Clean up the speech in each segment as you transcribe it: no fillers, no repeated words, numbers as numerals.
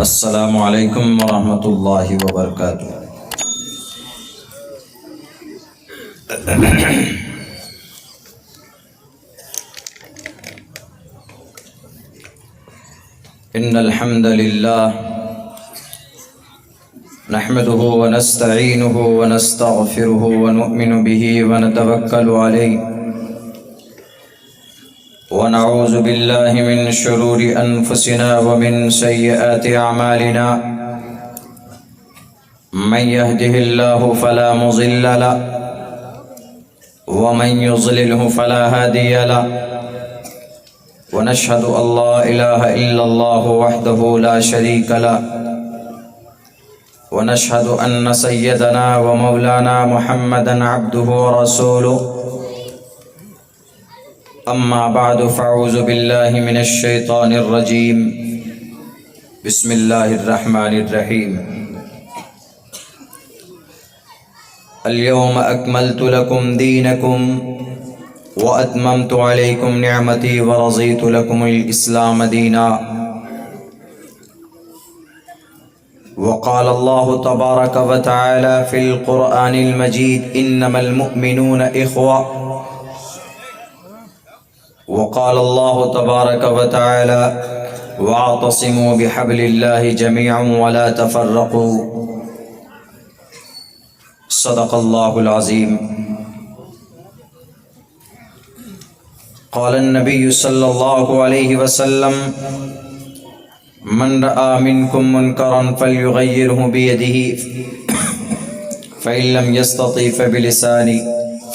السلام علیکم ورحمۃ اللہ وبرکاتہ۔ ان الحمد للہ نحمده ونستعینه ونستغفره ونؤمن به ونتوکل علیہ ونعوذ باللہ من شرور انفسنا ومن سیئات اعمالنا من يهده الله فلا مضل له ومن يضلله فلا هادي له ونشهد ان لا اله الا الله وحده لا شريك له ونشهد ان سيدنا ومولانا محمدا عبده ورسوله اما بعد فاعوذ باللہ من الشیطان الرجیم بسم اللہ الرحمن الرحیم اليوم اکملت لکم دینکم واتممت علیکم نعمتی ورضیت لکم الاسلام دینا وقال اللہ تبارک وتعالی فی القرآن المجید انما المؤمنون اخوہ وقال اللہ تبارک وتعالی واعتصموا بحبل اللہ جميعا ولا تفرقوا صدق اللہ العظیم۔ قال النبی صلی اللہ علیہ وسلم من رأى منکم منکرا فلیغیرہ بیدہ فإن لم يستطع فبلسانه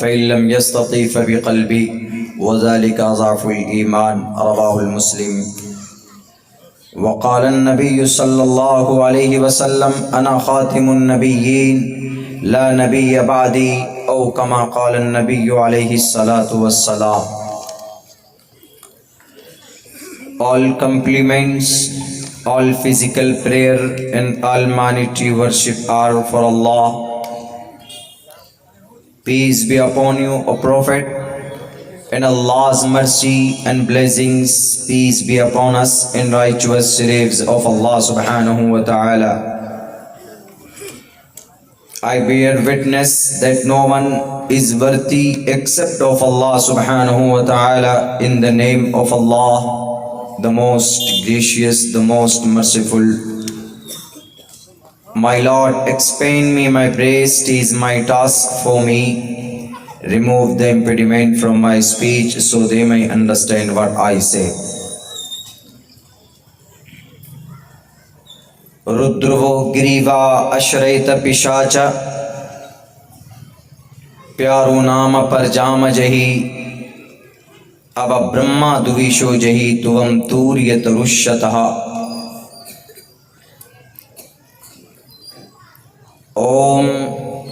فإن لم يستطع فبقلبه وذلك أضعف الإيمان رواه المسلم۔ وقال النبي صلى الله عليه وسلم أنا خاتم النبيين لا نبي بعدي أو كما قال النبي عليه الصلاة والسلام۔ All compliments, all physical prayer and all monetary worship are for Allah. Peace be upon you, O Prophet, and Allah's mercy and blessings peace be upon us and righteous slaves of Allah subhanahu wa ta'ala. I bear witness that no one is worthy except of Allah subhanahu wa ta'ala in the name of Allah, the most gracious, the most merciful. My Lord, expand me my praise, 'tis my task for me. Remove the impediment from my speech so they may understand what I say. Rudruvo griva ashrayta pishacha Pyaru nama parjama jahi Ava brahma duvisho jahi tuvam turyat rushyataha Om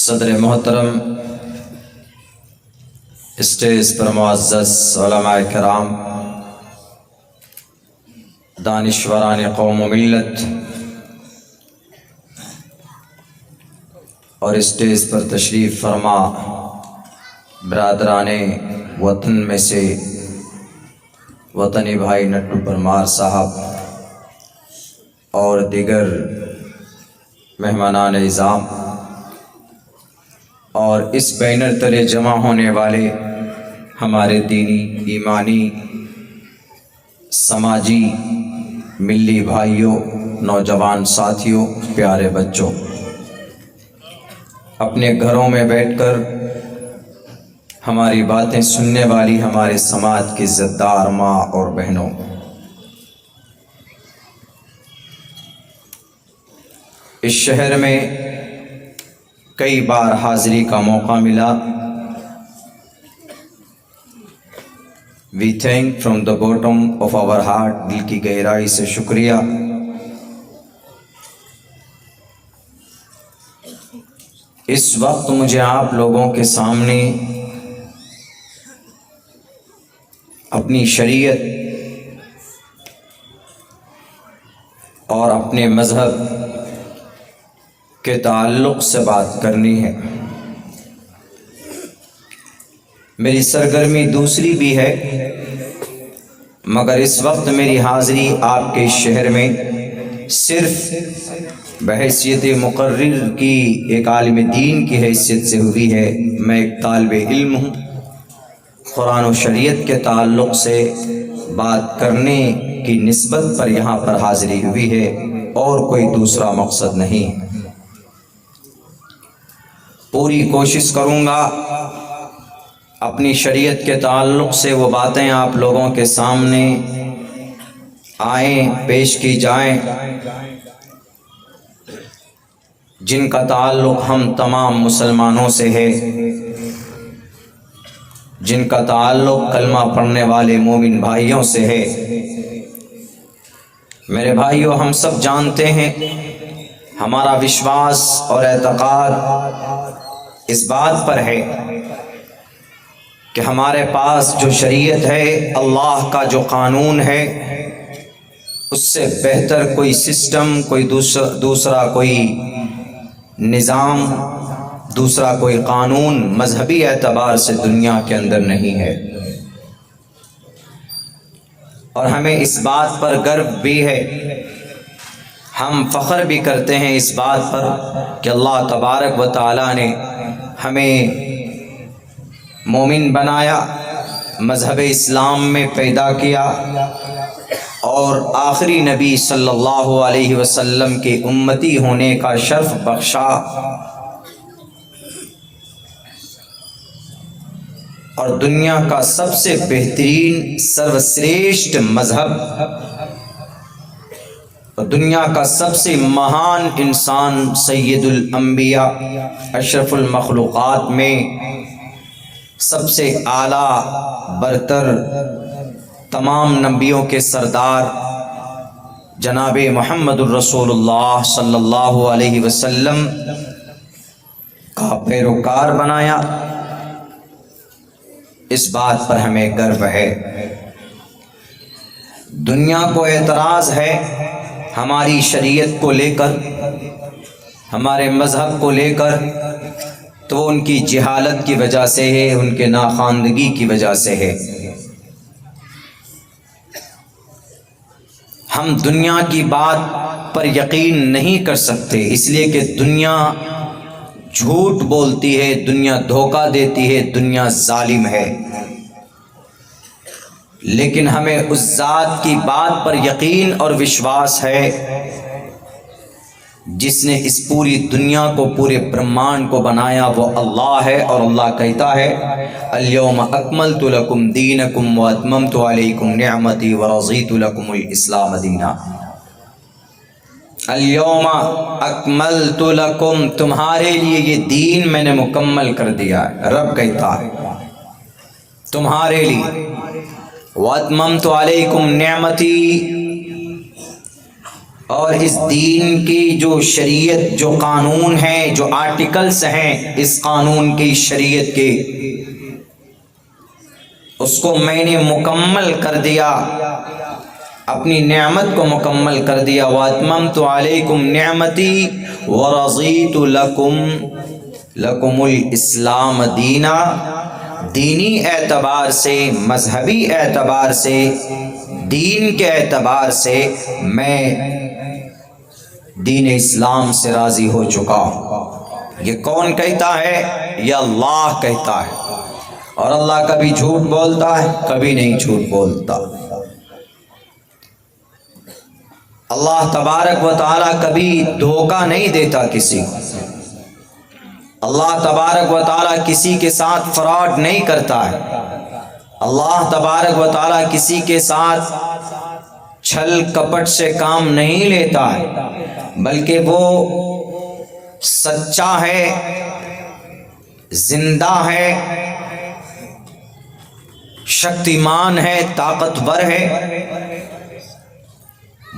صدر محترم، stage پر معزز علماء کرام، دانشوران قوم و ملت، اور stage پر تشریف فرما برادران وطن میں سے وطنی بھائی نٹو پرمار صاحب اور دیگر مہمانان اعظام، اور اس بینر تلے جمع ہونے والے ہمارے دینی، ایمانی، سماجی، ملی بھائیوں، نوجوان ساتھیوں، پیارے بچوں، اپنے گھروں میں بیٹھ کر ہماری باتیں سننے والی ہمارے سماج کی عزت دار ماں اور بہنوں، اس شہر میں کئی بار حاضری کا موقع ملا۔ We thank from the bottom of our heart, دل کی گہرائی سے شکریہ اس وقت مجھے آپ لوگوں کے سامنے اپنی شریعت اور اپنے مذہب کے تعلق سے بات کرنی ہے۔ میری سرگرمی دوسری بھی ہے، مگر اس وقت میری حاضری آپ کے شہر میں صرف بحیثیت مقرر کی، ایک عالم دین کی حیثیت سے ہوئی ہے۔ میں ایک طالب علم ہوں، قرآن و شریعت کے تعلق سے بات کرنے کی نسبت پر یہاں پر حاضری ہوئی ہے، اور کوئی دوسرا مقصد نہیں۔ پوری کوشش کروں گا اپنی شریعت کے تعلق سے وہ باتیں آپ لوگوں کے سامنے آئیں، پیش کی جائیں، جن کا تعلق ہم تمام مسلمانوں سے ہے، جن کا تعلق کلمہ پڑھنے والے مومن بھائیوں سے ہے۔ میرے بھائیوں، ہم سب جانتے ہیں، ہمارا وشواس اور اعتقاد اس بات پر ہے کہ ہمارے پاس جو شریعت ہے، اللہ کا جو قانون ہے، اس سے بہتر کوئی سسٹم، کوئی دوسرا کوئی نظام، دوسرا کوئی قانون مذہبی اعتبار سے دنیا کے اندر نہیں ہے۔ اور ہمیں اس بات پر گرو بھی ہے، ہم فخر بھی کرتے ہیں اس بات پر کہ اللہ تبارک و تعالیٰ نے ہمیں مومن بنایا، مذہب اسلام میں پیدا کیا، اور آخری نبی صلی اللہ علیہ وسلم کے امتی ہونے کا شرف بخشا، اور دنیا کا سب سے بہترین سروشریشٹھ مذہب اور دنیا کا سب سے مہان انسان، سید الانبیاء، اشرف المخلوقات میں سب سے اعلیٰ برتر، تمام نبیوں کے سردار جناب محمد الرسول اللہ صلی اللہ علیہ وسلم کا پیروکار بنایا۔ اس بات پر ہمیں گرو ہے۔ دنیا کو اعتراض ہے ہماری شریعت کو لے کر، ہمارے مذہب کو لے کر، تو ان کی جہالت کی وجہ سے ہے، ان کے ناخواندگی کی وجہ سے ہے۔ ہم دنیا کی بات پر یقین نہیں کر سکتے، اس لیے کہ دنیا جھوٹ بولتی ہے، دنیا دھوکہ دیتی ہے، دنیا ظالم ہے۔ لیکن ہمیں اس ذات کی بات پر یقین اور وشواس ہے جس نے اس پوری دنیا کو، پورے برہمانڈ کو بنایا، وہ اللہ ہے۔ اور اللہ کہتا ہے الیوم اکملت لکم دینکم واتممت علیکم نعمتی ورضیت لکم الاسلام دینا۔ الیوم اکملت لکم، تمہارے لیے یہ دین میں نے مکمل کر دیا ہے، رب کہتا ہے تمہارے لیے۔ واتممت علیکم نعمتی، اور اس دین کی جو شریعت، جو قانون ہیں، جو آرٹیکلز ہیں اس قانون کی، شریعت کے، اس کو میں نے مکمل کر دیا، اپنی نعمت کو مکمل کر دیا۔ واتممت علیکم نعمتی ورضیت لکم الاسلام دینا، دینی اعتبار سے، مذہبی اعتبار سے، دین کے اعتبار سے میں دین اسلام سے راضی ہو چکا ہوں۔ یہ کون کہتا ہے؟ یہ اللہ کہتا ہے، اور اللہ کبھی جھوٹ بولتا ہے؟ کبھی نہیں جھوٹ بولتا۔ اللہ تبارک و تعالیٰ کبھی دھوکہ نہیں دیتا کسی کو، اللہ تبارک و تعالیٰ کسی کے ساتھ فراڈ نہیں کرتا ہے، اللہ تبارک و تعالیٰ کسی کے ساتھ چھل کپٹ سے کام نہیں لیتا ہے، بلکہ وہ سچا ہے، زندہ ہے، شکتیمان ہے، طاقتور ہے۔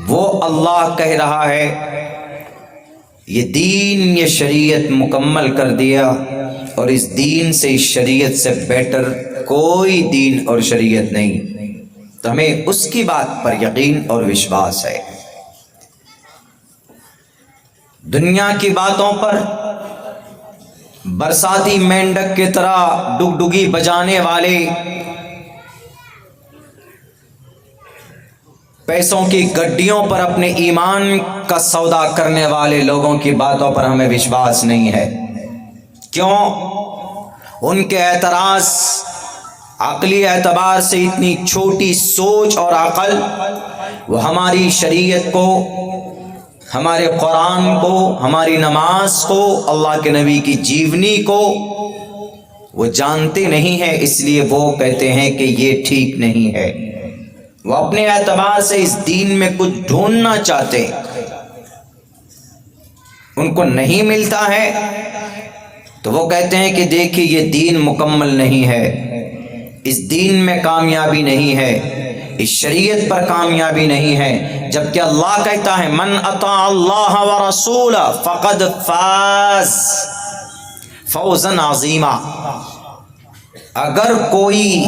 وہ اللہ کہہ رہا ہے یہ دین، یہ شریعت مکمل کر دیا، اور اس دین سے، اس شریعت سے بیٹر کوئی دین اور شریعت نہیں، تو ہمیں اس کی بات پر یقین اور وشواس ہے۔ دنیا کی باتوں پر برساتی مینڈک کی طرح ڈگڈگی بجانے والے، پیسوں کی گڈیوں پر اپنے ایمان کا سودا کرنے والے لوگوں کی باتوں پر ہمیں وشواس نہیں ہے۔ کیوں؟ ان کے اعتراض عقلی اعتبار سے اتنی چھوٹی سوچ اور عقل، وہ ہماری شریعت کو، ہمارے قرآن کو، ہماری نماز کو، اللہ کے نبی کی جیونی کو وہ جانتے نہیں ہیں، اس لیے وہ کہتے ہیں کہ یہ ٹھیک نہیں ہے۔ وہ اپنے اعتبار سے اس دین میں کچھ ڈھونڈنا چاہتے، ان کو نہیں ملتا ہے تو وہ کہتے ہیں کہ دیکھیے یہ دین مکمل نہیں ہے، اس دین میں کامیابی نہیں ہے، اس شریعت پر کامیابی نہیں ہے، جبکہ اللہ کہتا ہے من اطاع اللہ ورسولہ فقد فاز فوزا عظیما۔ اگر کوئی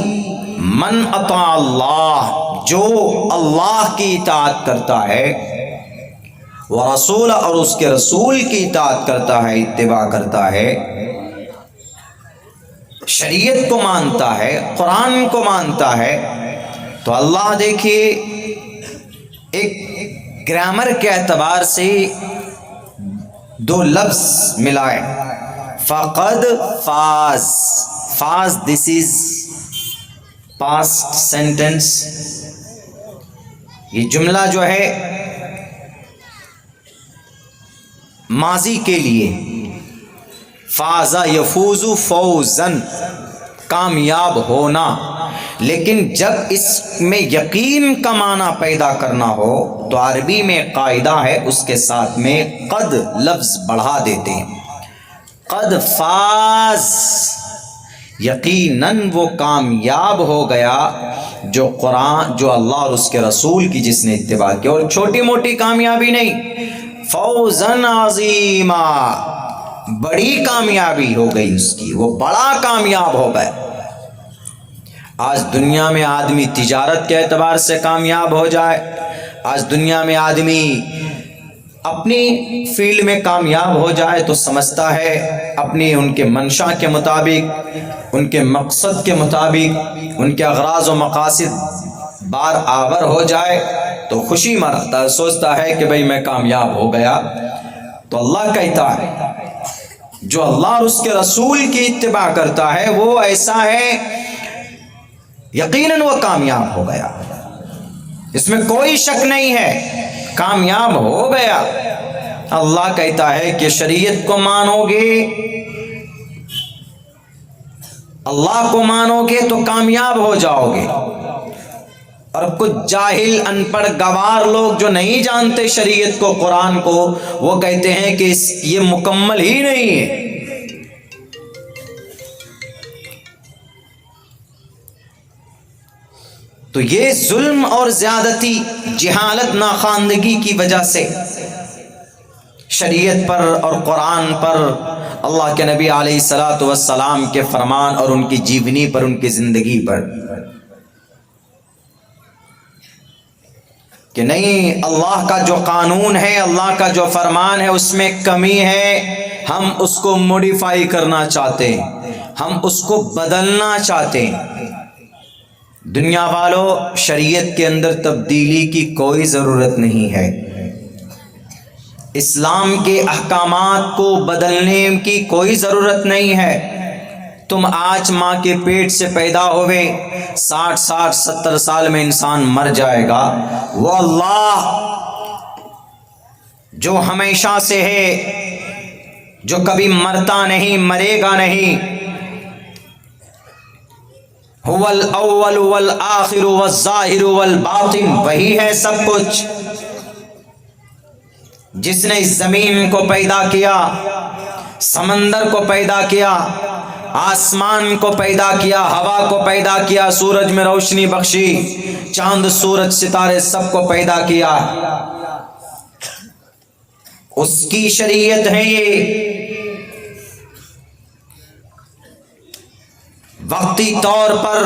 من اطاع اللہ، جو اللہ کی اطاعت کرتا ہے، ورسول، اور اس کے رسول کی اطاعت کرتا ہے، اتباع کرتا ہے، شریعت کو مانتا ہے، قرآن کو مانتا ہے، تو اللہ دیکھیے ایک گرامر کے اعتبار سے دو لفظ ملائے، فقد فاز، فاز دس از پاسٹ سینٹینس، یہ جملہ جو ہے ماضی کے لیے، فاز یفوز فوزن، کامیاب ہونا، لیکن جب اس میں یقین کا معنی پیدا کرنا ہو تو عربی میں قاعدہ ہے، اس کے ساتھ میں قد لفظ بڑھا دیتے ہیں، قد فاز، یقیناً وہ کامیاب ہو گیا جو قرآن، جو اللہ اور اس کے رسول کی جس نے اتباع کی، اور چھوٹی موٹی کامیابی نہیں، فوزن عظیما، بڑی کامیابی ہو گئی اس کی، وہ بڑا کامیاب ہو گئے۔ آج دنیا میں آدمی تجارت کے اعتبار سے کامیاب ہو جائے، آج دنیا میں آدمی اپنی فیلڈ میں کامیاب ہو جائے تو سمجھتا ہے اپنی ان کے منشا کے مطابق، ان کے مقصد کے مطابق، ان کے اغراض و مقاصد بار آور ہو جائے تو خوشی مناتا ہے، سوچتا ہے کہ بھئی میں کامیاب ہو گیا۔ تو اللہ کہتا ہے جو اللہ اور اس کے رسول کی اتباع کرتا ہے وہ ایسا ہے، یقیناً وہ کامیاب ہو گیا، اس میں کوئی شک نہیں ہے، کامیاب ہو گیا۔ اللہ کہتا ہے کہ شریعت کو مانو گے، اللہ کو مانو گے تو کامیاب ہو جاؤ گے، اور کچھ جاہل ان پڑھ گوار لوگ جو نہیں جانتے شریعت کو، قرآن کو، وہ کہتے ہیں کہ یہ مکمل ہی نہیں ہے۔ تو یہ ظلم اور زیادتی، جہالت، ناخواندگی کی وجہ سے شریعت پر اور قرآن پر، اللہ کے نبی علیہ الصلوۃ والسلام کے فرمان اور ان کی جیونی پر، ان کی زندگی پر، کہ نہیں، اللہ کا جو قانون ہے، اللہ کا جو فرمان ہے، اس میں کمی ہے، ہم اس کو موڈیفائی کرنا چاہتے ہیں، ہم اس کو بدلنا چاہتے ہیں۔ دنیا والوں، شریعت کے اندر تبدیلی کی کوئی ضرورت نہیں ہے، اسلام کے احکامات کو بدلنے کی کوئی ضرورت نہیں ہے۔ تم آج ماں کے پیٹ سے پیدا ہوئے، 60 سال میں انسان مر جائے گا، وہ اللہ جو ہمیشہ سے ہے، جو کبھی مرتا نہیں، مرے گا نہیں، هو الاول والآخر والظاہر والباطن، وہی ہے سب کچھ، جس نے اس زمین کو پیدا کیا، سمندر کو پیدا کیا، آسمان کو پیدا کیا، ہوا کو پیدا کیا، سورج میں روشنی بخشی، چاند، سورج، ستارے، سب کو پیدا کیا۔ اس کی شریعت ہے یہ. وقتی طور پر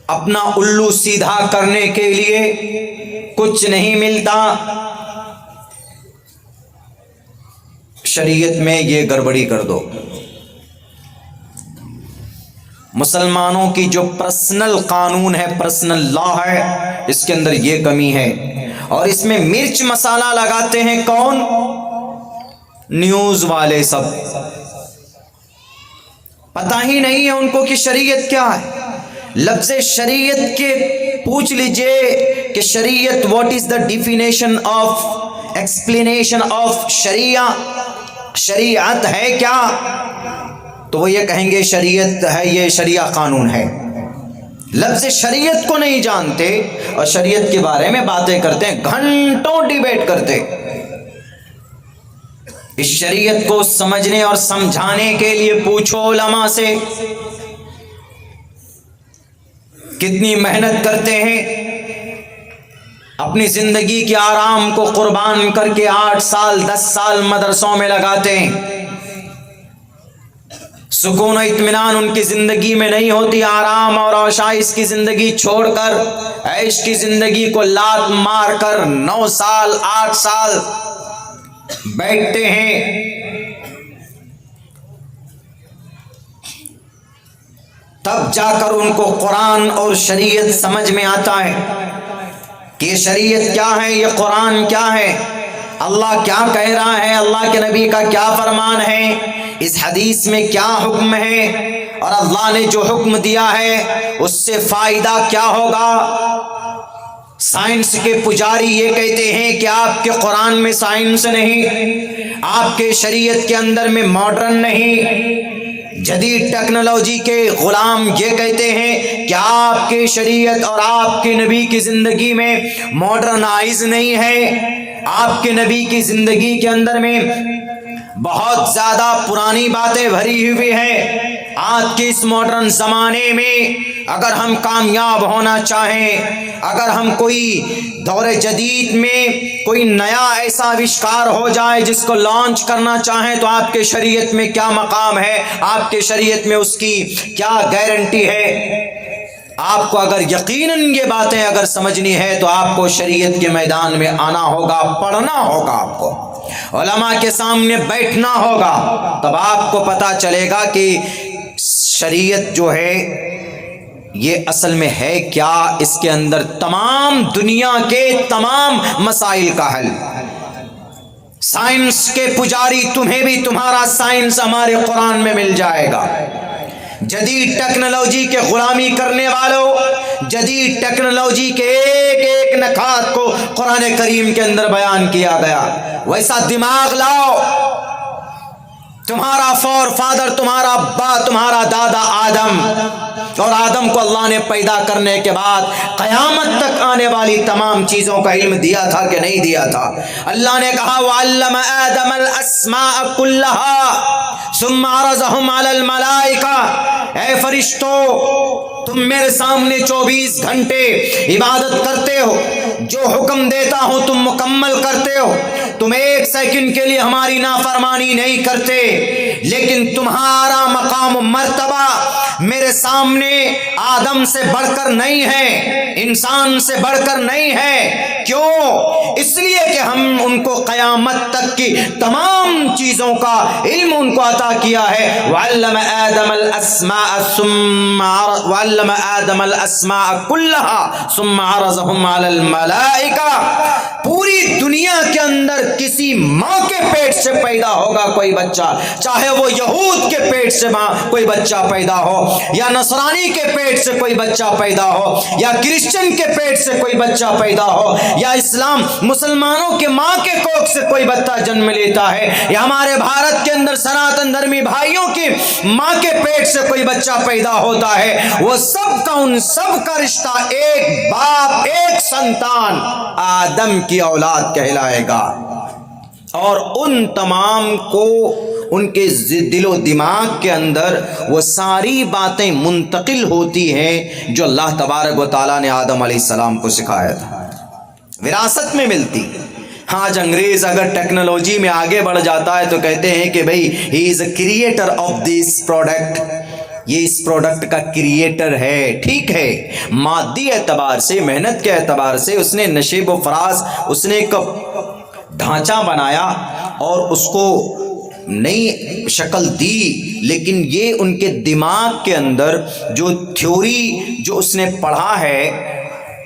اپنا الو سیدھا کرنے کے لیے کچھ نہیں ملتا. شریعت میں یہ گڑبڑی کر دو. مسلمانوں کی جو پرسنل قانون ہے، پرسنل لا ہے، اس کے اندر یہ کمی ہے. اور اس میں مرچ مسالہ لگاتے ہیں کون؟ نیوز والے. سب پتہ ہی نہیں ہے ان کو کہ شریعت کیا ہے. لفظ شریعت کے پوچھ لیجئے کہ شریعت what is the definition of explanation of شریعہ، شریعت ہے کیا؟ تو وہ یہ کہیں گے شریعت ہے یہ شریعہ قانون ہے. لفظ شریعت کو نہیں جانتے اور شریعت کے بارے میں باتیں کرتے ہیں، گھنٹوں ڈیبیٹ کرتے. اس شریعت کو سمجھنے اور سمجھانے کے لیے پوچھو علماء سے کتنی محنت کرتے ہیں. اپنی زندگی کے آرام کو قربان کر کے 8 سال 10 سال مدرسوں میں لگاتے ہیں. سکون و اطمینان ان کی زندگی میں نہیں ہوتی. آرام اور عشائش کی زندگی چھوڑ کر عیش کی زندگی کو لات مار کر 9 سال 8 سال بیٹھتے ہیں. تب جا کر ان کو قرآن اور شریعت سمجھ میں آتا ہے کہ یہ شریعت کیا ہے، یہ قرآن کیا ہے، اللہ کیا کہہ رہا ہے، اللہ کے نبی کا کیا فرمان ہے، اس حدیث میں کیا حکم ہے، اور اللہ نے جو حکم دیا ہے اس سے فائدہ کیا ہوگا. سائنس کے پجاری یہ کہتے ہیں کہ آپ کے قرآن میں سائنس نہیں، آپ کے شریعت کے اندر میں ماڈرن نہیں. جدید ٹیکنالوجی کے غلام یہ کہتے ہیں کہ آپ کی شریعت اور آپ کے نبی کی زندگی میں ماڈرنائز نہیں ہے، آپ کے نبی کی زندگی کے اندر میں بہت زیادہ پرانی باتیں بھری ہوئی ہیں. آج کے اس ماڈرن زمانے میں اگر ہم کامیاب ہونا چاہیں، اگر ہم کوئی دور جدید میں کوئی نیا ایسا آوشکار ہو جائے جس کو لانچ کرنا چاہیں، تو آپ کے شریعت میں کیا مقام ہے، آپ کے شریعت میں اس کی کیا گارنٹی ہے. آپ کو اگر یقیناً یہ باتیں اگر سمجھنی ہے تو آپ کو شریعت کے میدان میں آنا ہوگا، پڑھنا ہوگا، آپ کو علماء کے سامنے بیٹھنا ہوگا. تب آپ کو پتہ چلے گا کہ شریعت جو ہے یہ اصل میں ہے کیا. اس کے اندر تمام دنیا کے تمام مسائل کا حل. سائنس کے پجاری تمہیں بھی تمہارا سائنس ہمارے قرآن میں مل جائے گا. جدید ٹیکنالوجی کے غلامی کرنے والوں، جدید ٹیکنالوجی کے ایک ایک نکات کو قرآن کریم کے اندر بیان کیا گیا. ویسا دماغ لاؤ. تمہارا فور فادر، تمہارا ابا، تمہارا دادا آدم، اور آدم کو اللہ نے پیدا کرنے کے بعد قیامت تک آنے والی تمام چیزوں کا علم دیا تھا کہ نہیں دیا تھا؟ اللہ نے کہا وَعَلَّمَ آدَمَ الْأَسْمَاءَ كُلَّهَا ثُمَّ عَرَضَهُمْ عَلَى الْمَلَائِكَةِ. اے فرشتوں، تم میرے سامنے 24 گھنٹے عبادت کرتے ہو، جو حکم دیتا ہوں تم مکمل کرتے ہو، تم ایک سیکنڈ کے لیے ہماری نافرمانی نہیں کرتے، لیکن تمہارا مقام و مرتبہ میرے سامنے آدم سے بڑھ کر نہیں ہے، انسان سے بڑھ کر نہیں ہے. کیوں؟ اس لیے کہ ہم ان کو قیامت تک کی تمام چیزوں کا علم ان کو عطا کیا ہے. وَعَلَّمَ آدَمَ الْأَسْمَاءَ كُلَّهَا ثُمَّ عَرَضَهُمْ عَلَى الْمَلَائِكَةِ. پوری دنیا کے اندر کسی ماں کے پیٹ سے پیدا ہوگا کوئی بچہ، چاہے وہ یہود کے پیٹ سے کوئی بچہ پیدا ہو، یا نصرانی کے پیٹ سے کوئی بچہ پیدا ہو، یا کرسچن کے پیٹ سے کوئی بچہ پیدا ہو، یا اسلام مسلمانوں کے ماں کے کوکھ سے کوئی بچہ جنم لیتا ہے، یا ہمارے بھارت کے اندر سناتن دھرمی بھائیوں کی ماں کے پیٹ سے کوئی بچہ پیدا ہوتا ہے، وہ سب کا ان سب کا رشتہ ایک باپ ایک سنتان آدم کی اولاد کہلائے گا. اور ان تمام کو ان کے دل و دماغ کے اندر وہ ساری باتیں منتقل ہوتی ہیں جو اللہ تبارک و تعالیٰ نے آدم علیہ السلام کو سکھایا تھا. وراثت میں ملتی. آج انگریز اگر ٹیکنالوجی میں آگے بڑھ جاتا ہے تو کہتے ہیں کہ بھئی he is a creator of this product, یہ اس پروڈکٹ کا کریٹر ہے. ٹھیک ہے، مادی اعتبار سے، محنت کے اعتبار سے اس نے نشیب و فراز، اس نے ایک ڈھانچہ بنایا اور اس کو نئی شکل دی، لیکن یہ ان کے دماغ کے اندر جو تھیوری جو اس نے پڑھا ہے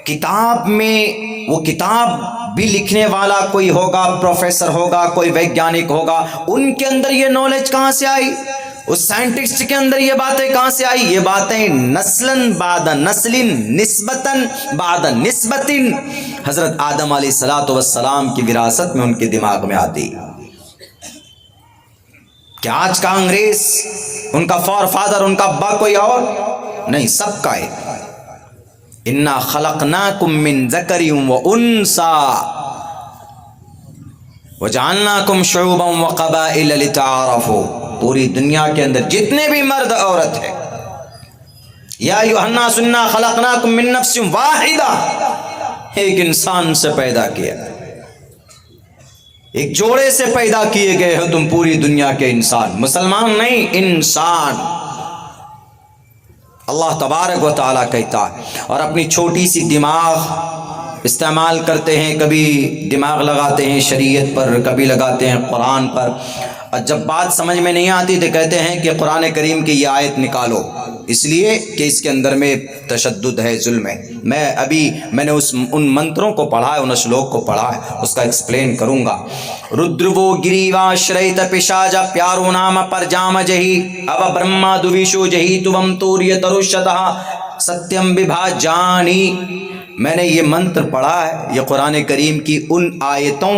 کتاب میں، وہ کتاب بھی لکھنے والا کوئی ہوگا، پروفیسر ہوگا، کوئی ویگیانک ہوگا، ان کے اندر یہ نالج کہاں سے آئی؟ اس سائنٹسٹ کے اندر یہ باتیں کہاں سے آئی؟ یہ باتیں نسلاً بعد نسل، نسبتاً بعد نسبت حضرت آدم علیہ الصلوۃ والسلام کی وراثت میں ان کے دماغ میں آتی. کیا آج کا انگریز ان کا فور فادر، ان کا ابا کوئی اور نہیں، سب کا ہے. انا خلقناکم من ذکر و انثی وجعلناکم شعوبا وقبائل لتعارفوا. پوری دنیا کے اندر جتنے بھی مرد عورت ہیں، یا ایھا الناس انا خلقناکم من نفس واحدہ، ایک انسان سے پیدا کیا، ایک جوڑے سے پیدا کیے گئے ہو تم پوری دنیا کے انسان، مسلمان نہیں، انسان. اللہ تبارک و تعالیٰ کہتا ہے، اور اپنی چھوٹی سی دماغ استعمال کرتے ہیں، کبھی دماغ لگاتے ہیں شریعت پر، کبھی لگاتے ہیں قرآن پر، اور جب بات سمجھ میں نہیں آتی تو کہتے ہیں کہ قرآن کریم کی یہ آیت نکالو، اس لیے کہ اس کے اندر میں تشدد ہے، ظلم ہے. میں نے ان منتروں کو پڑھا ہے، ان اشلوک کو پڑھا ہے، اس کا ایکسپلین کروں گا. ردرو گریواشریت پشاج پیارو نام پر جام جہی اب برہما دویشو جہی تم توریہ تروشتہ ستیم ببھا جانی. میں نے یہ منتر پڑھا ہے، یہ قرآن کریم کی ان آیتوں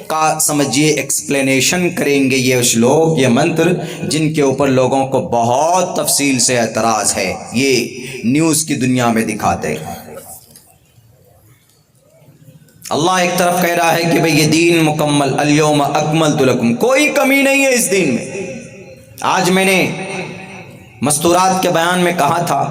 کا سمجھیے ایکسپلینیشن کریں گے یہ اشلوک، یہ منتر جن کے اوپر لوگوں کو بہت تفصیل سے اعتراض ہے، یہ نیوز کی دنیا میں دکھاتے ہیں. اللہ ایک طرف کہہ رہا ہے کہ بھئی یہ دین مکمل، الیوم اکملت لکم، کوئی کمی نہیں ہے اس دین میں. آج میں نے مستورات کے بیان میں کہا تھا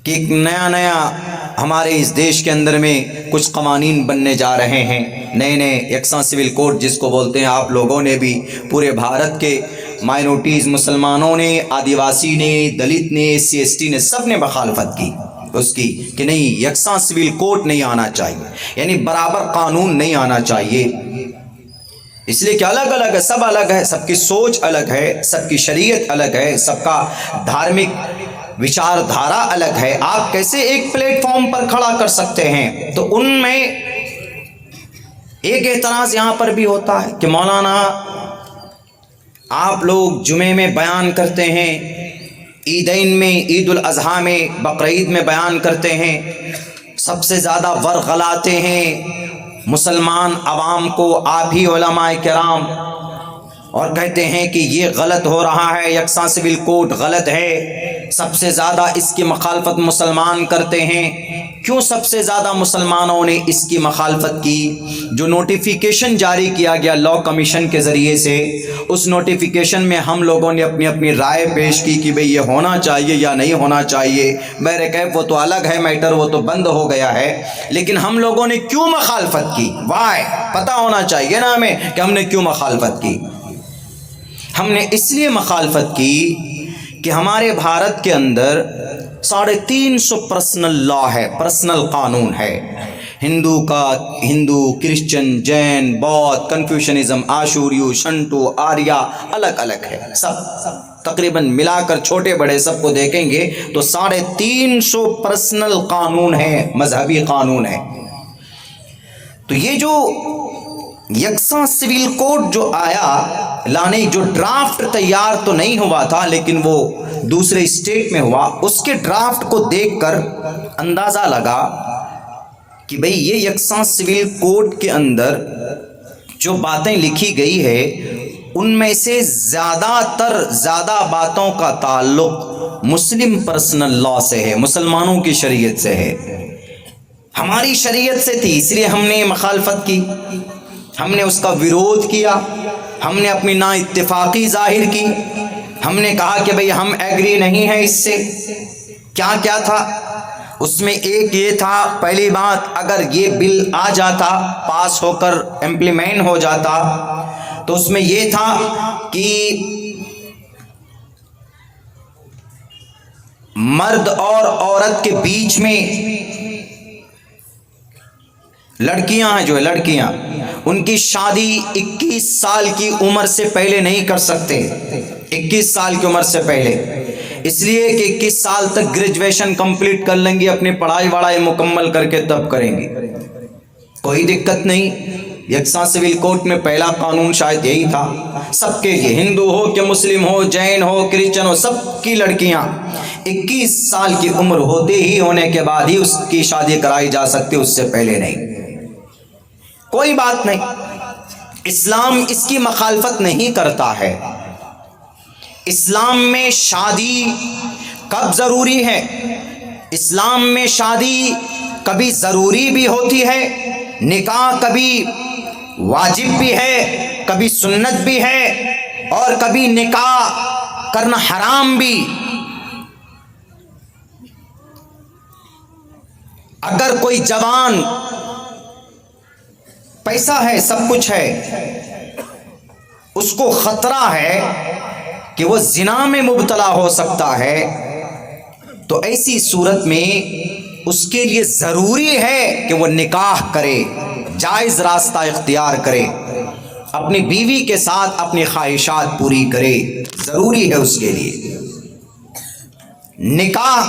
کہ ایک نیا ہمارے اس دیش کے اندر میں کچھ قوانین بننے جا رہے ہیں، نئے یکساں سول کوڈ جس کو بولتے ہیں. آپ لوگوں نے بھی، پورے بھارت کے مائنورٹیز، مسلمانوں نے، آدیواسی نے، دلت نے، SC ST نے، سب نے مخالفت کی اس کی کہ نہیں، یکساں سول کوڈ نہیں آنا چاہیے، یعنی برابر قانون نہیں آنا چاہیے، اس لیے کہ الگ الگ ہے، سب الگ ہے، سب کی سوچ الگ ہے، سب کی شریعت الگ ہے، سب کا دھارمک وچار دھارا الگ ہے. آپ کیسے ایک پلیٹ فارم پر کھڑا کر سکتے ہیں؟ تو ان میں ایک اعتراض یہاں پر بھی ہوتا ہے کہ مولانا آپ لوگ جمعے میں بیان کرتے ہیں، عیدین میں، عید الاضحیٰ میں، بقرعید میں بیان کرتے ہیں، سب سے زیادہ ورغلاتے ہیں مسلمان عوام کو، آپ ہی علماء کرام، اور کہتے ہیں کہ یہ غلط ہو رہا ہے، یکساں سول کوڈ غلط ہے، سب سے زیادہ اس کی مخالفت مسلمان کرتے ہیں. کیوں سب سے زیادہ مسلمانوں نے اس کی مخالفت کی؟ جو نوٹیفیکیشن جاری کیا گیا لا کمیشن کے ذریعے سے، اس نوٹیفیکیشن میں ہم لوگوں نے اپنی اپنی رائے پیش کی کہ بھئی یہ ہونا چاہیے یا نہیں ہونا چاہیے. بہرکیف وہ تو الگ ہے میٹر، وہ تو بند ہو گیا ہے، لیکن ہم لوگوں نے کیوں مخالفت کی؟ وائے پتہ ہونا چاہیے نا ہمیں کہ ہم نے کیوں مخالفت کی. ہم نے اس لیے مخالفت کی کہ ہمارے بھارت کے اندر 350 پرسنل لا ہے، پرسنل قانون ہے. ہندو، کرسچن، جین، بودھ، کنفیوشنزم، آشوریو، شنٹو، آریہ، الگ الگ ہے، سب تقریباً ملا کر چھوٹے بڑے سب کو دیکھیں گے تو 350 پرسنل قانون ہے، مذہبی قانون ہے. تو یہ جو یکساں سول کوڈ جو آیا لانے، جو ڈرافٹ تیار تو نہیں ہوا تھا لیکن وہ دوسرے اسٹیٹ میں ہوا، اس کے ڈرافٹ کو دیکھ کر اندازہ لگا کہ بھئی یہ یکساں سول کوڈ کے اندر جو باتیں لکھی گئی ہے ان میں سے زیادہ باتوں کا تعلق مسلم پرسنل لا سے ہے، مسلمانوں کی شریعت سے ہے، ہماری شریعت سے تھی. اس لیے ہم نے مخالفت کی، ہم نے اس کا ویرودھ کیا، ہم نے اپنی نا اتفاقی ظاہر کی، ہم نے کہا کہ بھئی ہم ایگری نہیں ہیں اس سے. کیا تھا؟ اس میں ایک یہ تھا، پہلی بات، اگر یہ بل آ جاتا، پاس ہو کر امپلیمنٹ ہو جاتا، تو اس میں یہ تھا کہ مرد اور عورت کے بیچ میں لڑکیاں ہیں، جو لڑکیاں، ان کی شادی 21 سال کی عمر سے پہلے نہیں کر سکتے، 21 سال کی عمر سے پہلے، اس لیے کہ 21 سال تک گریجویشن کمپلیٹ کر لیں گی، اپنی پڑھائی وڑھائی مکمل کر کے تب کریں گی، کوئی دقت نہیں۔ یکساں سول کوڈ میں پہلا قانون شاید یہی تھا، سب کے لیے، ہندو ہو کہ مسلم ہو، جین ہو، کرسچن ہو، سب کی لڑکیاں 21 سال کی عمر ہوتے ہی ہونے کے بعد ہی اس کی شادی کرائی جا سکتی، اس سے پہلے نہیں، کوئی بات نہیں۔ اسلام اس کی مخالفت نہیں کرتا ہے۔ اسلام میں شادی کب ضروری ہے؟ اسلام میں شادی کبھی ضروری بھی ہوتی ہے، نکاح کبھی واجب بھی ہے، کبھی سنت بھی ہے، اور کبھی نکاح کرنا حرام بھی۔ اگر کوئی جوان، پیسہ ہے، سب کچھ ہے، اس کو خطرہ ہے کہ وہ زنا میں مبتلا ہو سکتا ہے، تو ایسی صورت میں اس کے لیے ضروری ہے کہ وہ نکاح کرے، جائز راستہ اختیار کرے، اپنی بیوی کے ساتھ اپنی خواہشات پوری کرے، ضروری ہے اس کے لیے نکاح۔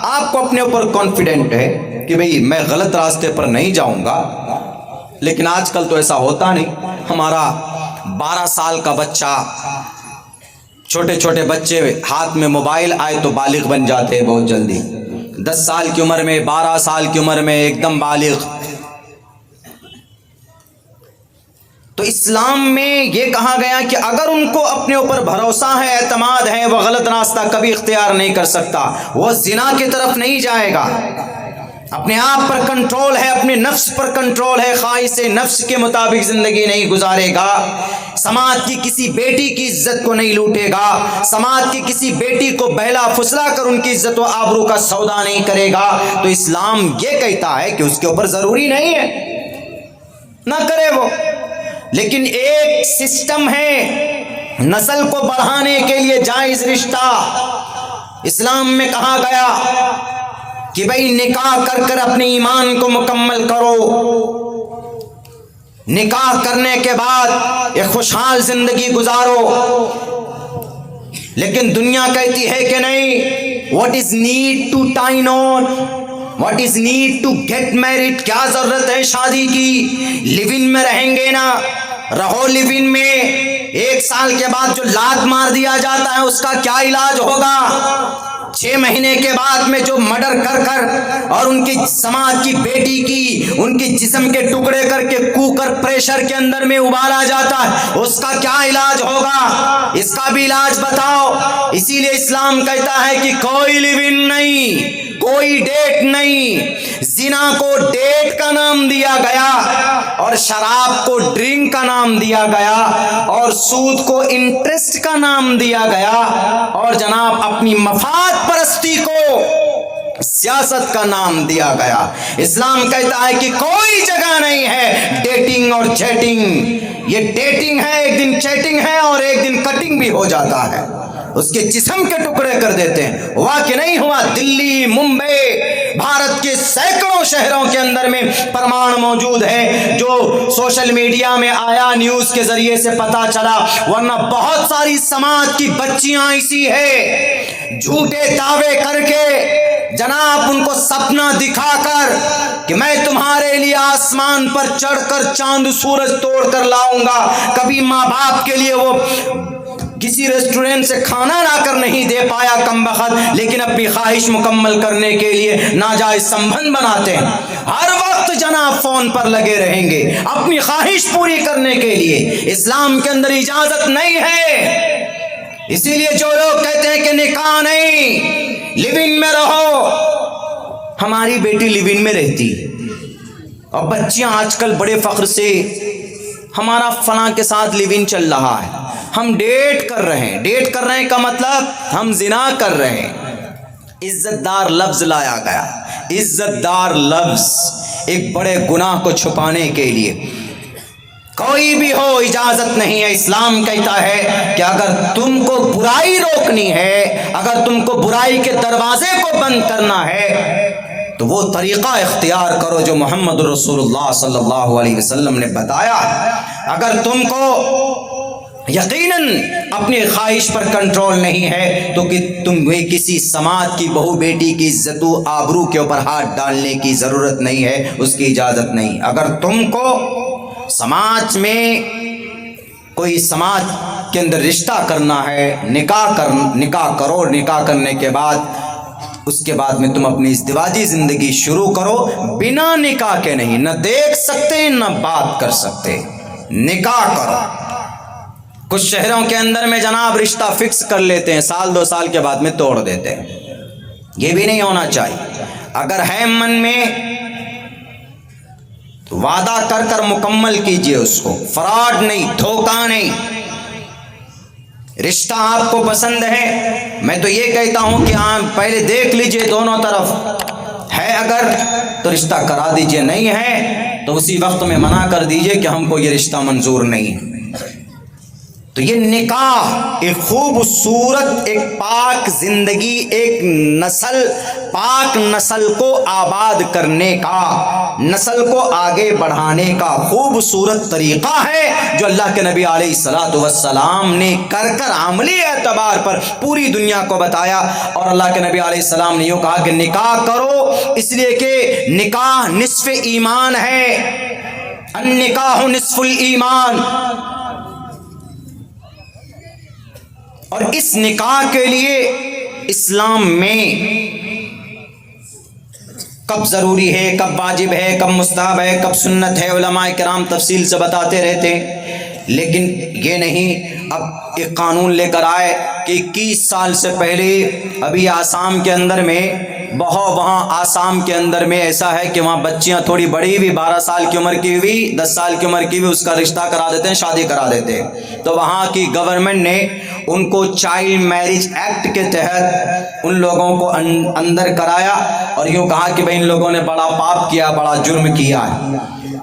آپ کو اپنے اوپر کانفیڈنٹ ہے کہ بھئی میں غلط راستے پر نہیں جاؤں گا، لیکن آج کل تو ایسا ہوتا نہیں۔ ہمارا 12 سال کا بچہ، چھوٹے چھوٹے بچے، ہاتھ میں موبائل آئے تو بالغ بن جاتے ہیں بہت جلدی، 10 سال کی عمر میں، 12 سال کی عمر میں ایک دم بالغ۔ تو اسلام میں یہ کہا گیا کہ اگر ان کو اپنے اوپر بھروسہ ہے، اعتماد ہے، وہ غلط راستہ کبھی اختیار نہیں کر سکتا، وہ زنا کی طرف نہیں جائے گا، اپنے آپ پر کنٹرول ہے، اپنے نفس پر کنٹرول ہے، خواہش نفس کے مطابق زندگی نہیں گزارے گا، سماج کی کسی بیٹی کی عزت کو نہیں لوٹے گا، سماج کی کسی بیٹی کو بہلا پھسلا کر ان کی عزت و آبرو کا سودا نہیں کرے گا، تو اسلام یہ کہتا ہے کہ اس کے اوپر ضروری نہیں ہے، نہ کرے وہ۔ لیکن ایک سسٹم ہے نسل کو بڑھانے کے لیے جائز رشتہ، اسلام میں کہا گیا کہ بھئی نکاح کر کر اپنے ایمان کو مکمل کرو، نکاح کرنے کے بعد ایک خوشحال زندگی گزارو۔ لیکن دنیا کہتی ہے کہ نہیں، what is need to tie knot, what is need to get married، کیا ضرورت ہے شادی کی، لیو ان میں رہیں گے نا، رہو لیو ان میں، 1 سال کے بعد جو لات مار دیا جاتا ہے اس کا کیا علاج ہوگا، 6 مہینے کے بعد میں جو مرڈر کر کر اور ان کی سماج کی بیٹی کی ان کی جسم کے ٹکڑے کر کے کوکر پریشر کے اندر میں ابالا جاتا ہے، اس کا کیا علاج ہوگا، اس کا بھی علاج بتاؤ۔ اسی لیے اسلام کہتا ہے کہ کوئی لیو ان نہیں، کوئی ڈیٹ نہیں، زنا کو ڈیٹ کا نام دیا گیا، اور شراب کو ڈرنک کا نام دیا گیا، اور سود کو انٹرسٹ کا نام دیا گیا، اور جناب اپنی مفاد پرستی کو سیاست کا نام دیا گیا۔ اسلام کہتا ہے کہ کوئی جگہ نہیں ہے ڈیٹنگ اور چیٹنگ، یہ ڈیٹنگ ہے، ایک دن چیٹنگ ہے، اور ایک دن کٹنگ بھی ہو جاتا ہے، اس کے جسم کے ٹکڑے کر دیتے ہیں۔ ہوا کہ نہیں ہوا؟ دلی، ممبئی، بھارت کے سینکڑوں شہروں کے اندر میں پرمان موجود ہے، جو سوشل میڈیا میں آیا، نیوز کے ذریعے سے پتا چلا، ورنہ بہت ساری سماج کی بچیاں ایسی ہے جھوٹے دعوے کر کے جناب ان کو سپنا دکھا کر کہ میں تمہارے لیے آسمان پر چڑھ کر چاند سورج توڑ کر لاؤں گا، کبھی ماں باپ کے لیے وہ کسی ریسٹورنٹ سے کھانا لا کر نہیں دے پایا کم بخت، لیکن اپنی خواہش مکمل کرنے کے لیے ناجائز سمبند بناتے ہیں، ہر وقت جناب فون پر لگے رہیں گے اپنی خواہش پوری کرنے کے لیے۔ اسلام کے اندر اجازت نہیں ہے۔ اسی لیے جو لوگ کہتے ہیں کہ نکاح نہیں، لیو ان میں رہو، ہماری بیٹی لیو ان میں رہتی ہے، اور بچیاں آج کل بڑے فخر سے ہمارا فلاں کے ساتھ لیو ان چل رہا ہے، ہم ڈیٹ کر رہے ہیں۔ ڈیٹ کر رہے ہیں کا مطلب ہم زنا کر رہے ہیں۔ عزت دار لفظ لایا گیا، عزت دار لفظ ایک بڑے گناہ کو چھپانے کے لیے. کوئی بھی ہو اجازت نہیں ہے. اسلام کہتا ہے کہ اگر تم کو برائی روکنی ہے، اگر تم کو برائی کے دروازے کو بند کرنا ہے تو وہ طریقہ اختیار کرو جو محمد رسول اللہ صلی اللہ علیہ وسلم نے بتایا. اگر تم کو یقیناً اپنی خواہش پر کنٹرول نہیں ہے تو کہ تمہیں کسی سماج کی بہو بیٹی کی عزت و آبرو کے اوپر ہاتھ ڈالنے کی ضرورت نہیں ہے، اس کی اجازت نہیں. اگر تم کو سماج میں کوئی سماج کے اندر رشتہ کرنا ہے، نکاح کرو. نکاح کرنے کے بعد اس کے بعد میں تم اپنی ازدواجی زندگی شروع کرو. بنا نکاح کے نہیں، نہ دیکھ سکتے نہ بات کر سکتے. نکاح کرو. کچھ شہروں کے اندر میں جناب رشتہ فکس کر لیتے ہیں، سال 2 سال کے بعد میں توڑ دیتے ہیں. یہ بھی نہیں ہونا چاہیے. اگر ہے من میں تو وعدہ کر مکمل کیجئے اس کو. فراڈ نہیں، دھوکہ نہیں. رشتہ آپ کو پسند ہے، میں تو یہ کہتا ہوں کہ آپ پہلے دیکھ لیجئے دونوں طرف ہے، اگر تو رشتہ کرا دیجئے، نہیں ہے تو اسی وقت میں منع کر دیجئے کہ ہم کو یہ رشتہ منظور نہیں ہے. تو یہ نکاح ایک خوبصورت، ایک پاک زندگی، ایک پاک نسل کو آباد کرنے کا، نسل کو آگے بڑھانے کا خوبصورت طریقہ ہے جو اللہ کے نبی علیہ الصلوۃ والسلام نے کر عملی اعتبار پر پوری دنیا کو بتایا. اور اللہ کے نبی علیہ السلام نے یہ کہا کہ نکاح کرو، اس لیے کہ نکاح نصف ایمان ہے. النکاح نصف الایمان. اور اس نکاح کے لیے اسلام میں کب ضروری ہے، کب واجب ہے، کب مستحب ہے، کب سنت ہے، علماء کرام تفصیل سے بتاتے رہتے ہیں. لیکن یہ نہیں اب ایک قانون لے کر آئے کہ 21 سال سے پہلے ابھی آسام کے اندر میں وہاں آسام کے اندر میں ایسا ہے کہ وہاں بچیاں تھوڑی بڑی ہوئی، 12 سال کی عمر کی ہوئی، 10 سال کی عمر کی ہوئی، اس کا رشتہ کرا دیتے ہیں، شادی کرا دیتے ہیں. تو وہاں کی گورنمنٹ نے ان کو چائلڈ میرج ایکٹ کے تحت ان لوگوں کو اندر کرایا اور یوں کہا کہ بھائی ان لوگوں نے بڑا پاپ کیا، بڑا جرم کیا ہے.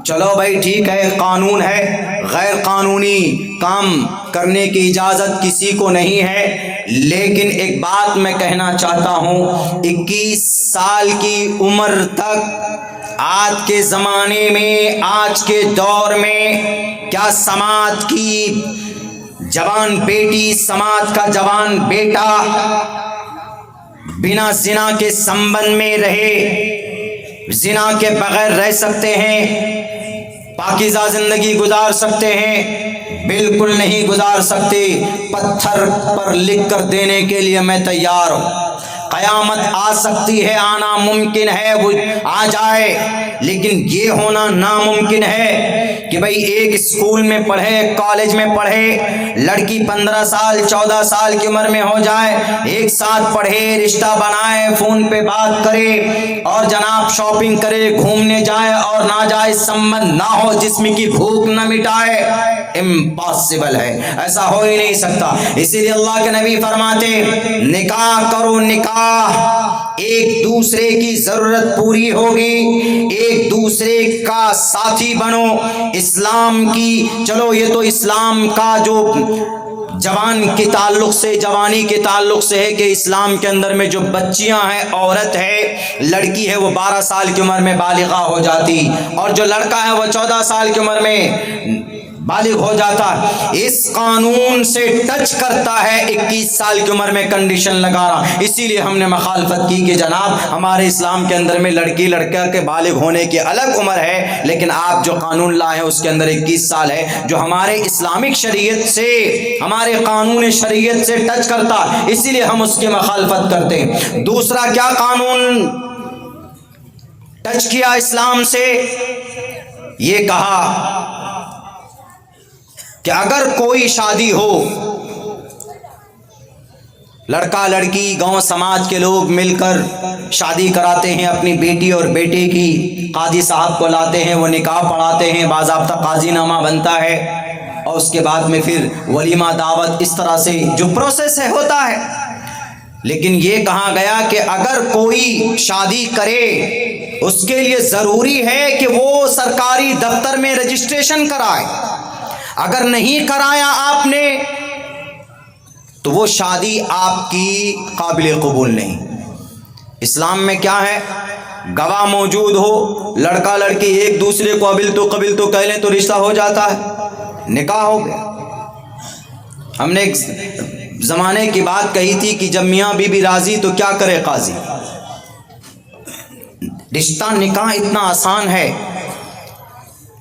چلو بھائی ٹھیک ہے، قانون ہے، غیر قانونی کام کرنے کی اجازت کسی کو نہیں ہے. لیکن ایک بات میں کہنا چاہتا ہوں، 21 سال کی عمر تک آج کے زمانے میں، آج کے دور میں کیا سماج کی جوان بیٹی، سماج کا جوان بیٹا بنا زنا کے سنبندھ میں رہے، زنا کے بغیر رہ سکتے ہیں، پاکیزہ زندگی گزار سکتے ہیں؟ بالکل نہیں گزار سکتے. پتھر پر لکھ کر دینے کے لیے میں تیار ہوں. قیامت آ سکتی ہے، آنا ممکن ہے، وہ آ جائے، لیکن یہ ہونا ناممکن ہے کہ بھئی ایک اسکول میں پڑھے، کالج میں پڑھے، لڑکی 15 سال 14 سال کی عمر میں ہو جائے، ایک ساتھ پڑھے، رشتہ بنائے، فون پہ بات کرے اور جناب شاپنگ کرے، گھومنے جائے اور نہ جائے، سنبندھ نہ ہو، جسم کی بھوک نہ مٹائے. امپاسبل ہے، ایسا ہو ہی نہیں سکتا. اسی لیے اللہ کے نبی فرماتے نکاح کرو. نکاح ایک دوسرے کی ضرورت پوری ہوگی، ایک دوسرے کا ساتھی بنو. اسلام کی چلو یہ تو اسلام کا جو جوان کے تعلق سے، جوانی کے تعلق سے ہے کہ اسلام کے اندر میں جو بچیاں ہیں، عورت ہے، لڑکی ہے، وہ 12 سال کی عمر میں بالغہ ہو جاتی، اور جو لڑکا ہے وہ 14 سال کی عمر میں بالغ ہو جاتا. اس قانون سے ٹچ کرتا ہے 21 سال کی عمر میں کنڈیشن لگانا. اسی لیے ہم نے مخالفت کی کہ جناب ہمارے اسلام کے اندر میں لڑکی لڑکا کے بالغ ہونے کی الگ عمر ہے، لیکن آپ جو قانون لائے ہیں اس کے اندر 21 سال ہے، جو ہمارے اسلامک شریعت سے، ہمارے قانون شریعت سے ٹچ کرتا، اسی لیے ہم اس کی مخالفت کرتے ہیں. دوسرا کیا قانون ٹچ کیا اسلام سے؟ یہ کہا کہ اگر کوئی شادی ہو، لڑکا لڑکی گاؤں سماج کے لوگ مل کر شادی کراتے ہیں اپنی بیٹی اور بیٹے کی، قاضی صاحب کو لاتے ہیں، وہ نکاح پڑھاتے ہیں، باضابطہ قاضی نامہ بنتا ہے، اور اس کے بعد میں پھر ولیمہ دعوت، اس طرح سے جو پروسیس ہے ہوتا ہے. لیکن یہ کہا گیا کہ اگر کوئی شادی کرے اس کے لیے ضروری ہے کہ وہ سرکاری دفتر میں رجسٹریشن کرائے. اگر نہیں کرایا آپ نے تو وہ شادی آپ کی قابل قبول نہیں. اسلام میں کیا ہے؟ گواہ موجود ہو، لڑکا لڑکی ایک دوسرے کو قبل تو کہہ لیں تو رشتہ ہو جاتا ہے، نکاح ہو گیا. ہم نے ایک زمانے کی بات کہی تھی کہ جب میاں بی بی راضی تو کیا کرے قاضی. رشتہ نکاح اتنا آسان ہے،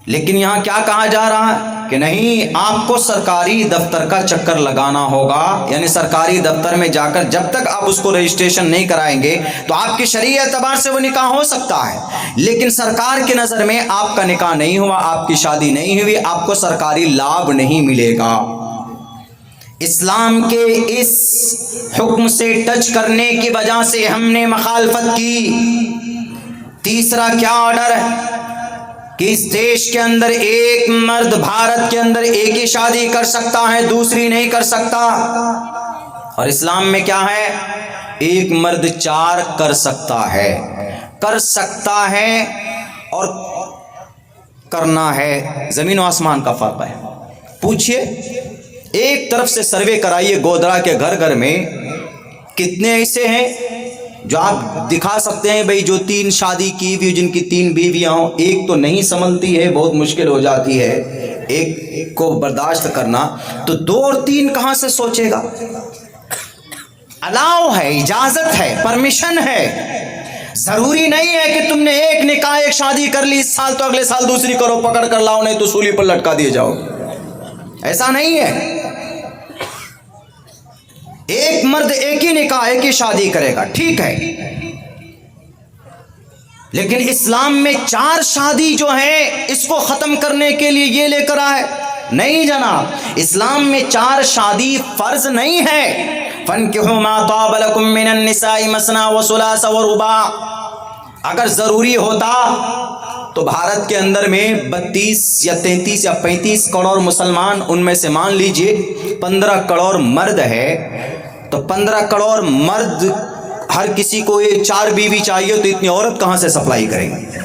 لیکن یہاں کیا کہا جا رہا ہے کہ نہیں، آپ کو سرکاری دفتر کا چکر لگانا ہوگا. یعنی سرکاری دفتر میں جا کر جب تک آپ اس کو رجسٹریشن نہیں کرائیں گے تو آپ کی شرعی اعتبار سے وہ نکاح ہو سکتا ہے، لیکن سرکار کی نظر میں آپ کا نکاح نہیں ہوا، آپ کی شادی نہیں ہوئی، آپ کو سرکاری لابھ نہیں ملے گا. اسلام کے اس حکم سے ٹچ کرنے کی وجہ سے ہم نے مخالفت کی. تیسرا کیا آرڈر ہے کہ اس دیش کے اندر ایک مرد بھارت کے اندر ایک ہی شادی کر سکتا ہے، دوسری نہیں کر سکتا. اور اسلام میں کیا ہے؟ ایک مرد 4 کر سکتا ہے اور کرنا ہے. زمین و آسمان کا فرق ہے. پوچھئے، ایک طرف سے سروے کرائیے گودرا کے گھر گھر میں کتنے ایسے ہیں جو آپ دکھا سکتے ہیں بھئی جو 3 شادی کی ہوئی، جن کی 3 بیویاں ہوں. ایک تو نہیں سنبھلتی ہے، بہت مشکل ہو جاتی ہے ایک کو برداشت کرنا، تو 2 اور 3 کہاں سے سوچے گا؟ الاؤ ہے، اجازت ہے، پرمیشن ہے. ضروری نہیں ہے کہ تم نے ایک نکاح ایک شادی کر لی اس سال تو اگلے سال دوسری کرو، پکڑ کر لاؤ، نہیں تو سولی پر لٹکا دیے جاؤ. ایسا نہیں ہے. ایک مرد ایک ہی نکاح ایک ہی شادی کرے گا، ٹھیک ہے، لیکن اسلام میں 4 شادی جو ہے اس کو ختم کرنے کے لیے یہ لے کر آئے. نہیں جناب، اسلام میں 4 شادی فرض نہیں ہے. فَانْكِحُوا مَا طَابَ لَكُم مِّنَ النِّسَاءِ مَثْنَىٰ وَثُلَاثَ وَرُبَاعَ. اگر ضروری ہوتا تو بھارت کے اندر میں 32 یا 33 یا 35 کروڑ مسلمان، ان میں سے مان لیجئے 15 کروڑ مرد ہے، تو 15 کروڑ مرد ہر کسی کو یہ 4 بیوی چاہیے تو اتنی عورت کہاں سے سپلائی کریں گے؟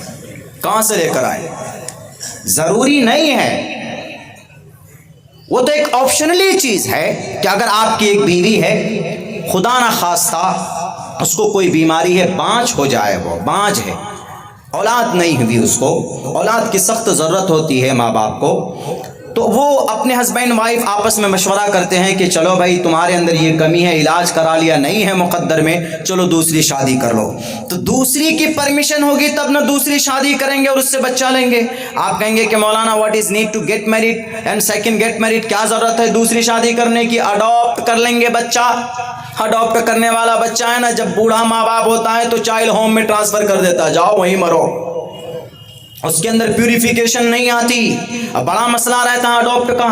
کہاں سے لے کر آئے؟ ضروری نہیں ہے. وہ تو ایک آپشنلی چیز ہے کہ اگر آپ کی ایک بیوی ہے، خدا نہ خواستہ اس کو کوئی بیماری ہے، بانجھ ہو جائے، وہ بانجھ ہے، اولاد نہیں ہوئی، اس کو اولاد کی سخت ضرورت ہوتی ہے ماں باپ کو، تو وہ اپنے ہسبینڈ وائف آپس میں مشورہ کرتے ہیں کہ چلو بھائی تمہارے اندر یہ کمی ہے، علاج کرا لیا، نہیں ہے مقدر میں، چلو دوسری شادی کر لو. تو دوسری کی پرمیشن ہوگی تب نہ دوسری شادی کریں گے اور اس سے بچہ لیں گے. آپ کہیں گے کہ Maulana what is need to get married and second get married, کیا ضرورت ہے دوسری شادی کرنے کی؟ اڈاپٹ کر لیں گے بچہ. اڈاپٹ کرنے والا بچہ ہے نا، جب بوڑھا ماں باپ ہوتا ہے تو چائلڈ ہوم میں ٹرانسفر کر دیتا، جاؤ وہیں مرو. اس کے اندر پیوریفیکیشن نہیں آتی. اب بڑا مسئلہ رہتا ہے اڈاپٹ کا.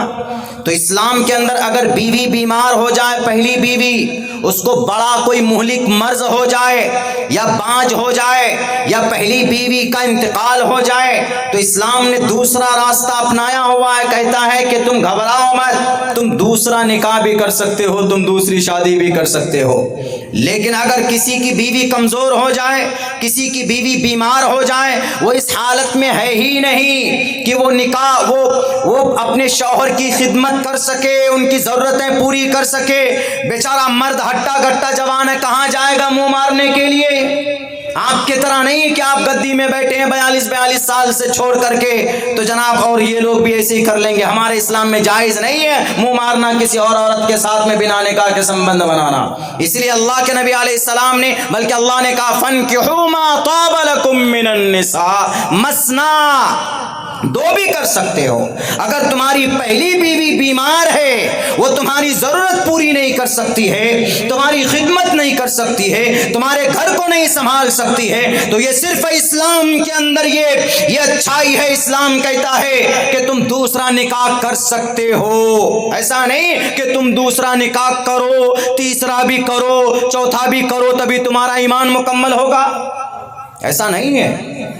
تو اسلام کے اندر اگر بیوی بیمار ہو جائے، پہلی بیوی، اس کو بڑا کوئی مہلک مرض ہو جائے یا بانجھ ہو جائے یا پہلی بیوی کا انتقال ہو جائے، تو اسلام نے دوسرا راستہ اپنایا ہوا ہے. کہتا ہے کہ تم گھبراؤ مت، تم دوسرا نکاح بھی کر سکتے ہو، تم دوسری شادی بھی کر سکتے ہو. لیکن اگر کسی کی بیوی کمزور ہو جائے، کسی کی بیوی بیمار ہو جائے، وہ اس حالت میں ہے ہی نہیں کہ وہ نکاح وہ اپنے شوہر کی خدمت کر سکے، ان کی ضرورتیں پوری کر سکے، بیچارہ مرد ہٹا گٹا جوان ہے، کہاں جائے گا منہ مارنے کے لیے؟ آپ کی طرح نہیں کہ آپ گدی میں بیٹھے ہیں 42 سال سے چھوڑ کر کے تو جناب اور یہ لوگ بھی ایسے ہی کر لیں گے. ہمارے اسلام میں جائز نہیں ہے منہ مارنا کسی اور عورت کے ساتھ میں بنا نکاح کے سمبند بنانا. اس لیے اللہ کے نبی علیہ السلام نے، بلکہ اللہ نے کہا فَانْكِحُوا مَا طَابَ لَكُم مِّنَ النِّسَاءِ مَثْنَىٰ، 2 بھی کر سکتے ہو. اگر تمہاری پہلی بیوی بیمار ہے، وہ تمہاری ضرورت پوری نہیں کر سکتی ہے، تمہاری خدمت نہیں کر سکتی ہے، تمہارے گھر کو نہیں سنبھال سکتی ہے، تو یہ صرف اسلام کے اندر یہ اچھائی ہے. اسلام کہتا ہے کہ تم دوسرا نکاح کر سکتے ہو. ایسا نہیں کہ تم دوسرا نکاح کرو، تیسرا بھی کرو، چوتھا بھی کرو تبھی تمہارا ایمان مکمل ہوگا. ایسا نہیں ہے.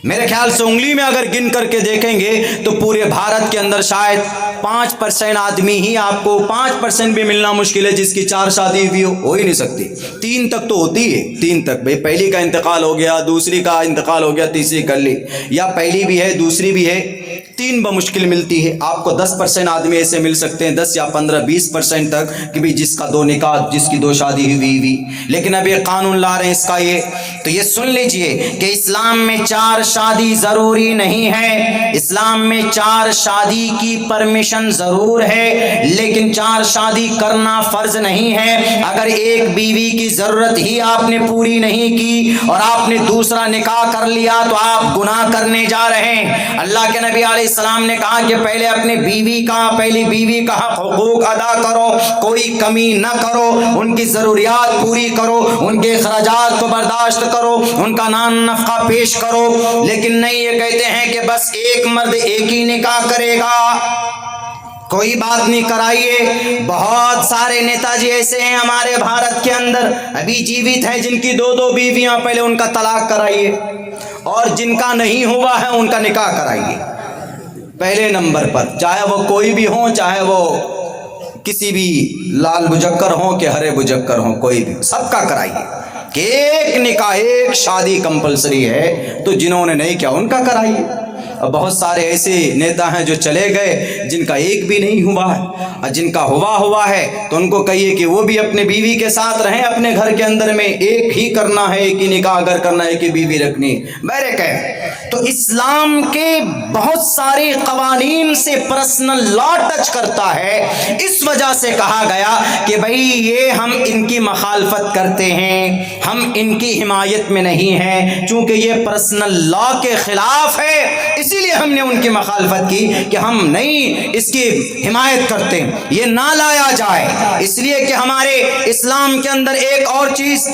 میرے خیال سے انگلی میں اگر گن کر کے دیکھیں گے تو پورے بھارت کے اندر شاید 5% آدمی ہی، آپ کو 5% بھی ملنا مشکل ہے جس کی 4 شادی بھی ہو ہی نہیں سکتی. 3 تک تو ہوتی ہے، 3 تک بھائی، پہلی کا انتقال ہو گیا، دوسری کا انتقال ہو گیا، تیسری کر لی، یا پہلی بھی ہے دوسری بھی ہے، 3 بمشکل ملتی ہے. آپ کو 10% آدمی ایسے مل سکتے ہیں، 10 یا 15 20% تک کہ بھی جس کا 2 نکاح، جس کی 2 شادی ہوئی. لیکن اب یہ قانون لا رہے ہیں اس کا، تو یہ سن لیجئے کہ اسلام میں 4 شادی ضروری نہیں ہے. اسلام میں 4 شادی کی پرمیشن ضرور ہے، لیکن 4 شادی کرنا فرض نہیں ہے. اگر ایک بیوی کی ضرورت ہی آپ نے پوری نہیں کی اور آپ نے دوسرا نکاح کر لیا تو آپ گناہ کرنے جا رہے ہیں. اللہ کے نبی علیہ السلام نے کہا کہ پہلے اپنی پہلی بیوی کا حقوق ادا کرو، کوئی کمی نہ کرو، ان کی ضروریات پوری کرو، ان کے اخراجات کو برداشت کرو، ان کا نان نفقہ پیش کرو. لیکن نہیں، یہ کہتے ہیں کہ بس ایک مرد ایک ہی نکاح کرے گا، کوئی بات نہیں کرائیے. بہت سارے نیتا جی ایسے ہیں ہمارے بھارت کے اندر ابھی جیوت ہیں جن کی 2 بیویاں، پہلے ان کا طلاق کرائیے، اور جن کا نہیں ہوا ہے ان کا نکاح کرائیے پہلے نمبر پر، چاہے وہ کوئی بھی ہوں، چاہے وہ کسی بھی لال بجکر ہوں کہ ہرے بجکر ہوں، کوئی بھی، سب کا کرائیے کہ ایک نکاح، ایک شادی کمپلسری ہے. تو جنہوں نے نہیں کیا ان کا کرائیے. اور بہت سارے ایسے نیتا ہیں جو چلے گئے جن کا ایک بھی نہیں ہوا ہے، اور جن کا ہوا ہے تو ان کو کہیے کہ وہ بھی اپنے بیوی کے ساتھ رہیں. اپنے گھر کے اندر میں ایک ہی کرنا ہے، ایک ہی نکاح اگر کرنا ہے، ایک ہی بیوی رکھنی. تو اسلام کے بہت سارے قوانین سے پرسنل لا ٹچ کرتا ہے، اس وجہ سے کہا گیا کہ بھئی یہ ہم ان کی مخالفت کرتے ہیں، ہم ان کی حمایت میں نہیں ہیں، چونکہ یہ پرسنل لا کے خلاف ہے، اسی لیے ہم نے ان کی مخالفت کی کہ ہم نہیں اس کی حمایت کرتے، یہ نہ لایا جائے. اس لیے کہ ہمارے اسلام کے اندر ایک اور چیز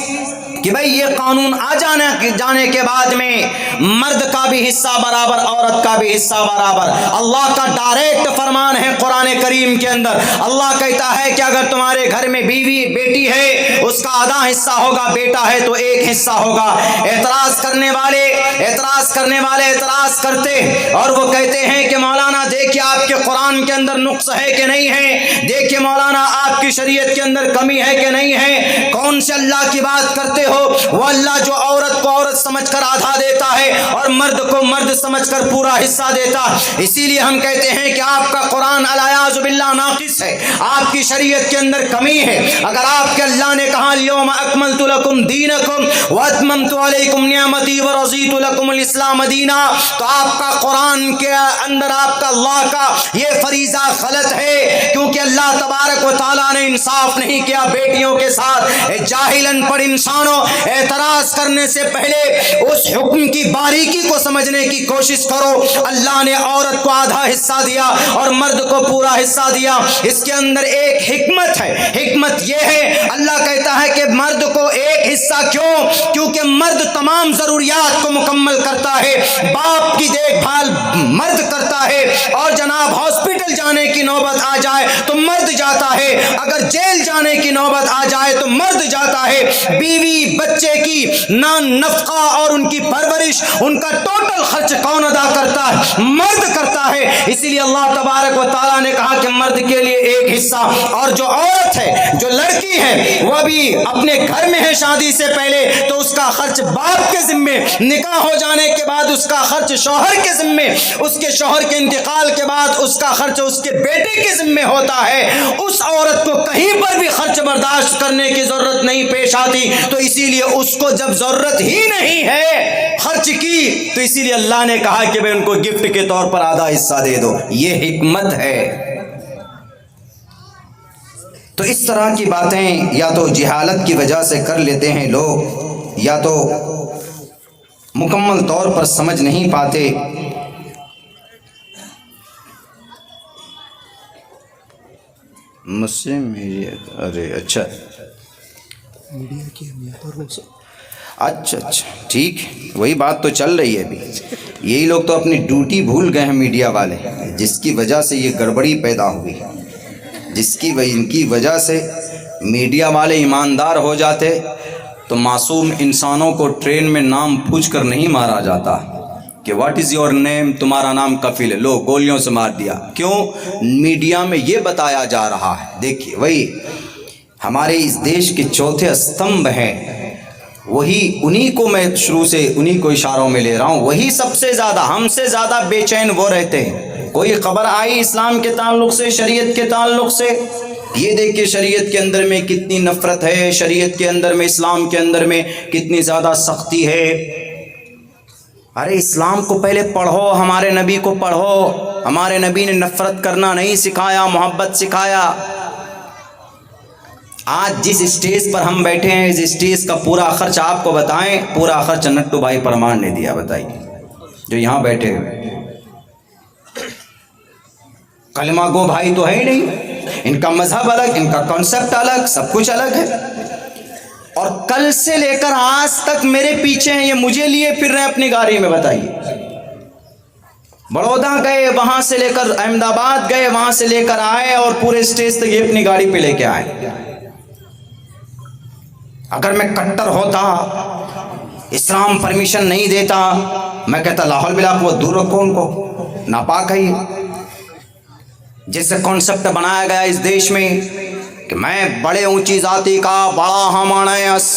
کہ بھئی یہ قانون آ جانے کے بعد میں مرد کا بھی حصہ برابر، عورت کا بھی حصہ برابر. اللہ کا ڈائریکٹ فرمان ہے قرآن کریم کے اندر. اللہ کہتا ہے کہ اگر تمہارے گھر میں بیٹی ہے اس کا آدھا حصہ ہوگا، بیٹا ہے تو 1 حصہ ہوگا. اعتراض کرنے والے اعتراض کرتے اور وہ کہتے ہیں کہ مولانا دیکھیے آپ کے قرآن کے اندر نقص ہے کہ نہیں ہے، دیکھیے مولانا آپ کی شریعت کے اندر کمی ہے کہ نہیں ہے. کون سے اللہ کی بات کرتے ہو؟ وہ اللہ جو عورت کو عورت سمجھ کر آدھا دیتا ہے اور مرد کو مرد سمجھ کر پورا حصہ دیتا. اسی لیے ہم کہتے ہیں کہ آپ کا قرآن الیاذ باللہ ناقص ہے، آپ کی شریعت کے اندر کمی ہے. اگر آپ کے اللہ نے کہا اليوم اکملت لکم دینکم واتممت علیکم نعمتی ورضیت لکم الاسلام دینا، تو آپ کا قرآن کے اندر آپ کا اللہ کا یہ فریضہ غلط ہے، کیونکہ اللہ تبارک و تعالیٰ نے انصاف نہیں کیا بیٹیوں کے ساتھ. جاہلن پر انسانوں، اعتراض کرنے سے پہلے اس حکم کی باریکی کو سمجھنے کی کوشش کرو. اللہ نے عورت کو آدھا حصہ دیا اور مرد کو پورا حصہ دیا، اس کے اندر ایک حکمت ہے. حکمت یہ ہے، اللہ کہتا ہے کہ مرد کو 1 حصہ، کیونکہ مرد تمام ضروریات کو مکمل کرتا ہے. باپ کی دیکھ بھال مرد کرتا ہے، اور جناب ہاسپٹل جانے کی نوبت آ جائے تو مرد جاتا ہے، اگر جیل جانے کی نوبت آ جائے تو مرد جاتا ہے. بیوی بچے کی نان نفقہ اور ان کی پرورش، ان کا ٹوٹل خرچ کون ادا کرتا ہے؟ مرد کرتا ہے. اسی لیے اللہ تبارک و تعالیٰ نے کہا کہ مرد کے لیے 1 حصہ، اور جو عورت ہے، جو لڑکی ہے، وہ بھی اپنے گھر میں ہے شادی سے پہلے تو اس کا خرچ باپ کے ذمے، نکاح ہو جانے کے بعد اس کا خرچ شوہر کے ذمے، اس کے شوہر کے انتقال کے بعد اس کا خرچ اس کے بیٹے کے ذمے ہوتا ہے. اس عورت کو کہیں پر بھی خرچ برداشت کرنے کی ضرورت نہیں پیش آتی. تو اسی لیے اس کو جب ضرورت ہی نہیں ہے خرچ کی، تو اسی لیے اللہ نے کہا کہ بھئی ان کو گفٹ کے طور پر آدھا حصہ دے دو. یہ حکمت ہے. تو اس طرح کی باتیں یا تو جہالت کی وجہ سے کر لیتے ہیں لوگ، یا تو مکمل طور پر سمجھ نہیں پاتے. مسلم میڈیا، ارے اچھا میڈیا کی اہمیت اور اچھا ٹھیک، وہی بات تو چل رہی ہے ابھی. یہی لوگ تو اپنی ڈیوٹی بھول گئے ہیں میڈیا والے، جس کی وجہ سے یہ گڑبڑی پیدا ہوئی، ان کی وجہ سے میڈیا والے ایماندار ہو جاتے تو معصوم انسانوں کو ٹرین میں نام پوچھ کر نہیں مارا جاتا کہ واٹ از یور نیم، تمہارا نام کفیل ہے، لو گولیوں سے مار دیا. کیوں؟ میڈیا میں یہ بتایا جا رہا ہے. دیکھیے وہی ہمارے اس دیش کے چوتھے استمبھ ہیں، وہی انہی کو میں شروع سے انہی کو اشاروں میں لے رہا ہوں. وہی سب سے زیادہ، ہم سے زیادہ بے چین وہ رہتے ہیں. کوئی خبر آئی اسلام کے تعلق سے، شریعت کے تعلق سے، یہ دیکھیں شریعت کے اندر میں کتنی نفرت ہے، شریعت کے اندر میں، اسلام کے اندر میں کتنی زیادہ سختی ہے. ارے اسلام کو پہلے پڑھو، ہمارے نبی کو پڑھو. ہمارے نبی نے نفرت کرنا نہیں سکھایا، محبت سکھایا. آج جس اسٹیج پر ہم بیٹھے ہیں، اس اسٹیج کا پورا خرچ آپ کو بتائیں، پورا خرچ نٹو بھائی پرمان نے دیا. بتائیے جو یہاں بیٹھے ہوئے کلمہ گو بھائی تو ہے ہی نہیں. ان کا مذہب الگ، ان کا کانسیپٹ الگ، سب کچھ الگ ہے. اور کل سے لے کر آج تک میرے پیچھے ہیں، یہ مجھے لیے پھر رہے اپنی گاڑی میں. بتائیے بڑودہ گئے، وہاں سے لے کر احمد آباد گئے، وہاں سے لے کر آئے اور پورے اسٹیج تک یہ اپنی گاڑی پہ لے کے آئے. اگر میں کٹر ہوتا، اسلام پرمیشن نہیں دیتا، میں کہتا لاہور بلا کو دور رکھو، ان کو ناپاک ہے. جیسے کانسیپٹ بنایا گیا اس دیش میں کہ میں بڑے اونچی ذاتی کا، بڑا ہمانا اس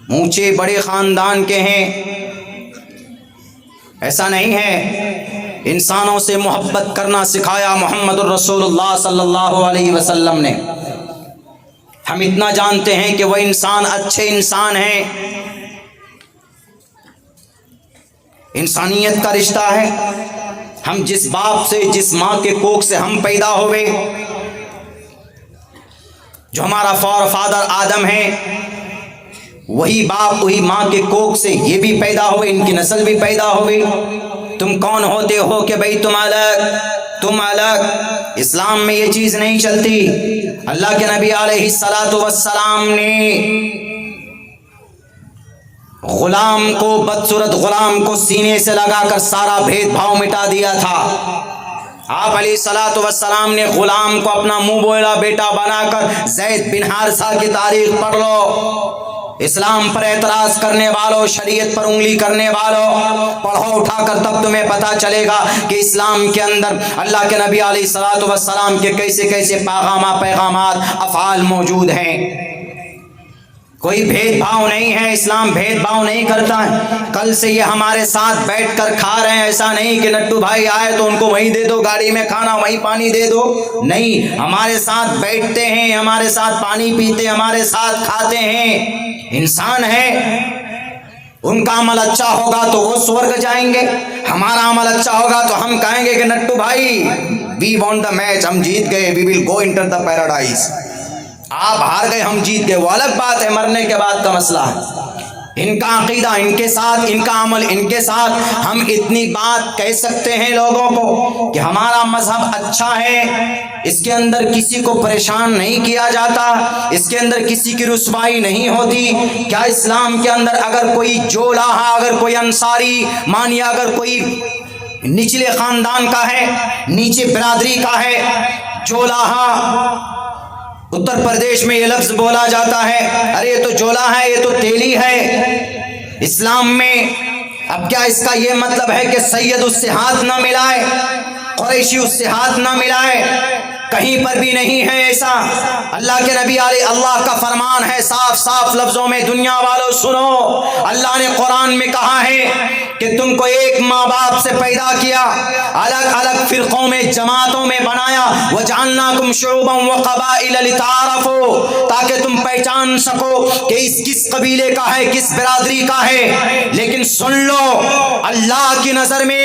اونچے بڑے خاندان کے ہیں. ایسا نہیں ہے. انسانوں سے محبت کرنا سکھایا محمد الرسول اللہ صلی اللہ علیہ وسلم نے. ہم اتنا جانتے ہیں کہ وہ انسان اچھے انسان ہیں. انسانیت کا رشتہ ہے. ہم جس باپ سے، جس ماں کے کوکھ سے ہم پیدا ہوئے، جو ہمارا فادر آدم ہے، وہی باپ وہی ماں کے کوکھ سے یہ بھی پیدا ہوئے، ان کی نسل بھی پیدا ہوئی. تم کون ہوتے ہو کہ بھئی تم الگ. اسلام میں یہ چیز نہیں چلتی. اللہ کے نبی علیہ السلام نے غلام کو، بدصورت غلام کو سینے سے لگا کر سارا بھید بھاؤ مٹا دیا تھا. آپ علیہ السلام نے غلام کو اپنا منہ بولا بیٹا بنا کر زید بن حارثہ کی تاریخ پڑھ لو. اسلام پر اعتراض کرنے والوں، شریعت پر انگلی کرنے والوں، پڑھو اٹھا کر، تب تمہیں پتا چلے گا کہ اسلام کے اندر اللہ کے نبی علیہ السلام کے کیسے کیسے پیغامات، افعال موجود ہیں. کوئی بھید بھاؤ نہیں ہے. اسلام بھید بھاؤ نہیں کرتا ہے. کل سے یہ ہمارے ساتھ بیٹھ کر کھا رہے ہیں. ایسا نہیں کہ نٹو بھائی آئے تو ان کو وہیں دے دو، گاڑی میں کھانا وہیں پانی دے دو. نہیں، ہمارے ساتھ بیٹھتے ہیں، ہمارے ساتھ پانی پیتے، ہمارے ساتھ کھاتے ہیں. انسان ہے. ان کا عمل اچھا ہوگا تو وہ سورگ جائیں گے، ہمارا عمل اچھا ہوگا تو ہم کہیں گے کہ نٹو بھائی وی وون دا میچ، ہم جیت گئے، وی ول گو انٹر دا پیراڈائز. آپ ہار گئے، ہم جیت گئے، وہ الگ بات ہے، مرنے کے بعد کا مسئلہ ہے. ان کا عقیدہ ان کے ساتھ، ان کا عمل ان کے ساتھ. ہم اتنی بات کہہ سکتے ہیں لوگوں کو کہ ہمارا مذہب اچھا ہے، اس کے اندر کسی کو پریشان نہیں کیا جاتا، اس کے اندر کسی کی رسوائی نہیں ہوتی. کیا اسلام کے اندر اگر کوئی جولاہا، اگر کوئی انصاری مانیہ، اگر کوئی نچلے خاندان کا ہے، نیچے برادری کا ہے، جولاہا، اتر پردیش میں یہ لفظ بولا جاتا ہے، ارے یہ تو جولا ہے، یہ تو تیلی ہے. اسلام میں اب کیا اس کا یہ مطلب ہے کہ سید اس سے ہاتھ نہ ملائے، قریشی اس سے ہاتھ نہ ملائے؟ کہیں پر بھی نہیں ہے ایسا. اللہ کے نبی علیہ، اللہ کا فرمان ہے صاف صاف لفظوں میں، دنیا والوں سنو. اللہ نے قرآن میں کہا ہے کہ تم کو ایک ماں باپ سے پیدا کیا، الگ الگ فرقوں میں، جماعتوں میں بنایا. وَجَعَلْنَاكُمْ شُعُوبًا وَقَبَائِلَ لِتَعَارَفُوا، تاکہ تم پہچان سکو کہ اس کس قبیلے کا ہے، کس برادری کا ہے. لیکن سن لو، اللہ کی نظر میں،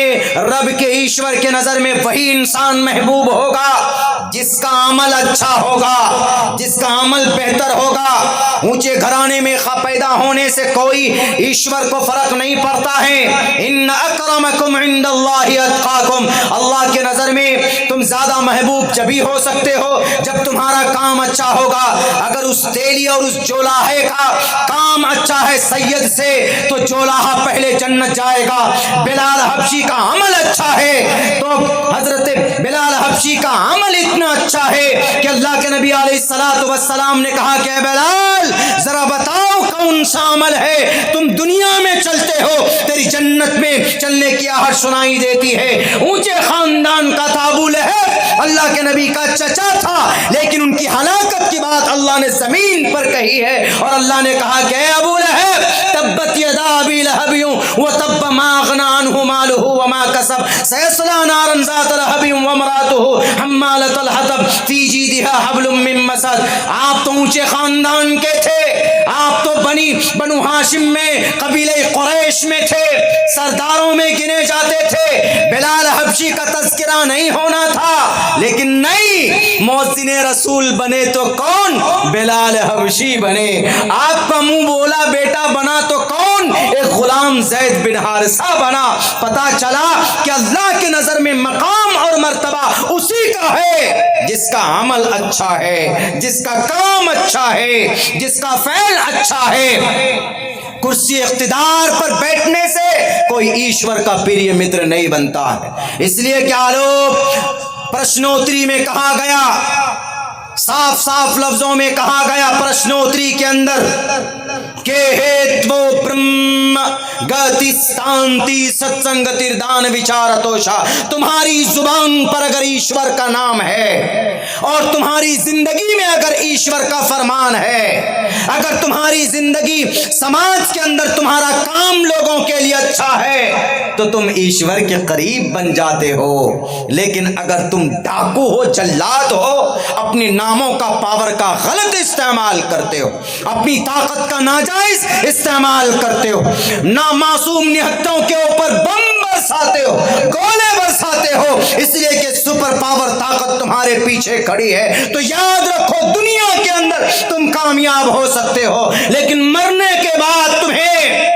رب کے ایشور کے نظر میں وہی انسان محبوب ہوگا جس کا عمل اچھا ہوگا، جس کا عمل بہتر ہوگا. اونچے گھرانے میں پیدا ہونے سے کوئی ایشور کو فرق نہیں پڑتا ہے. ان اکرمکم عند اللہ اتقاکم، اللہ کے نظر میں تم زیادہ محبوب جبھی ہو سکتے ہو جب تمہارا کام اچھا ہوگا. اگر اس تیلی اور اس جولاہے کا کام اچھا ہے سید سے، تو جولاہا پہلے جنت جائے گا. بلال حبشی کا عمل اچھا ہے تو حضرت بلال حبشی حبشی کا عمل اتنا اچھا ہے کہ اللہ کے نبی علیہ الصلوۃ والسلام نے کہا کہ اے بلال ذرا بتاؤ کون سا عمل ہے تم دنیا میں چلتے ہو تیری جنت میں چلنے کی آہٹ سنائی دیتی ہے. اونچے خاندان کا تھا ابو لہب، اللہ کے نبی کا چچا تھا، لیکن ان کی ہلاکت کی بات اللہ نے زمین پر کہی ہے اور اللہ نے کہا کہ اے ابو لہب تبت یدا ابی لہب وتب ما اغنى عنه ماله وما كسب سيصلى نارا ذات لهب وامراته حمالة الحطب في جيدها حبل من مسد. آپ تو اونچے خاندان کے تھے، آپ تو بنو ہاشم میں قبیلہ قریش میں تھے، سرداروں میں گنے جاتے تھے. بلال حبشی کا تذکرہ نہیں ہونا تھا، لیکن نہیں، مؤذن رسول بنے تو کون؟ بلال حبشی بنے. آپ کا منہ بولا بیٹا بنا تو کون؟ ایک غلام زید بن حارثہ بنا. پتا چلا کہ اللہ کی نظر میں مقام اور مرتبہ اسی کا ہے جس کا عمل اچھا ہے، جس کا کام اچھا ہے، جس کا فعل اچھا ہے. کرسی اقتدار پر بیٹھنے سے کوئی ایشور کا پریہ متر نہیں بنتا ہے. اس لیے کہ آلوک پرشنوتری میں کہا گیا، صاف صاف لفظوں میں کہا گیا پرشنوتری کے اندر کہ ہیتو برہم گتی ستانتی ستسنگتر دان وچارتوشا. تمہاری زبان پر اگر ایشور کا نام ہے اور تمہاری زندگی میں اگر ایشور کا فرمان ہے، اگر تمہاری زندگی سماج کے اندر تمہارا کام لوگوں کے لیے اچھا ہے تو تم ایشور کے قریب بن جاتے ہو. لیکن اگر تم ڈاکو ہو، جلاد ہو، اپنی ناموں کا پاور کا غلط استعمال کرتے ہو، اپنی طاقت کا ناجائز استعمال کرتے ہو، نامعصوم نہتوں کے اوپر بم برساتے ہو، گولے برساتے ہو، اس لیے کہ سپر پاور طاقت تمہارے پیچھے کھڑی ہے، تو یاد رکھو دنیا کے اندر تم کامیاب ہو سکتے ہو، لیکن مرنے کے بعد تمہیں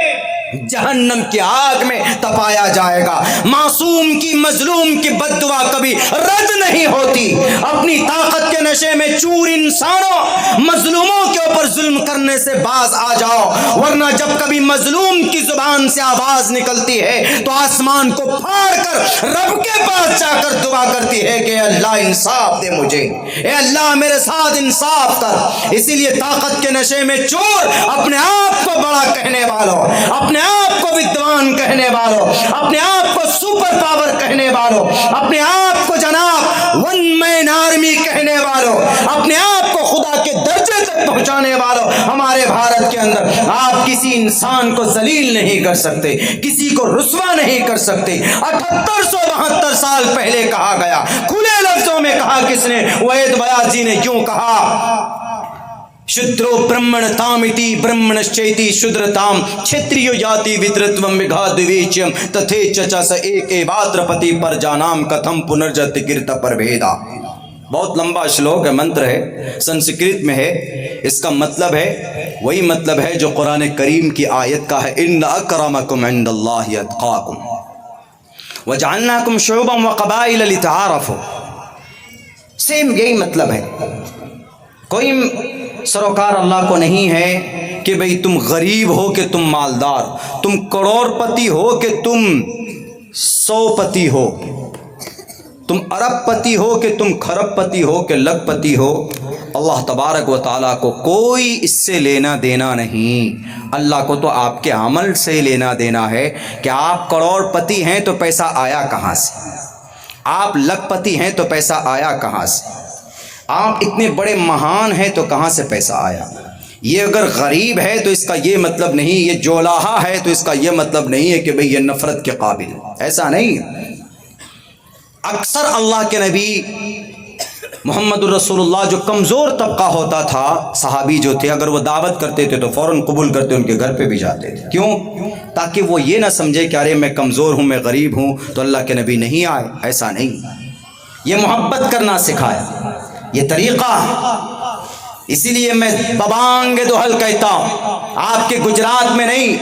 جہنم کی آگ میں تپایا جائے گا. معصوم کی، مظلوم کی بد دعا کبھی رد نہیں ہوتی. اپنی طاقت کے نشے میں چور انسانوں، مظلوموں کے اوپر ظلم کرنے سے باز آ جاؤ، ورنہ جب کبھی مظلوم کی زبان سے آواز نکلتی ہے تو آسمان کو پھاڑ کر رب کے پاس جا کر دعا کرتی ہے کہ اے اللہ انصاف دے مجھے، اے اللہ میرے ساتھ انصاف کر. اسی لیے طاقت کے نشے میں چور اپنے آپ کو بڑا کہنے والوں، اپنے آپ کو ودوان کہنے والوں، اپنے آپ کو سپر پاور کہنے والوں، اپنے آپ کو جناب ون مین آرمی کہنے والوں، اپنے آپ کو خدا کے درجے تک پہنچانے والوں، ہمارے بھارت کے اندر آپ کسی انسان کو ذلیل نہیں کر سکتے، کسی کو رسوا نہیں کر سکتے. 7872 سال پہلے کہا گیا، کھلے لفظوں میں کہا کس نے؟ وید بیاس جی نے کیوں کہا؟ شودرو برہمن تامتی برہمنشچیتی شودرتام چھتریو یاتی ودرتوم وگھادویچیم تتھے چچا س ایک ایواترپتی پر جانام کتھم پنرجت کرت پربھیدا. بہت لمبا شلوک ہے، منتر ہے، سنسکرت میں ہے. اس کا مطلب ہے وہی مطلب ہے جو قرآن کریم کی آیت کا ہے، ان اکرمکم عند اللہ اتقاکم وجعلناکم شعوبا وقبائل لتعارفوا. سیم یہی مطلب ہے. کوئی سروکار اللہ کو نہیں ہے کہ بھئی تم غریب ہو کہ تم مالدار، تم کروڑ پتی ہو کہ تم 100 پتی ہو، تم ارب پتی ہو کہ تم کھرب پتی ہو کہ لکھ پتی ہو. اللہ تبارک و تعالیٰ کو کوئی اس سے لینا دینا نہیں. اللہ کو تو آپ کے عمل سے لینا دینا ہے کہ آپ کروڑ پتی ہیں تو پیسہ آیا کہاں سے، آپ لکھ پتی ہیں تو پیسہ آیا کہاں سے، آپ اتنے بڑے مہان ہیں تو کہاں سے پیسہ آیا. یہ اگر غریب ہے تو اس کا یہ مطلب نہیں، یہ جولاہا ہے تو اس کا یہ مطلب نہیں ہے کہ بھئی یہ نفرت کے قابل، ایسا نہیں. اکثر اللہ کے نبی محمد الرسول اللہ جو کمزور طبقہ ہوتا تھا، صحابی جو تھے، اگر وہ دعوت کرتے تھے تو فوراً قبول کرتے، ان کے گھر پہ بھی جاتے تھے. کیوں؟ تاکہ وہ یہ نہ سمجھے کہ ارے میں کمزور ہوں، میں غریب ہوں تو اللہ کے نبی نہیں آئے. ایسا نہیں، یہ محبت کرنا سکھایا، یہ طریقہ. اسی لیے میں ببانگ دوہل کہتا ہوں، آپ کے گجرات میں نہیں،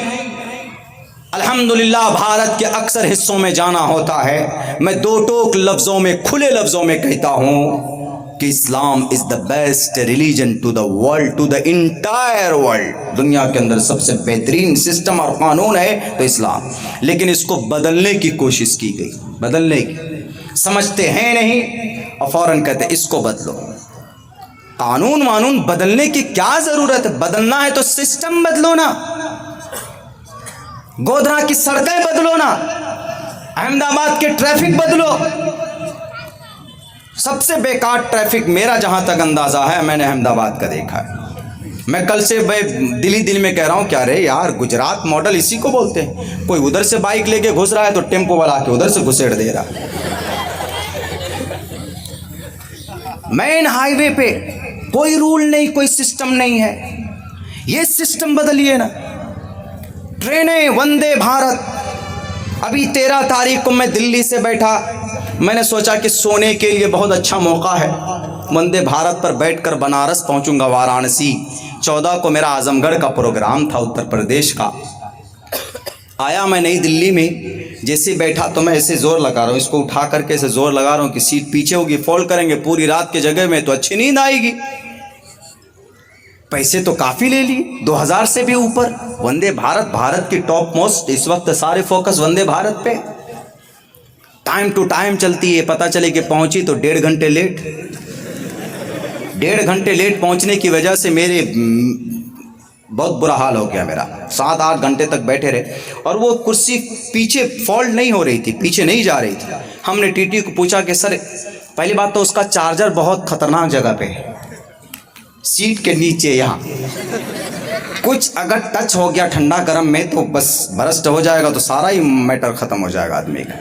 الحمدللہ بھارت کے اکثر حصوں میں جانا ہوتا ہے. میں 2 ٹوک لفظوں میں، کھلے لفظوں میں کہتا ہوں کہ اسلام is the best religion to the world, to the entire world. دنیا کے اندر سب سے بہترین سسٹم اور قانون ہے تو اسلام. لیکن اس کو بدلنے کی کوشش کی گئی، بدلنے کی. سمجھتے ہیں نہیں اور فوراً کہتے ہیں اس کو بدلو. قانون بدلنے کی کیا ضرورت ہے؟ بدلنا ہے تو سسٹم بدلو نا. گودھرا کی سڑکیں بدلو نا، احمد آباد کے ٹریفک بدلو. سب سے بیکار ٹریفک میرا جہاں تک اندازہ ہے، میں نے احمد آباد کا دیکھا ہے. میں کل سے دل میں کہہ رہا ہوں کیا رے یار، گجرات ماڈل اسی کو بولتے ہیں. کوئی ادھر سے بائک لے کے گھس رہا ہے تو ٹیمپو والا کے ادھر سے گھسیڑ دے رہا. مین ہائی وے پہ کوئی رول نہیں، کوئی سسٹم نہیں ہے. یہ سسٹم بدلیے نا. ٹرینیں وندے بھارت، ابھی 13 تاریخ کو میں دلی سے بیٹھا، میں نے سوچا کہ سونے کے لیے بہت اچھا موقع ہے، وندے بھارت پر بیٹھ کر بنارس پہنچوں گا، وارانسی. 14 کو میرا اعظم گڑھ کا پروگرام تھا، اتر پردیش کا. آیا میں نئی دلی میں، جیسے بیٹھا تو میں ایسے زور لگا رہا ہوں، اس کو اٹھا کر کے ایسے زور لگا رہا ہوں کہ سیٹ پیچھے ہوگی، فولڈ کریں گے پوری رات کی جگہ میں تو اچھی نیند آئے گی. پیسے تو کافی لے لیے، 2000 سے بھی اوپر. وندے بھارت، بھارت کی ٹاپ موسٹ، اس وقت سارے فوکس وندے بھارت پہ. ٹائم ٹو ٹائم چلتی ہے، پتہ چلے کہ پہنچی تو 1.5 گھنٹے لیٹ. 1.5 گھنٹے لیٹ پہنچنے کی وجہ سے میرے بہت برا حال ہو گیا میرا. 7-8 گھنٹے تک بیٹھے رہے اور وہ کرسی پیچھے فولڈ نہیں ہو رہی تھی، پیچھے نہیں جا رہی تھی. ہم نے ٹی ٹی کو پوچھا کہ سر، پہلی بات تو اس کا چارجر بہت خطرناک جگہ پہ ہے، سیٹ کے نیچے یہاں. کچھ اگر ٹچ ہو گیا ٹھنڈا گرم میں تو بس برسٹ ہو جائے گا، تو سارا ہی میٹر ختم ہو جائے گا آدمی کا.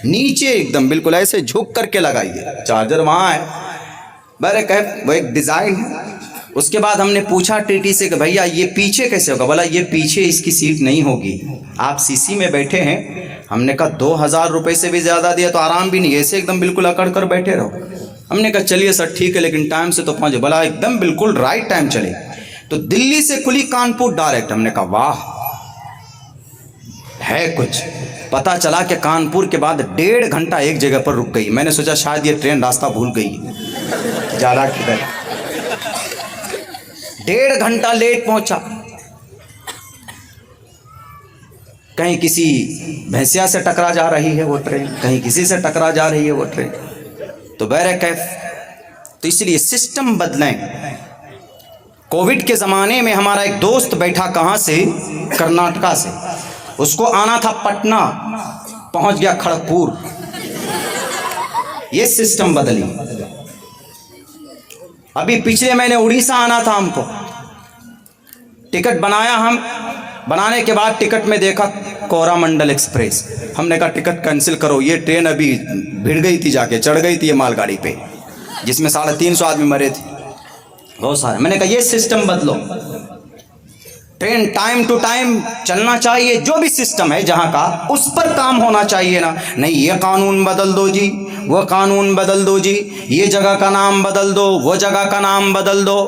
نیچے ایک دم بالکل ایسے جھک کر کے لگائیے، چارجر وہاں ہے. وہ ایک ڈیزائن ہے. اس کے بعد ہم نے پوچھا ٹی ٹی سے کہ بھیا یہ پیچھے کیسے ہوگا؟ بولا یہ پیچھے اس کی سیٹ نہیں ہوگی، آپ سی سی میں بیٹھے ہیں. ہم نے کہا 2000 روپے سے بھی زیادہ دیا تو آرام بھی نہیں، ایسے ایک دم بالکل اکڑ کر بیٹھے رہو. ہم نے کہا چلیے سر ٹھیک ہے، لیکن ٹائم سے تو پہنچے. بولا ایک دم بالکل رائٹ ٹائم چلے. تو دلی سے کھلی کانپور ڈائریکٹ. ہم نے کہا واہ ہے کچھ. پتہ چلا کہ کانپور کے بعد 1.5 گھنٹہ ایک جگہ پر رک گئی. میں نے سوچا شاید یہ ٹرین راستہ بھول گئی، جالا کدھر. 1.5 گھنٹہ لیٹ پہنچا. کہیں کسی بھینسیا سے ٹکرا جا رہی ہے وہ ٹرین، کہیں کسی سے ٹکرا جا رہی ہے وہ ٹرین. تو بہرکیف تو اس لیے سسٹم بدلیں. کووڈ کے زمانے میں ہمارا ایک دوست بیٹھا کہاں سے، کرناٹکا سے. اس کو آنا تھا پٹنہ، پہنچ گیا کھڑگپور. یہ سسٹم بدلی. ابھی پچھلے مہینے اڑیسہ آنا تھا ہم کو، ٹکٹ بنایا. ہم بنانے کے بعد ٹکٹ میں دیکھا کورامنڈل ایکسپریس. ہم نے کہا ٹکٹ کینسل کرو، یہ ٹرین ابھی بھیڑ گئی تھی، جا کے چڑھ گئی تھی یہ مال گاڑی پہ، جس میں 350 آدمی مرے تھے بہت سارے. میں نے کہا یہ سسٹم بدلو. ٹرین ٹائم ٹو ٹائم چلنا چاہیے. جو بھی سسٹم ہے جہاں کا اس پر کام ہونا چاہیے نا. نہیں یہ قانون بدل دو جی، وہ قانون بدل دو جی، یہ جگہ کا نام بدل دو، وہ جگہ کا نام بدل دو.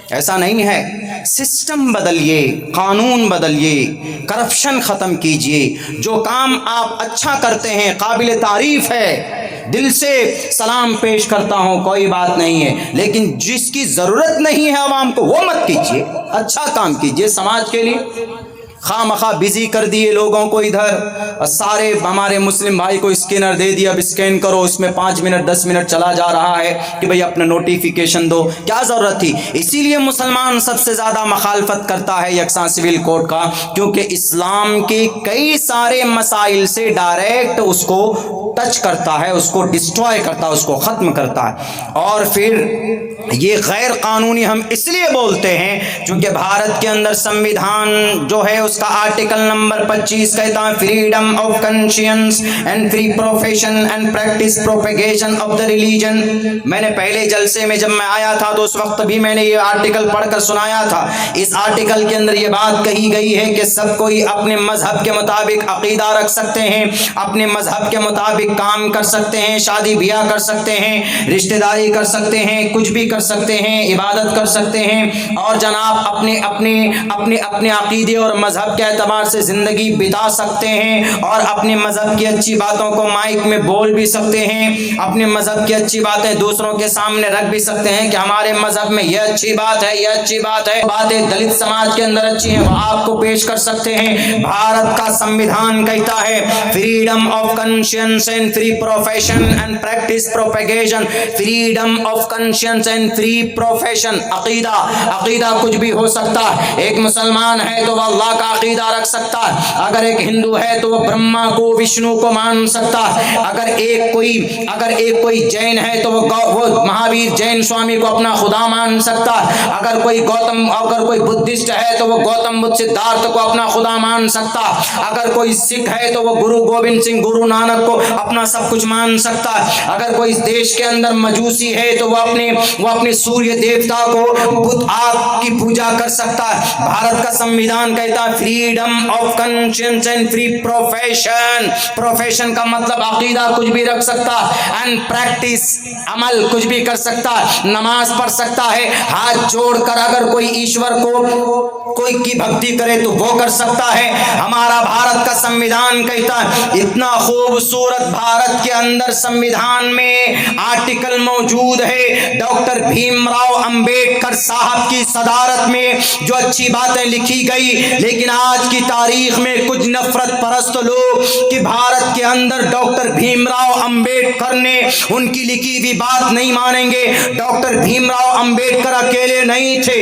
ایسا نہیں ہے. سسٹم بدلیے، قانون بدلیے، کرپشن ختم کیجئے. جو کام آپ اچھا کرتے ہیں قابل تعریف ہے، دل سے سلام پیش کرتا ہوں، کوئی بات نہیں ہے. لیکن جس کی ضرورت نہیں ہے عوام کو وہ مت کیجیے. اچھا کام کیجیے سماج کے لیے. خواہ مخواہ بزی کر دیے لوگوں کو ادھر، سارے ہمارے مسلم بھائی کو اسکینر دے دیا، اب اسکین کرو، اس میں 5 منٹ 10 منٹ چلا جا رہا ہے کہ بھئی اپنا نوٹیفیکیشن دو. کیا ضرورت تھی؟ اسی لیے مسلمان سب سے زیادہ مخالفت کرتا ہے یکساں سول کوڈ کا، کیونکہ اسلام کے کئی سارے مسائل سے ڈائریکٹ اس کو ٹچ کرتا ہے، اس کو ڈسٹروائے کرتا ہے، اس کو ختم کرتا ہے. اور پھر یہ غیر قانونی ہم اس لیے بولتے ہیں چونکہ بھارت کے اندر سمویدھان جو ہے اس کا آرٹیکل نمبر 25 کہتا ہے freedom of conscience and free profession and practice propagation of the religion. میں نے پہلے جلسے میں جب میں آیا تھا تو اس وقت بھی میں نے یہ آرٹیکل پڑھ کر سنایا تھا. اس آرٹیکل کے اندر یہ بات کہی گئی ہے کہ سب کوئی اپنے مذہب کے مطابق عقیدہ رکھ سکتے ہیں، اپنے مذہب کے مطابق کام کر سکتے ہیں، شادی بیاہ کر سکتے ہیں، رشتہ داری کر سکتے ہیں، کچھ بھی کر سکتے ہیں، عبادت کر سکتے ہیں، اور جناب اپنے اپنے اپنے اپنے عقیدے اور مذہب مذہب کے اعتبار سے زندگی بتا سکتے ہیں اور اپنے مذہب کی اچھی باتوں کو مائک میں بول بھی سکتے ہیں، اپنے مذہب کی اچھی باتیں دوسروں کے سامنے رکھ بھی سکتے ہیں کہ ہمارے مذہب میں یہ اچھی بات ہے، یہ اچھی بات ہے، باتیں دلت سماج کے اندر اچھی ہیں وہ آپ کو پیش کر سکتے ہیں۔ بھارت کا سنویدھان کہتا ہے freedom of conscience and free profession and practice propagation, freedom of conscience and free profession. عقیدہ کچھ بھی ہو سکتا ہے، ایک مسلمان ہے تو وہ اللہ کا عقیدہ رکھ سکتا ہے، اگر ایک ہندو ہے تو وہ برہما کو وشنو کو مان سکتا ہے، اگر ایک کوئی جین ہے تو وہ مہاویر جین سوامی کو اپنا خدا مان سکتا ہے، اگر کوئی بدھسٹ ہے تو وہ گوتم بدھ سدھارتھ کو اپنا خدا مان سکتا ہے، اگر کوئی سکھ ہے تو وہ گرو گوبند سنگھ گرو نانک کو اپنا سب کچھ مان سکتا ہے، اگر کوئی دیش کے اندر مجوسی ہے تو وہ اپنے سوریہ دیوتا کو بدھ آگ کی پوجا کر سکتا ہے۔ بھارت کا سنویدھان کہتا ہے freedom of conscience and free profession کا مطلب عقیدہ کچھ بھی رکھ سکتا ہے، اینڈ پریکٹس عمل کچھ بھی کر سکتا ہے، نماز پڑھ سکتا ہے، ہاتھ جوڑ کر اگر کوئی ایشور کوئی کی بھکتی کرے تو وہ کر سکتا ہے۔ ہمارا بھارت کا سنویدھان کہتا ہے، اتنا خوبصورت بھارت کے اندر سنویدھان میں آرٹیکل موجود ہے ڈاکٹر بھیم راؤ امبیڈکر صاحب کی صدارت میں جو اچھی باتیں لکھی گئی، لیکن آج کی تاریخ میں کچھ نفرت پرست لوگ کہ بھارت کے اندر ڈاکٹر بھیم راؤ امبیڈکر نے ان کی لکھی ہوئی بات نہیں مانیں گے۔ ڈاکٹر بھیم راؤ امبیڈکر اکیلے نہیں تھے،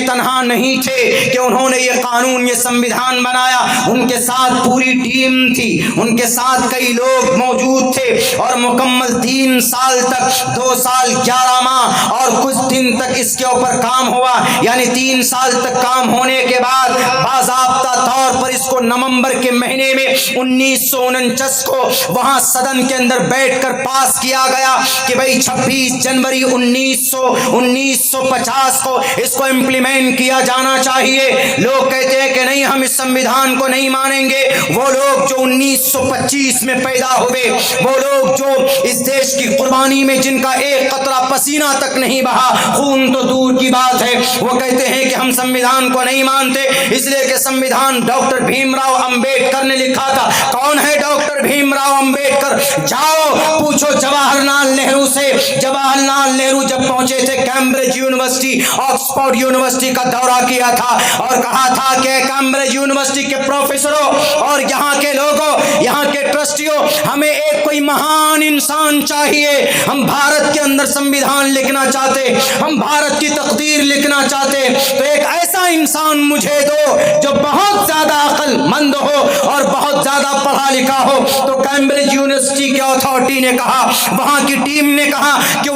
تنہا نہیں تھے کہ انہوں نے یہ قانون یہ سنویدھان بنایا، ان کے ساتھ پوری ٹیم تھی، ان کے ساتھ کئی لوگ موجود تھے، اور مکمل 3 سال تک 2 سال 11 ماہ اور کچھ دن تک اس کے اوپر کام ہوا، یعنی 3 سال تک کام ہونے کے بعد باضابطہ طور پر اس کو نومبر کے مہینے میں 1949 کو وہاں صدن کے اندر بیٹھ کر پاس کیا گیا کہ بھئی 26 جنوری 1950 کو اس کو امپلیمنٹ کیا جانا چاہیے۔ لوگ کہتے ہیں کہ نہیں ہم اس سنویدھان کو نہیں مانیں گے، وہ لوگ جو 1925 میں پیدا ہوئے، وہ لوگ جو اس دیش کی قربانی میں جن کا ایک قطرہ پسینہ تک نہیں بہا، خون تو دور کی بات ہے، وہ کہتے ہیں کہ ہم سنویدھان کو نہیں مانتے، اس لیے کہ سنویدھان ڈاکٹر بھیم راؤ امبیڈکر نے لکھا تھا۔ کون ہے ڈاکٹر بھیم راؤ امبیڈکر؟ جاؤ پوچھو جواہر لال نہرو سے۔ جواہر لال نہرو جب پہنچے تھے کیمبرج یونیورسٹی، آکسفورڈ یونیورسٹی کا دورہ کیا تھا اور کہا تھا کہ کیمبرج یونیورسٹی کے پروفیسروں اور یہاں کے لوگوں، یہاں کے ٹرسٹیوں، ہمیں ایک کوئی مہان انسان چاہیے، ہم بھارت کے اندر سنویدھان لکھنا چاہتے، ہم بھارت کی تقدیر لکھنا چاہتے، تو ایک ایسا انسان مجھے دو جو بہت زیادہ عقل مند ہو اور بہت زیادہ پڑھا لکھا ہو۔ تو کیمبرج یونیورسٹی کے اتھارٹی نے کہا، وہاں کی ٹیم نے کہا کہ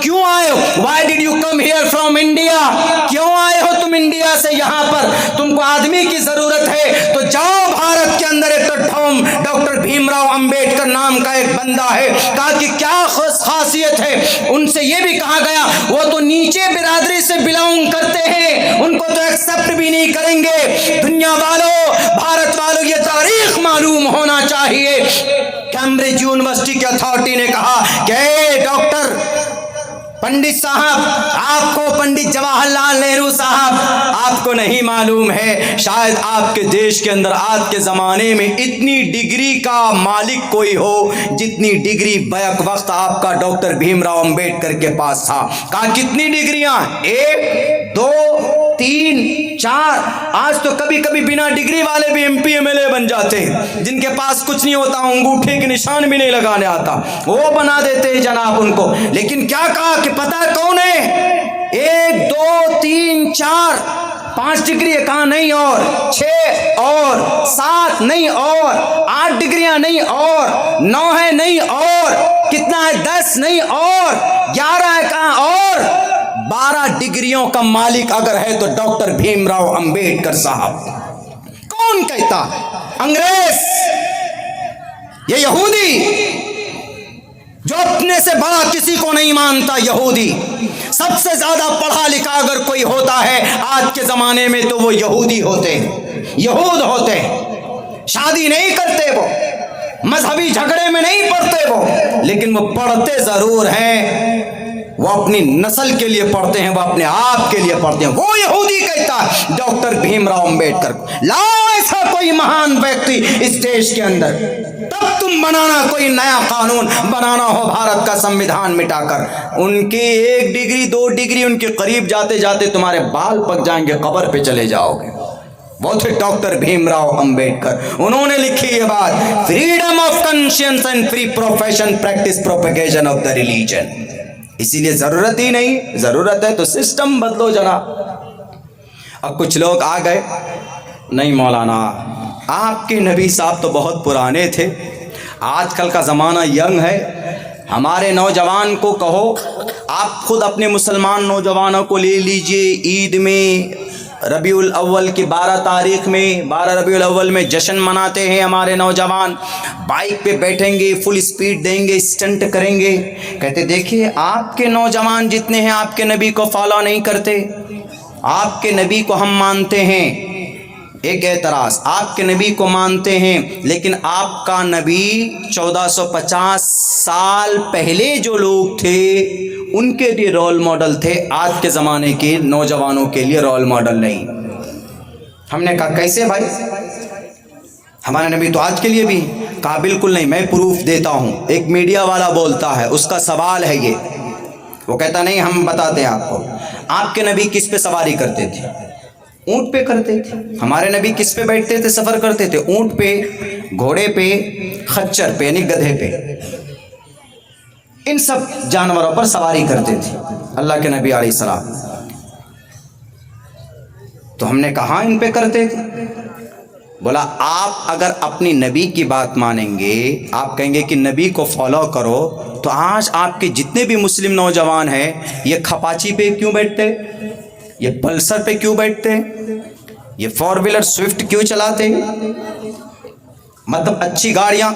کیوں آئے ہو؟ Why did you come here from India? کیوں آئے ہو تم انڈیا سے یہاں پر؟ تم کو آدمی کی ضرورت ہے تو جاؤ بھارت کے اندر ایک ڈاکٹر بھیم راؤ امبیڈکر نام کا ایک بندہ ہے، کہا کہ کیا خاصیت ہے؟ ان سے یہ بھی کہا گیا وہ تو نیچے برادری سے بلانگ کرتے ہیں، ان کو تو ایکسپٹ بھی نہیں کریں گے۔ دنیا والوں، بھارت والوں، یہ تاریخ معلوم ہونا چاہیے۔ کیمبرج یونیورسٹی کے اتھارٹی نے کہا کہ ڈاکٹر پنڈت صاحب، آپ کو پنڈت جواہر لال نہرو صاحب آپ کو نہیں معلوم ہے، شاید آپ کے دیش کے اندر آج کے زمانے میں اتنی ڈگری کا مالک کوئی ہو جتنی ڈگری بیک وقت آپ کا ڈاکٹر بھیم راؤ امبیڈکر کے پاس تھا۔ کہا کتنی ڈگریاں؟ 1 2 3 4۔ آج تو کبھی کبھی بنا ڈگری والے بھی MP MLA بن جاتے ہیں، جن کے پاس کچھ نہیں ہوتا، انگوٹھے کے نشان بھی نہیں لگانے آتا، وہ بنا دیتے ہیں جناب ان کو۔ لیکن کیا کہا کہ پتہ کون ہے؟ 1 2 3 4 5 ڈگری ہے، کہاں نہیں، اور 6 اور 7 نہیں، اور 8 ڈگریاں نہیں، اور 9 ہے نہیں، اور کتنا ہے 10 نہیں، اور 11 ہے، کہاں، اور 12 ڈگریوں کا مالک اگر ہے تو ڈاکٹر بھیم راؤ امبیڈکر صاحب۔ کون کہتا؟ انگریز، یہ یہودی جو اپنے سے بڑا کسی کو نہیں مانتا، یہودی۔ سب سے زیادہ پڑھا لکھا اگر کوئی ہوتا ہے آج کے زمانے میں تو وہ یہودی ہوتے ہیں، یہود ہوتے ہیں۔ شادی نہیں کرتے وہ، مذہبی جھگڑے میں نہیں پڑتے وہ، لیکن وہ پڑھتے ضرور ہیں۔ وہ اپنی نسل کے لیے پڑھتے ہیں, وہ اپنے آپ کے لیے پڑھتے ہیں. وہ یہودی کہتا ہے ڈاکٹر بھیم راؤ امبیڈکر, لا ایسا کوئی مہان ویکتی اس دیش کے اندر, تب تم بنانا کوئی نیا قانون بنانا ہو بھارت کا سمویدھان مٹا کر. ان کی 1 ڈگری 2 ڈگری ان کے قریب جاتے جاتے تمہارے بال پک جائیں گے, قبر پہ چلے جاؤ گے. وہ تھے ڈاکٹر بھیم راؤ امبیڈکر. انہوں نے لکھی یہ بات, freedom of conscience and free profession practice propagation of the religion. اسی لیے ضرورت ہی نہیں, ضرورت ہے تو سسٹم بدلو جناب. اب کچھ لوگ آ گئے, نہیں مولانا آپ کے نبی صاحب تو بہت پرانے تھے, آج کل کا زمانہ ینگ ہے, ہمارے نوجوان کو کہو, آپ خود اپنے مسلمان نوجوانوں کو لے لیجئے, عید میں ربیع الاول کی 12 تاریخ میں 12 ربیع الاول میں جشن مناتے ہیں ہمارے نوجوان, بائک پہ بیٹھیں گے, فل اسپیڈ دیں گے, اسٹنٹ کریں گے. کہتے دیکھیے آپ کے نوجوان جتنے ہیں آپ کے نبی کو فالو نہیں کرتے, آپ کے نبی کو ہم مانتے ہیں. ایک اعتراض, آپ کے نبی کو مانتے ہیں لیکن آپ کا نبی 1450 سال پہلے جو لوگ تھے ان کے لیے رول ماڈل تھے, آج کے زمانے کے نوجوانوں کے لیے رول ماڈل نہیں. ہم نے کہا کیسے بھائی, ہمارا نبی تو آج کے لیے بھی. کہا بالکل نہیں, میں پروف دیتا ہوں. ایک میڈیا والا بولتا ہے, اس کا سوال ہے یہ, وہ کہتا نہیں ہم بتاتے ہیں آپ کو. آپ کے نبی کس پہ سواری کرتے تھے؟ اونٹ پہ کرتے تھے. ہمارے نبی کس پہ بیٹھتے تھے, سفر کرتے تھے؟ اونٹ پہ, گھوڑے پہ, خچر پہ یعنی گدھے پہ, ان سب جانوروں پر سواری کرتے تھے اللہ کے نبی علیہ السلام. تو ہم نے کہا ان پہ کرتے تھے. بولا آپ اگر اپنی نبی کی بات مانیں گے, آپ کہیں گے کہ نبی کو فالو کرو, تو آج آپ کے جتنے بھی مسلم نوجوان ہیں یہ کھپاچی پہ کیوں بیٹھتے, یہ پلسر پہ کیوں بیٹھتے, یہ 4 ویلر سوئفٹ کیوں چلاتے, مطلب اچھی گاڑیاں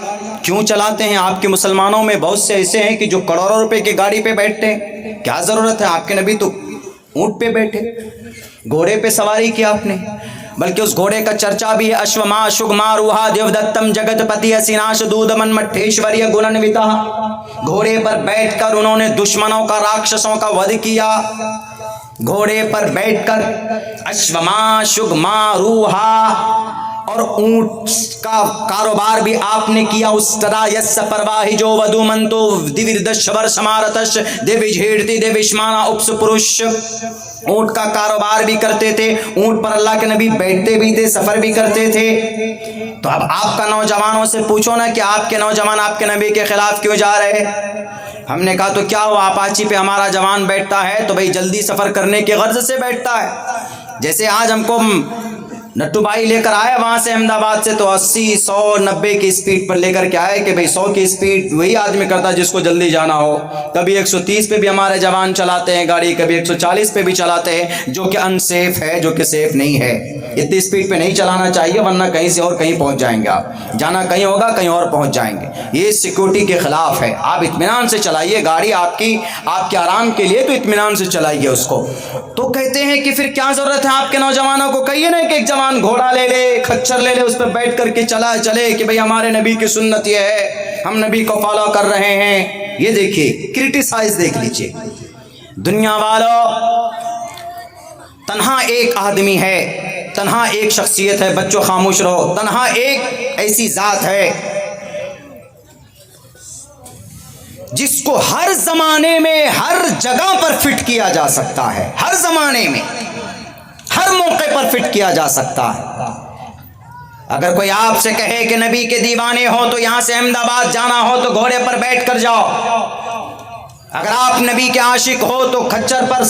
کیوں چلاتے ہیں؟ آپ کے مسلمانوں میں بہت سے ایسے ہیں کہ جو کروڑوں روپے کی گاڑی پہ بیٹھتے ہیں. کیا ضرورت ہے؟ آپ کے نبی تو اونٹ پہ بیٹھے, گھوڑے پہ سواری کیا آپ نے, بلکہ اس گھوڑے کا چرچا بھی ہے, اشوما شگما روہا دیو دتم جگت پتی اسیناش دود من مٹھیشوریہ گننوتا. گھوڑے پر بیٹھ کر انہوں نے دشمنوں کا, راکشسوں کا ودھ کیا. گھوڑے پر بیٹھ کر اشوما شگما روہا اور اونٹ کا کاروبار بھی آپ نے کیا. اس طرح یس پرواہی جو ودو منتو دیوردشور سمارتش دیوی جھیڑتی دیوشمانا اپس پروش. اونٹ کا کاروبار بھی کرتے تھے, اونٹ پر اللہ کے نبی بیٹھتے بھی تھے, سفر بھی کرتے تھے. تو اب آپ کا نوجوانوں سے پوچھو نا کہ آپ کے نوجوان آپ کے نبی کے خلاف کیوں جا رہے. ہم نے کہا تو کیا ہوا, اپاچی پہ ہمارا جوان بیٹھتا ہے تو بھئی جلدی سفر کرنے کے غرض سے بیٹھتا ہے. جیسے آج ہم کو نٹو بھائی لے کر آئے وہاں سے احمد آباد سے, تو 80 100 90 کی اسپیڈ پر لے کر کے آئے کہ بھئی 100 کی اسپیڈ وہی آدمی کرتا ہے جس کو جلدی جانا ہو. کبھی 130 پہ بھی ہمارے جوان چلاتے ہیں گاڑی, کبھی 140 پہ بھی چلاتے ہیں, جو کہ ان سیف ہے, جو کہ سیف نہیں ہے. اتنی اسپیڈ پہ نہیں چلانا چاہیے ورنہ کہیں سے اور کہیں پہنچ جائیں گے آپ. جانا کہیں ہوگا, کہیں اور پہنچ جائیں گے. یہ سیکورٹی کے خلاف ہے. آپ اطمینان سے چلائیے گاڑی, آپ کے آرام کے لیے, تو اطمینان سے چلائیے اس کو. تو کہتے ہیں کہ پھر کیا ضرورت ہے آپ کے نوجوانوں کو, کہیے نا کہ ایک جوان گھوڑا لے لے, خچر لے لے, اس پہ بیٹھ کر کے چلے کہ بھئی ہمارے نبی کی سنت یہ ہے, ہم نبی کو فالو کر رہے ہیں. یہ دیکھیے کرٹیسائز دیکھ لیجئے. دنیا والوں, تنہا ایک آدمی ہے, تنہا ایک شخصیت ہے, بچوں خاموش رہو, تنہا ایک ایسی ذات ہے جس کو ہر زمانے میں ہر جگہ پر فٹ کیا جا سکتا ہے. ہر زمانے میں ہر موقع پر فٹ کیا جا سکتا ہے. اگر کوئی آپ سے کہے کہ نبی کے دیوانے ہو تو یہاں سے احمد آباد جانا ہو تو گھوڑے پر بیٹھ کر جاؤ. اگر آپ نبی کے عاشق ہو تو خچر پر,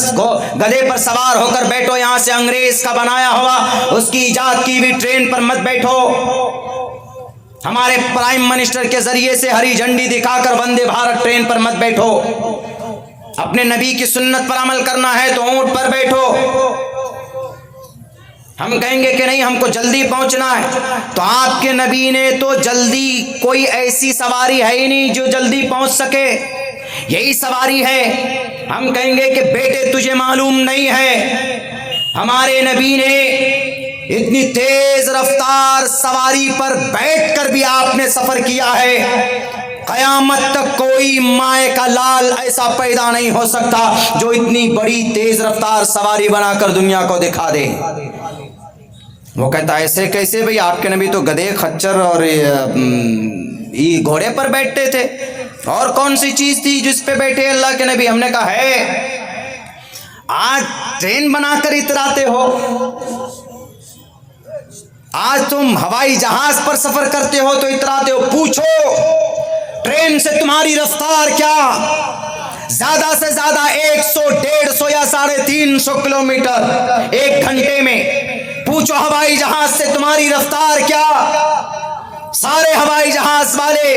گدھے پر سوار ہو کر بیٹھو. یہاں سے انگریز کا بنایا ہوا, اس کی ایجاد کی ہوئی ٹرین پر مت بیٹھو. ہمارے پرائم منسٹر کے ذریعے سے ہری جھنڈی دکھا کر وندے بھارت ٹرین پر مت بیٹھو. اپنے نبی کی سنت پر عمل کرنا ہے تو اونٹ پر بیٹھو. ہم کہیں گے کہ نہیں ہم کو جلدی پہنچنا ہے, تو آپ کے نبی نے تو جلدی, کوئی ایسی سواری ہے ہی نہیں جو جلدی پہنچ سکے, یہی سواری ہے. ہم کہیں گے کہ بیٹے تجھے معلوم نہیں ہے, ہمارے نبی نے اتنی تیز رفتار سواری پر بیٹھ کر بھی آپ نے سفر کیا ہے. قیامت تک کوئی مائے کا لال ایسا پیدا نہیں ہو سکتا جو اتنی بڑی تیز رفتار سواری بنا کر دنیا کو دکھا دے. وہ کہتا ایسے کیسے بھئی، آپ کے نبی تو گدھے، خچر اور گھوڑے پر بیٹھتے تھے، اور کون سی چیز تھی جس پہ بیٹھے اللہ کے نبی؟ ہم نے کہا ہے آج ٹرین بنا کر اتراتے ہو، آج تم ہوائی جہاز پر سفر کرتے ہو تو اتراتے ہو. پوچھو ٹرین سے تمہاری رفتار کیا؟ زیادہ سے زیادہ 100 150 یا 350 کلومیٹر ایک گھنٹے میں. پوچھو ہوائی جہاز سے تمہاری رفتار کیا؟ سارے ہوائی جہاز والے،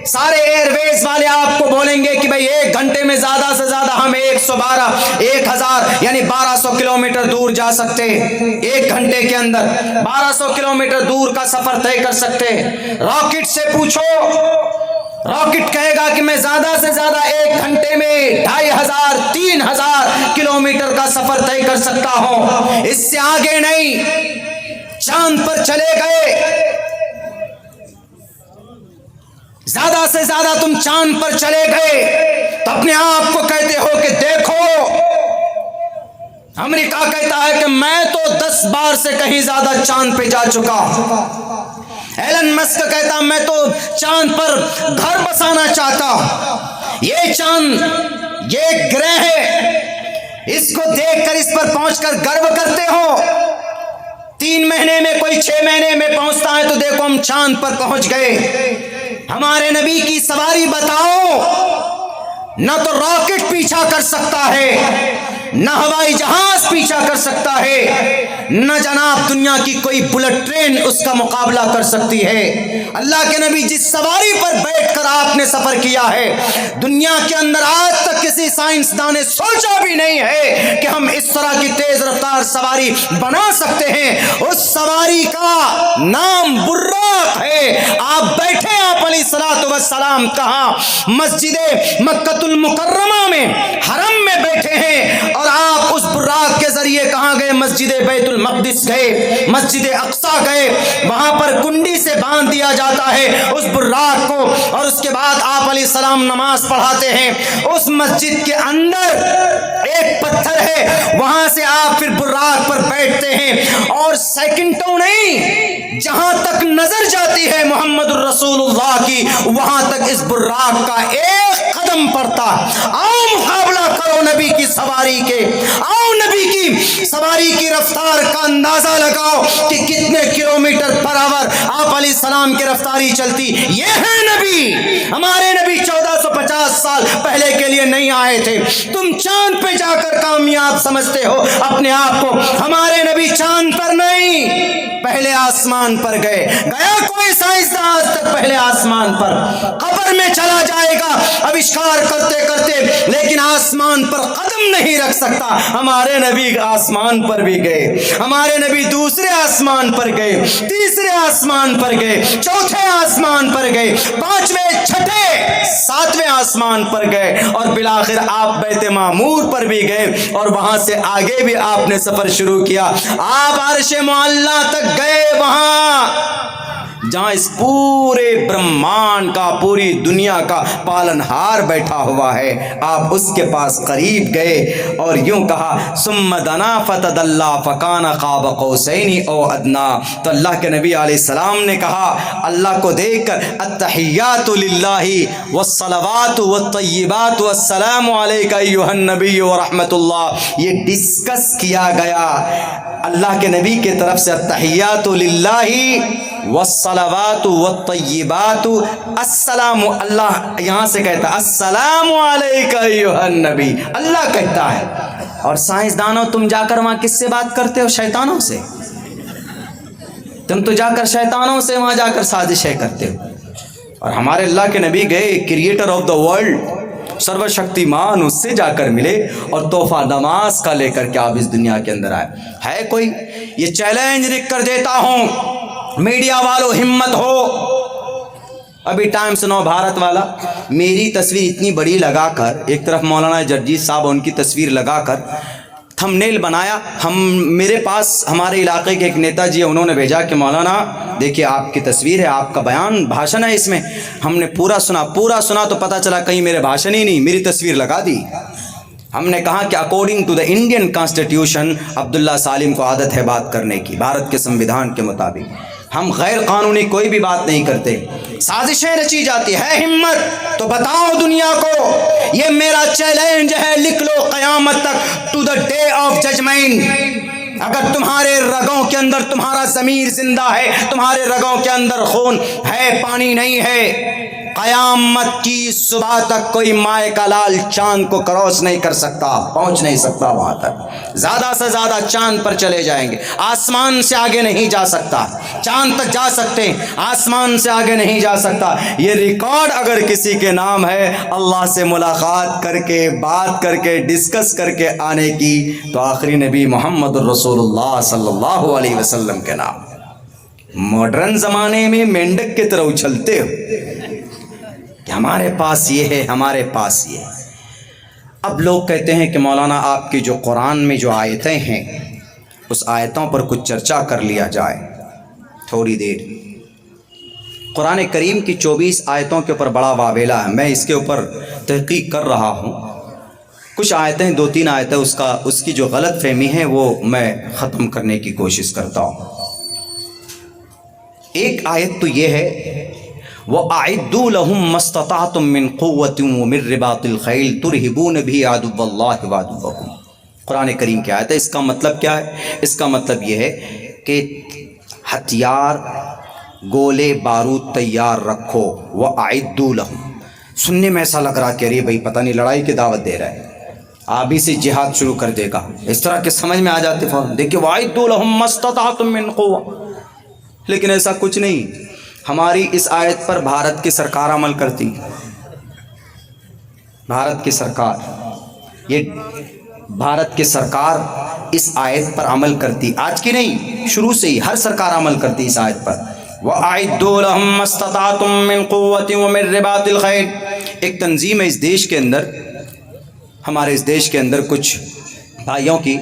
سارے ایئر ویز والے آپ کو بولیں گے کہ بھئی ایک گھنٹے میں زیادہ سے زیادہ ہم 1000 یعنی 1200 کلومیٹر دور جا سکتے. ایک گھنٹے کے اندر 1200 کلومیٹر دور کا سفر طے کر سکتے. راکٹ سے پوچھو، راکٹ کہے گا کہ میں زیادہ سے زیادہ ایک گھنٹے میں 2500 3000 کلومیٹر کا سفر طے کر سکتا ہوں، اس سے آگے نہیں. چاند پر چلے گئے، زیادہ سے زیادہ تم چاند پر چلے گئے تو اپنے آپ کو کہتے ہو کہ دیکھو. امریکہ کہتا ہے کہ میں تو 10 بار سے کہیں زیادہ چاند پہ جا چکا. ایلن مسک کہتا میں تو چاند پر گھر بسانا چاہتا. یہ چاند، یہ گرہ ہے، اس کو دیکھ کر اس پر پہنچ کر گرو کرتے ہو. 3 مہینے میں کوئی 6 مہینے میں پہنچتا ہے تو دیکھو ہم چاند پر پہنچ گئے. ہمارے نبی کی سواری بتاؤ، نہ تو راکٹ پیچھا کر سکتا ہے، نہ ہوائی جہاز پیچھا کر سکتا ہے، نہ جناب دنیا کی کوئی بلٹ ٹرین اس کا مقابلہ کر سکتی ہے. اللہ کے نبی جس سواری پر بیٹھ کر آپ نے سفر کیا ہے، دنیا کے اندر آج تک کسی سائنسدان نے سوچا بھی نہیں ہے کہ ہم اس طرح کی تیز رفتار سواری بنا سکتے ہیں. اس سواری کا نام براق ہے. آپ بیٹھے، آپ علیہ الصلوۃ والسلام کہاں؟ مسجد مکہ المکرمہ میں، حرم میں بیٹھے ہیں، اور آپ اس براق کے ذریعے کہاں گئے؟ مسجد بیت المقدس گئے، مسجد اقصی گئے. وہاں پر کنڈی سے باندھ دیا جاتا ہے اس براق کو، اور اس کے بعد آپ علیہ السلام نماز پڑھاتے ہیں. اس مسجد کے اندر ایک پتھر ہے، وہاں سے آپ پھر براق پر بیٹھتے ہیں، اور سیکنڈوں نہیں، جہاں تک نظر جاتی ہے محمد الرسول اللہ کی، وہاں تک اس براق کا ایک قدم پڑتا. آؤ مقابلہ کرو نبی کی سواری کے، آؤ نبی کی سواری کی رفتار کا اندازہ لگاؤ کہ کتنے کلومیٹر پر آور آپ علیہ السلام کی رفتاری چلتی. یہ ہے نبی. ہمارے نبی 1450 سال پہلے کے لیے نہیں آئے تھے. تم چاند پہ جا کر کامیاب سمجھتے ہو اپنے آپ کو. ہمارے نبی چاند پر نہیں، پہلے آسمان پر گئے. گیا کوئی سائنسدان آج تک پہلے آسمان پر؟ قبر میں چلا جائے گا آوشکار کرتے کرتے، لیکن آسمان پر قدم نہیں رکھ سکتا. ہمارے نبی آسمان پر بھی گئے، ہمارے نبی دوسرے آسمان پر گئے، تیسرے آسمان پر گئے، چوتھے آسمان پر گئے، 5ویں 6ٹھے 7ویں آسمان پر گئے، اور بالآخر آپ بیت معمور پر بھی گئے، اور وہاں سے آگے بھی آپ نے سفر شروع کیا. آپ عرش معلی تک گئے، وہاں جہاں اس پورے برہمانڈ کا، پوری دنیا کا پالنہار بیٹھا ہوا ہے. آپ اس کے پاس قریب گئے اور یوں کہا ثم دنا فتدلی فکان قاب قوسین او ادنا. تو اللہ کے نبی علیہ السلام نے کہا اللہ کو دیکھ کر التحیات للہ والصلوات والطیبات والسلام علیک ایھا النبی ورحمۃ اللہ. یہ ڈسکس کیا گیا اللہ کے نبی کی طرف سے التحیات للہ والصلوات والطیبات. السلام، اللہ یہاں سے کہتا السلام علیکہ ایھا النبی، اللہ کہتا ہے. اور سائنسدانوں تم جا کر وہاں کس سے بات کرتے ہو؟ شیطانوں سے. تم تو جا کر شیطانوں سے وہاں جا کر سازشیں کرتے ہو. اور ہمارے اللہ کے نبی گئے کریٹر آف دا ورلڈ، سرو شکتیمان، اس سے جا کر ملے اور تحفہ نماز کا لے کر کے آپ اس دنیا کے اندر آئے. ہے کوئی؟ یہ چیلنج لکھ کر دیتا ہوں، میڈیا والوں ہمت ہو. ابھی ٹائمز نو بھارت والا میری تصویر اتنی بڑی لگا کر، ایک طرف مولانا جرجیت صاحب ان کی تصویر لگا کر تھمبنیل بنایا. میرے پاس ہمارے علاقے کے ایک نیتا جی، انہوں نے بھیجا کہ مولانا دیکھیے آپ کی تصویر ہے، آپ کا بیان بھاشن ہے اس میں. ہم نے پورا سنا تو پتہ چلا کہیں میرے بھاشن ہی نہیں، میری تصویر لگا دی. ہم نے کہا کہ according to the Indian constitution Abdullah Salim کو عادت ہے بات کرنے کی، بھارت کے سمویدھان کے مطابق ہم غیر قانونی کوئی بھی بات نہیں کرتے. سازشیں رچی جاتی ہے ہمت تو بتاؤ دنیا کو، یہ میرا چیلنج ہے، لکھ لو قیامت تک، to the day of judgment. اگر تمہارے رگوں کے اندر تمہارا ضمیر زندہ ہے، تمہارے رگوں کے اندر خون ہے، پانی نہیں ہے، قیامت کی صبح تک کوئی مائع کا لال چاند کو کراس نہیں کر سکتا، پہنچ نہیں سکتا وہاں تک. زیادہ سے زیادہ چاند پر چلے جائیں گے، آسمان سے آگے نہیں جا سکتا. چاند تک جا سکتے ہیں، آسمان سے آگے نہیں جا سکتا. یہ ریکارڈ اگر کسی کے نام ہے اللہ سے ملاقات کر کے، بات کر کے، ڈسکس کر کے آنے کی، تو آخری نبی محمد الرسول اللہ صلی اللہ علیہ وسلم کے نام. ماڈرن زمانے میں مینڈک کی طرح اچھلتے ہو کہ ہمارے پاس یہ ہے، ہمارے پاس یہ ہے. اب لوگ کہتے ہیں کہ مولانا آپ کی جو قرآن میں جو آیتیں ہیں اس آیتوں پر کچھ چرچا کر لیا جائے تھوڑی دیر. قرآن کریم کی 24 آیتوں کے اوپر بڑا واویلا ہے، میں اس کے اوپر تحقیق کر رہا ہوں. کچھ آیتیں، 2-3 آیتیں اس کی جو غلط فہمی ہے وہ میں ختم کرنے کی کوشش کرتا ہوں. ایک آیت تو یہ ہے وَأَعِدُّوا لَهُم مَّا اسْتَطَعْتُم مِّن قُوَّةٍ وَمِن رِّبَاطِ الْخَيْلِ تُرْهِبُونَ بِهِ عَدُوَّ اللَّهِ وَعَدُوَّكُمْ. قرآن کریم کی آیت ہے. اس کا مطلب کیا ہے؟ اس کا مطلب یہ ہے کہ ہتھیار، گولے بارود تیار رکھو. وَأَعِدُّوا لَهُم. سننے میں ایسا لگ رہا کہ ارے بھائی پتہ نہیں لڑائی کی دعوت دے رہا ہے، ابھی سے جہاد شروع کر دے گا، اس طرح کے سمجھ میں آ جاتے فوراً. دیکھیے وَأَعِدُّوا لَهُم مَّا اسْتَطَعْتُم مِّن قُوَّةٍ، لیکن ایسا کچھ نہیں. ہماری اس آیت پر بھارت کی سرکار عمل کرتی. بھارت کی سرکار، یہ بھارت کی سرکار اس آیت پر عمل کرتی. آج کی نہیں، شروع سے ہی ہر سرکار عمل کرتی اس آیت پر. وَأَعِدُّوا لَهُم مَّا اسْتَطَعْتُم مِّن قُوَّةٍ وَمِن رِّبَاطِ الْخَيْلِ. ایک تنظیم ہے اس دیش کے اندر، ہمارے اس دیش کے اندر کچھ بھائیوں کی،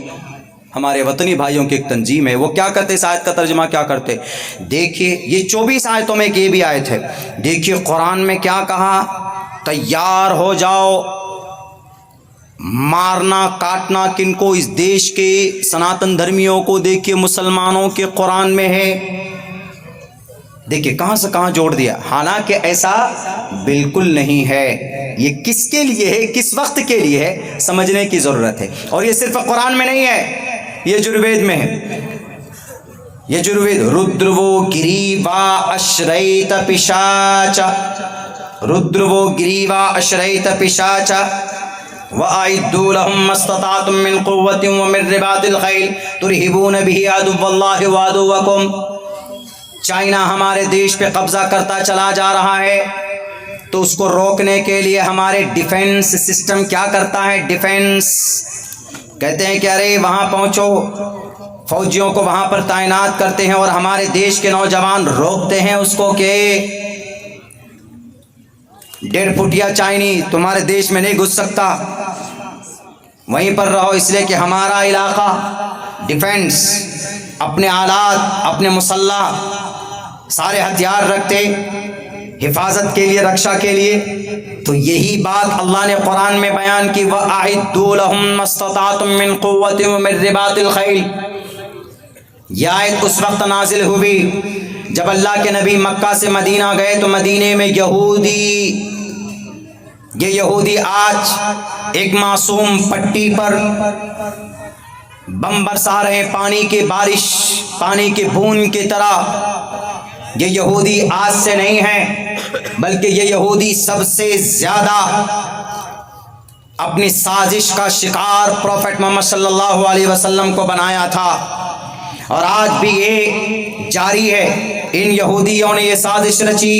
ہمارے وطنی بھائیوں کی ایک تنظیم ہے. وہ کیا کرتے، اس آیت کا ترجمہ کیا کرتے؟ دیکھیے یہ 24 آیتوں میں ایک یہ بھی آیت ہے. دیکھیے قرآن میں کیا کہا، تیار ہو جاؤ، مارنا کاٹنا کن کو؟ اس دیش کے سناتن دھرمیوں کو. دیکھیے مسلمانوں کے قرآن میں ہے. دیکھیے کہاں سے کہاں جوڑ دیا. حالانکہ ایسا بالکل نہیں ہے. یہ کس کے لیے ہے، کس وقت کے لیے ہے، سمجھنے کی ضرورت ہے. اور یہ صرف قرآن میں نہیں ہے، یہ یجروید میں ہے. یجروید ردرو گریوا اشریت پشاچا، ردرو گریوا اشریت پشاچا وَأَعِدُّوا لَهُم مَّا اسْتَطَعْتُم مِّن قُوَّةٍ وَمِن رِّبَاطِ الْخَيْلِ تُرْهِبُونَ بِهِ عَدُوَّ اللَّهِ وَعَدُوَّكُمْ. چائنا ہمارے دیش پہ قبضہ کرتا چلا جا رہا ہے، تو اس کو روکنے کے لیے ہمارے ڈیفنس سسٹم کیا کرتا ہے؟ ڈیفنس کہتے ہیں کہ ارے وہاں پہنچو، فوجیوں کو وہاں پر تعینات کرتے ہیں، اور ہمارے دیش کے نوجوان روکتے ہیں اس کو کہ 1.5 فٹیا چائنی تمہارے دیش میں نہیں گھس سکتا، وہیں پر رہو. اس لیے کہ ہمارا علاقہ ڈیفنس، اپنے آلات، اپنے مسلح سارے ہتھیار رکھتے حفاظت کے لیے، رکشا کے لیے. تو یہی بات اللہ نے قرآن میں بیان کی. وَأَعِدُّوا لَهُم مَّا اسْتَطَعْتُم مِّن قُوَّةٍ وَمِن رِّبَاطِ الْخَيْلِ. یہ آیت اس وقت نازل ہوئی جب اللہ کے نبی مکہ سے مدینہ گئے، تو مدینے میں یہودی آج ایک معصوم پٹی پر بم برسا رہے، پانی کی بارش، پانی کی بوند کی طرح. یہ یہودی آج سے نہیں ہے، بلکہ یہ یہودی سب سے زیادہ اپنی سازش کا شکار پروفیٹ محمد صلی اللہ علیہ وسلم کو بنایا تھا، اور آج بھی یہ جاری ہے. ان یہودیوں نے یہ سازش رچی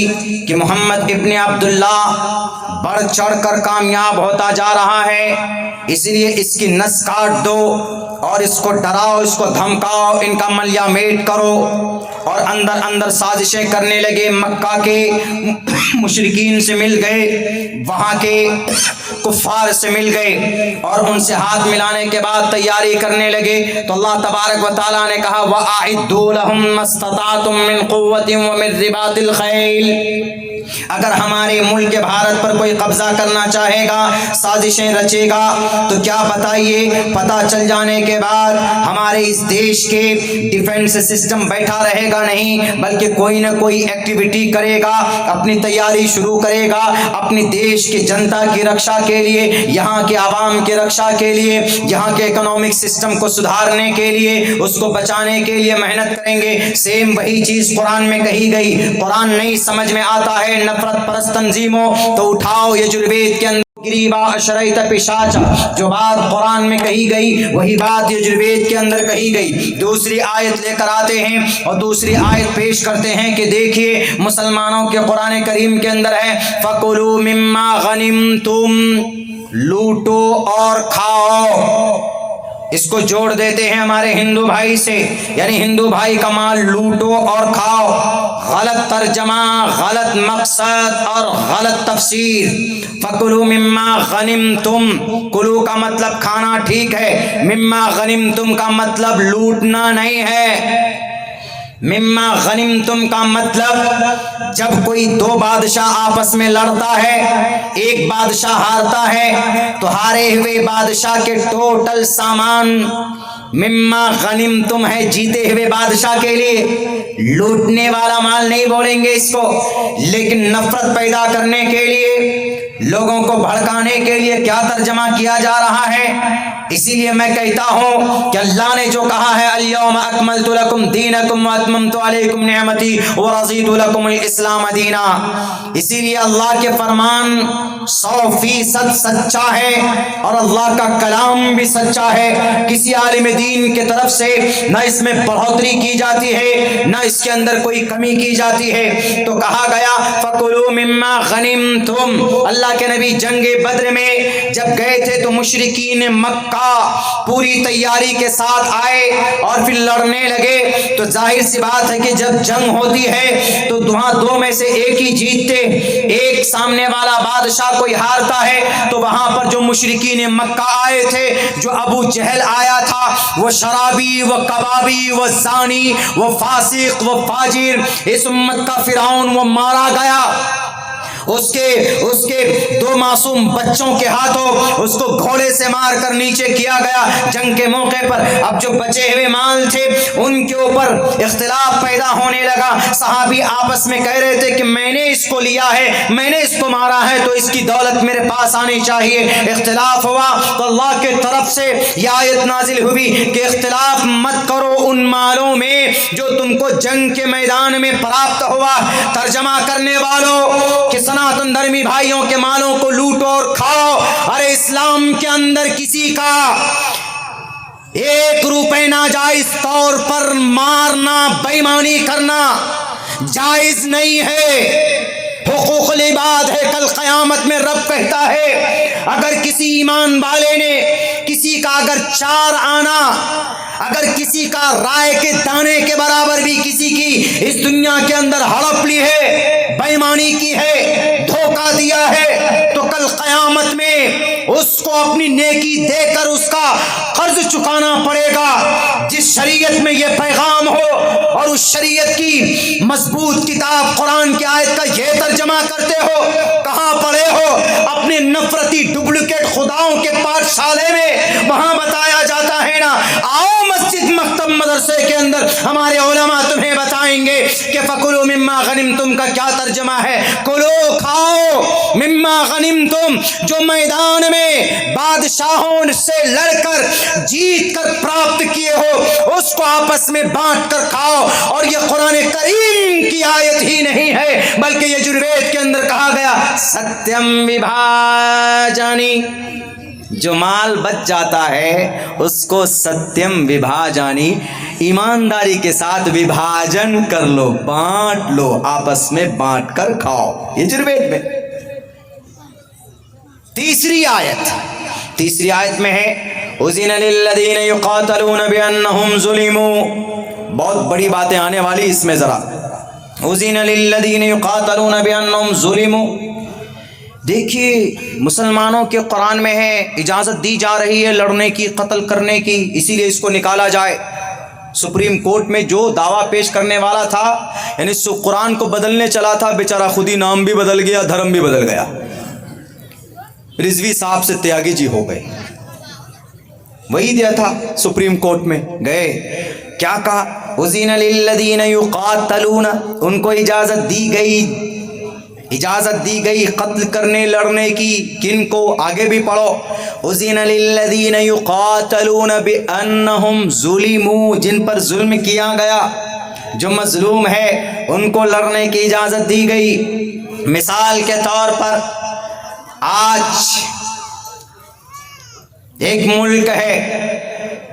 کہ محمد ابن عبداللہ بڑھ چڑھ کر کامیاب ہوتا جا رہا ہے، اس لیے اس کی نس کاٹ دو اور اس کو ڈراؤ، اس کو دھمکاؤ، ان کا ملیہ میٹ کرو. اور اندر اندر سازشیں کرنے لگے. مکہ کے مشرکین سے مل گئے، وہاں کے کفار سے مل گئے اور ان سے ہاتھ ملانے کے بعد تیاری کرنے لگے تو اللہ تبارک و تعالیٰ نے کہا وَأَعِدُّوا لَهُم مَّا اسْتَطَعْتُم مِّن قُوَّةٍ وَمِن رِّبَاطِ الْخَيْلِ۔ اگر ہمارے ملک بھارت پر کوئی قبضہ کرنا چاہے گا، سازشیں رچے گا، تو کیا بتائیے پتہ چل جانے کے بعد ہمارے اس دیش کے ڈیفنس سسٹم بیٹھا رہے گا نہیں، بلکہ کوئی نہ کوئی ایکٹیویٹی کرے گا، اپنی تیاری شروع کرے گا، اپنی دیش کی جنتا کی رکشا کے لیے، یہاں کے عوام کی رکشا کے لیے، یہاں کے اکنامک سسٹم کو سدھارنے کے لیے، اس کو بچانے کے لیے محنت کریں گے۔ سیم وہی چیز قرآن میں کہی گئی۔ قرآن نہیں سمجھ میں آتا ہے نفرت پرست تنظیموں تو اٹھاؤ یجروید کے اندر گریبا اشریت پشاچا، جو بات قرآن میں کہی گئی وہی بات یجروید کے اندر کہی گئی۔ دوسری آیت لے کر آتے ہیں اور دوسری آیت پیش کرتے ہیں کہ دیکھیے مسلمانوں کے قرآن کریم کے اندر ہے فَكُلُوا مِمَّا غَنِمْتُمْ، لوٹو اور کھاؤ۔ اس کو جوڑ دیتے ہیں ہمارے ہندو بھائی سے، یعنی ہندو بھائی کا مال لوٹو اور کھاؤ۔ غلط ترجمہ، غلط مقصد اور غلط تفسیر۔ فَكُلُوا مِمَّا غَنِمْتُمْ، کلو کا مطلب کھانا ٹھیک ہے، مما غنمتم کا مطلب لوٹنا نہیں ہے۔ مما غنمتم کا مطلب جب کوئی دو بادشاہ آپس میں لڑتا ہے، ایک بادشاہ ہارتا ہے تو ہارے ہوئے بادشاہ کے ٹوٹل سامان مما غنمتم ہے جیتے ہوئے بادشاہ کے لیے، لوٹنے والا مال نہیں بولیں گے اس کو، لیکن نفرت پیدا کرنے کے لیے، لوگوں کو بھڑکانے کے لیے کیا ترجمہ کیا جا رہا ہے۔ اسی لیے میں کہتا ہوں کہ اللہ نے جو کہا ہے الیوم اکملت لکم دینکم واتممت علیکم نعمتی ورضیت لکم الاسلام دینا، اسی لیے اللہ کے فرمان 100% سچا ہے اور اللہ کا کلام بھی سچا ہے۔ کسی عالم دین کے طرف سے نہ اس میں بڑھوتری کی جاتی ہے نہ اس کے اندر کوئی کمی کی جاتی ہے۔ تو کہا گیا فَكُلُوا مِمَّا غَنِمْتُمْ۔ اللہ کے نبی جنگ بدر میں جب گئے تھے تو مشرکین مکہ پوری تیاری کے ساتھ آئے اور پھر لڑنے لگے، تو ظاہر سی بات ہے کہ جب جنگ ہوتی ہے تو وہاں دو میں سے ایک ہی جیتتے، ایک سامنے والا بادشاہ کوئی ہارتا ہے، تو وہاں پر جو مشرکین مکہ آئے تھے، جو ابو جہل آیا تھا، وہ شرابی، وہ کبابی، وہ زانی، وہ فاسق، وہ فاجر، اس امت کا فرعون، وہ مارا گیا۔ اس کے دو معصوم بچوں کے ہاتھوں اس کو گھوڑے سے مار کر نیچے کیا گیا جنگ کے موقع پر۔ اب جو بچے ہوئے مال تھے ان کے اوپر اختلاف پیدا ہونے لگا، صحابی آپس میں کہہ رہے تھے کہ میں نے اس کو لیا ہے، میں نے اس کو مارا ہے، تو اس کی دولت میرے پاس آنی چاہیے۔ اختلاف ہوا تو اللہ کے طرف سے یہ آیت نازل ہوئی کہ اختلاف مت کرو ان مالوں میں جو تم کو جنگ کے میدان میں پراپت ہوا۔ ترجمہ کرنے والوں کہ سناتن دھرمی بھائیوں کے مالوں کو لوٹو اور کھاؤ، ارے اسلام کے اندر کسی کا 1 روپے ناجائز طور پر مارنا، بےایمانی کرنا جائز نہیں ہے، حقوق العباد ہے۔ کل قیامت میں رب کہتا ہے اگر کسی ایمان والے نے کسی کا اگر 4 آنا، اگر کسی کا رائے کے دانے کے برابر بھی کسی کی اس دنیا کے اندر ہڑپ لی ہے، بےایمانی کی ہے، دھوکہ دیا ہے، تو کل قیامت میں اس کو اپنی نیکی دے کر اس کا قرض چکانا پڑے گا۔ جس شریعت میں یہ پیغام ہو اور اس شریعت کی مضبوط کتاب قرآن کی آیت کا یہ ترجمہ کرتے ہو، کہاں پڑھے ہو؟ اپنے نفرتی ڈپلیکیٹ خداؤں کے پاٹ شالے میں، وہاں بتایا جاتا ہے نا، آؤ مسجد مکتب مدرسے کے اندر ہمارے علماء تمہیں بتائیں گے کہ فَكُلُوا مِمَّا غَنِمْتُمْ کا کیا ترجمہ ہے۔ کلو، کھاؤ، مما غنمتم، جو میدان میں بادشاہوں سے لڑ کر جیت کر پراپت کیے ہو اس کو آپس میں بانٹ کر کھاؤ۔ اور یہ قرآن کریم کی آیت ہی نہیں ہے بلکہ یہ یجروید کے اندر کہا گیا ستیم وبھاجانی، جو مال بچ جاتا ہے اس کو ستیم وبھاجانی، ایمانداری کے ساتھ وبھاجن کر لو، بانٹ لو، آپس میں بانٹ کر کھاؤ۔ یجروید میں تیسری آیت میں ہے اذن للذین یقاتلون بانہم ظلموا، بہت بڑی باتیں آنے والی اس میں ذرا۔ اذن للذین یقاتلون بانہم ظلموا، دیکھیے مسلمانوں کے قرآن میں ہے اجازت دی جا رہی ہے لڑنے کی، قتل کرنے کی، اسی لیے اس کو نکالا جائے۔ سپریم کورٹ میں جو دعویٰ پیش کرنے والا تھا، یعنی قرآن کو بدلنے چلا تھا، بیچارہ خود ہی نام بھی بدل گیا، دھرم بھی بدل گیا، رضوی صاحب سے تیاگی جی ہو گئے۔ وہی دیا تھا سپریم کورٹ میں گئے، کیا کہا؟ اذن للذین یقاتلون، ان کو اجازت دی گئی قتل کرنے لڑنے کی۔ کن کو؟ آگے بھی پڑھو، اذن للذین یقاتلون بانہم ظلموا، جن پر ظلم کیا گیا، جو مظلوم ہے ان کو لڑنے کی اجازت دی گئی۔ مثال کے طور پر آج ایک ملک ہے،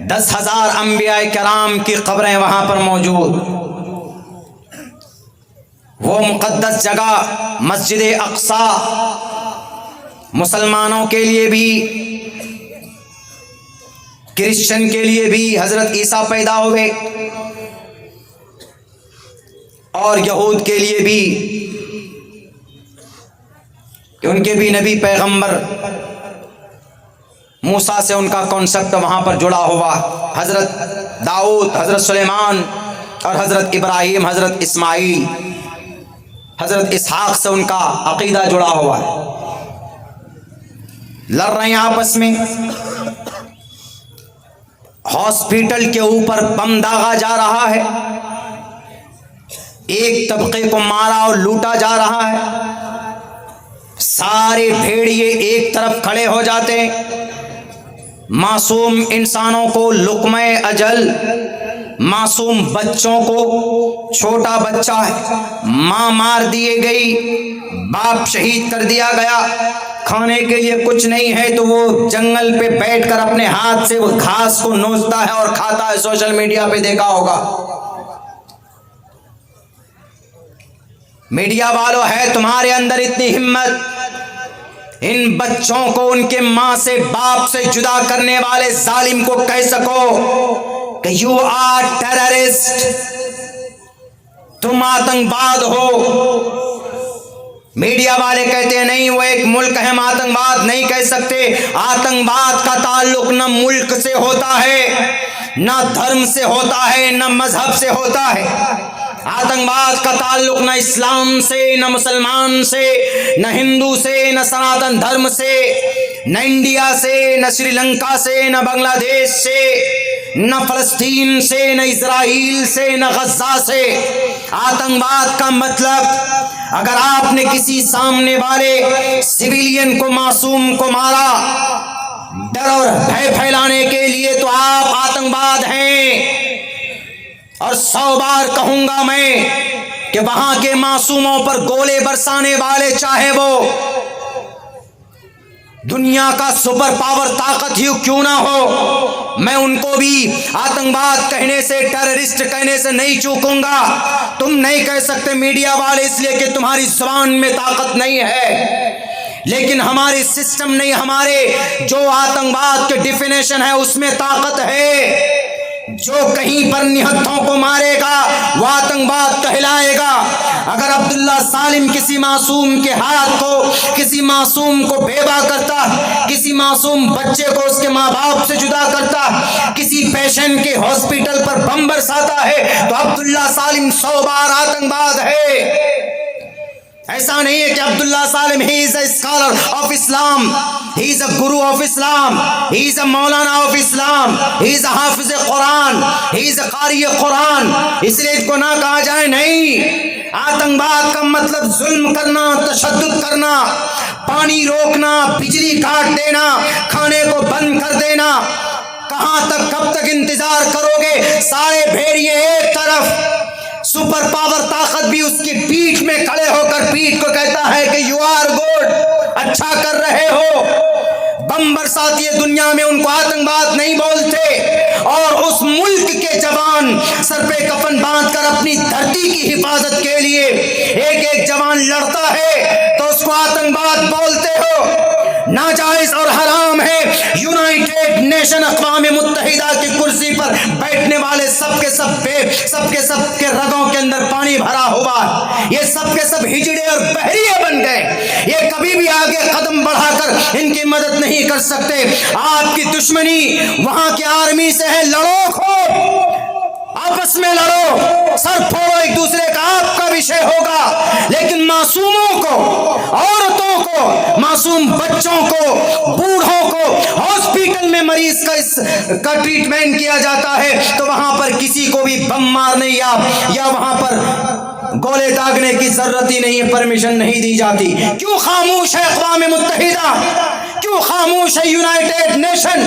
10,000 انبیاء کرام کی قبریں وہاں پر موجود، وہ مقدس جگہ مسجد اقصی مسلمانوں کے لیے بھی، کرسچن کے لیے بھی حضرت عیسیٰ پیدا ہوئے، اور یہود کے لیے بھی کہ ان کے بھی نبی پیغمبر موسیٰ سے ان کا کانسیپٹ وہاں پر جڑا ہوا، حضرت داؤد، حضرت سلیمان اور حضرت ابراہیم، حضرت اسماعیل، حضرت اسحاق سے ان کا عقیدہ جڑا ہوا ہے۔ لڑ رہے ہیں آپس میں، ہاسپٹل کے اوپر بم داغا جا رہا ہے، ایک طبقے کو مارا اور لوٹا جا رہا ہے، سارے بھیڑیے ایک طرف کھڑے ہو جاتے ہیں، معصوم انسانوں کو لقمہ اجل، معصوم بچوں کو، چھوٹا بچہ ہے، ماں مار دیے گئی، باپ شہید کر دیا گیا، کھانے کے لیے کچھ نہیں ہے تو وہ جنگل پہ بیٹھ کر اپنے ہاتھ سے وہ گھاس کو نوچتا ہے اور کھاتا ہے۔ سوشل میڈیا پہ دیکھا ہوگا، میڈیا والوں ہے تمہارے اندر اتنی ہمت، ان بچوں کو ان کے ماں سے باپ سے جدا کرنے والے ظالم کو کہہ سکو کہ یو آر ٹیررسٹ، تم آتنکواد ہو۔ میڈیا والے کہتے ہیں نہیں وہ ایک ملک ہے، ہم آتنکواد نہیں کہہ سکتے۔ آتنکواد کا تعلق نہ ملک سے ہوتا ہے، نہ دھرم سے ہوتا ہے، نہ مذہب سے ہوتا ہے۔ آتنکواد کا تعلق نہ اسلام سے، نہ مسلمان سے، نہ ہندو سے، نہ سناتن دھرم سے، نہ انڈیا سے، نہ سری لنکا سے، نہ بنگلہ دیش سے، نہ فلسطین سے، نہ اسرائیل سے، نہ غزہ سے۔ آتنکواد کا مطلب اگر آپ نے کسی سامنے والے سویلین کو، معصوم کو مارا ڈر اور بھے پھیلانے کے لیے تو آپ آتنکواد ہیں۔ اور 100 بار کہوں گا میں کہ وہاں کے معصوموں پر گولے برسانے والے چاہے وہ دنیا کا سپر پاور طاقت ہی کیوں نہ ہو، میں ان کو بھی آتنکواد کہنے سے، ٹیررسٹ کہنے سے نہیں چوکوں گا۔ تم نہیں کہہ سکتے میڈیا والے، اس لیے کہ تمہاری زبان میں طاقت نہیں ہے، لیکن ہمارے سسٹم نہیں، ہمارے جو آتنکواد کے ڈیفینیشن ہے اس میں طاقت ہے۔ جو کہیں پر نہتھوں کو مارے گا وہ آتنکواد کہلائے گا۔ اگر عبداللہ سالم کسی معصوم کے ہاتھ کو، کسی معصوم کو بیوہ کرتا، کسی معصوم بچے کو اس کے ماں باپ سے جدا کرتا، کسی پیشنٹ کے ہاسپٹل پر بم برساتا ہے تو عبداللہ سالم 100 بار آتنکواد ہے۔ ایسا نہیں ہے کہ عبداللہ سالم he is a scholar of Islam, he is a guru of Islam, he is a Maulana of Islam, he is a حافظ قرآن, he is a قاری قرآن، اس لیے اس کو نہ کہا جائے۔ نہیں، آتنکواد کا مطلب ظلم کرنا، تشدد کرنا، پانی روکنا، بجلی کاٹ دینا، کھانے کو بند کر دینا۔ کہاں تک، کب تک انتظار کرو گے؟ سارے بھیڑیے ایک طرف، سپر پاور طاقت بھی اس کی پیٹھ میں کھڑے ہو کر پیٹھ کو کہتا ہے کہ یو آر گڈ، اچھا کر رہے ہو۔ بم برساتی ہے دنیا میں، ان کو آتنکواد نہیں بولتے۔ اور اس ملک کے جوان سر پہ کفن باندھ کر اپنی دھرتی کی حفاظت کے لیے ایک ایک جوان لڑتا ہے تو اس کو آتنکواد بولتے ہو۔ ناجائز اور حرام ہے یونائٹڈ نیشن اقوام متحدہ کی کرسی پر بیٹھنے والے سب کے رگوں کے اندر پانی بھرا ہوا، یہ سب کے سب ہجڑے اور بحریے بن گئے، یہ کبھی بھی آگے قدم بڑھا کر ان کی مدد نہیں کر سکتے۔ آپ کی دشمنی وہاں کے آرمی سے ہے، لڑو کھو، آپس میں لڑو، سر پھوڑو ایک دوسرے کا، آپ کا وشے ہوگا، لیکن معصوموں کو، عورتوں کو، معصوم بچوں کو، بوڑھوں کو ہاسپٹل میں مریض کا ٹریٹمنٹ کیا جاتا ہے تو وہاں پر کسی کو بھی بم مارنے یا وہاں پر گولے داغنے کی ضرورت ہی نہیں ہے، پرمیشن نہیں دی جاتی۔ کیوں خاموش ہے اقوام متحدہ؟ کیوں خاموش ہے یونائٹڈ نیشن؟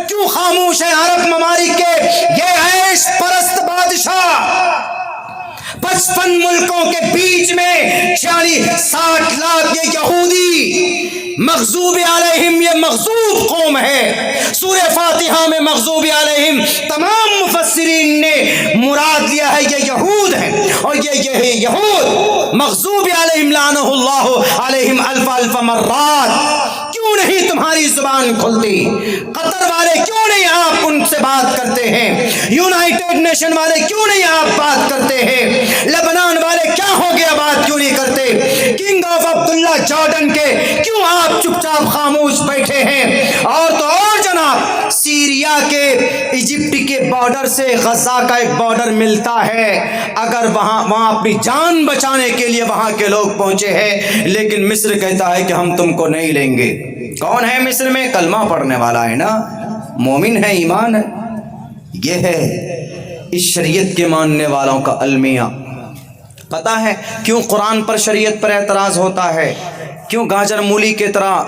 کیوں خاموش ہے عرب ممالک کے یہ عیش پرست بادشاہ؟ 55 ملکوں کے بیچ میں 60 لاکھ یہ یہودی مغضوب علیہم، یہ مغضوب قوم ہے۔ سورہ فاتحہ میں مغضوب علیہم تمام مفسرین نے مراد لیا ہے یہ یہود ہیں، اور یہ یہود مغضوب علیہم لعنہ اللہ علیہم الف مرات۔ کیوں نہیں تمہاری زبان کھلتی؟ قطر والے کیوں نہیں آپ ان سے بات کرتے ہیں؟ یونائٹڈ نیشن والے کیوں نہیں آپ بات کرتے ہیں؟ لبنان والے کیا ہو گیا، بات کیوں نہیں کرتے؟ کنگ آف عبداللہ جارڈن کے کیوں آپ چپ چاپ خاموش بیٹھے ہیں؟ اور تو اور جناب، سیریا کے ایجپٹ کے بارڈر سے غزہ کا ایک بارڈر ملتا ہے، اگر وہاں اپنی جان بچانے کے لیے وہاں کے لوگ پہنچے ہیں، لیکن مصر کہتا ہے کہ ہم تم کو نہیں لیں گے۔ کون ہے مصر میں؟ کلمہ پڑھنے والا ہے نا، مومن ہے، ایمان ہے۔ یہ ہے اس شریعت کے ماننے والوں کا المیہ۔ پتہ ہے کیوں قرآن پر شریعت پر اعتراض ہوتا ہے؟ کیوں گاجر مولی کی طرح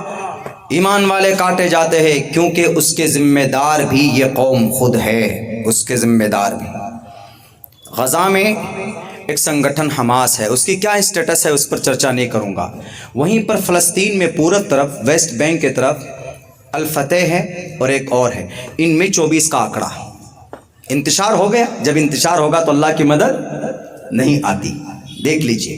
ایمان والے کاٹے جاتے ہیں؟ کیونکہ اس کے ذمہ دار بھی یہ قوم خود ہے، اس کے ذمہ دار بھی۔ غزہ میں ایک سنگٹھن حماس ہے، اس کی کیا اسٹیٹس ہے اس پر چرچا نہیں کروں گا۔ وہیں پر فلسطین میں پورب طرف ویسٹ بینک کی طرف الفتح ہے اور ایک اور ہے، ان میں 24 کا آنکڑا انتشار ہو گیا۔ جب انتشار ہوگا تو اللہ کی مدد نہیں آتی، دیکھ لیجئے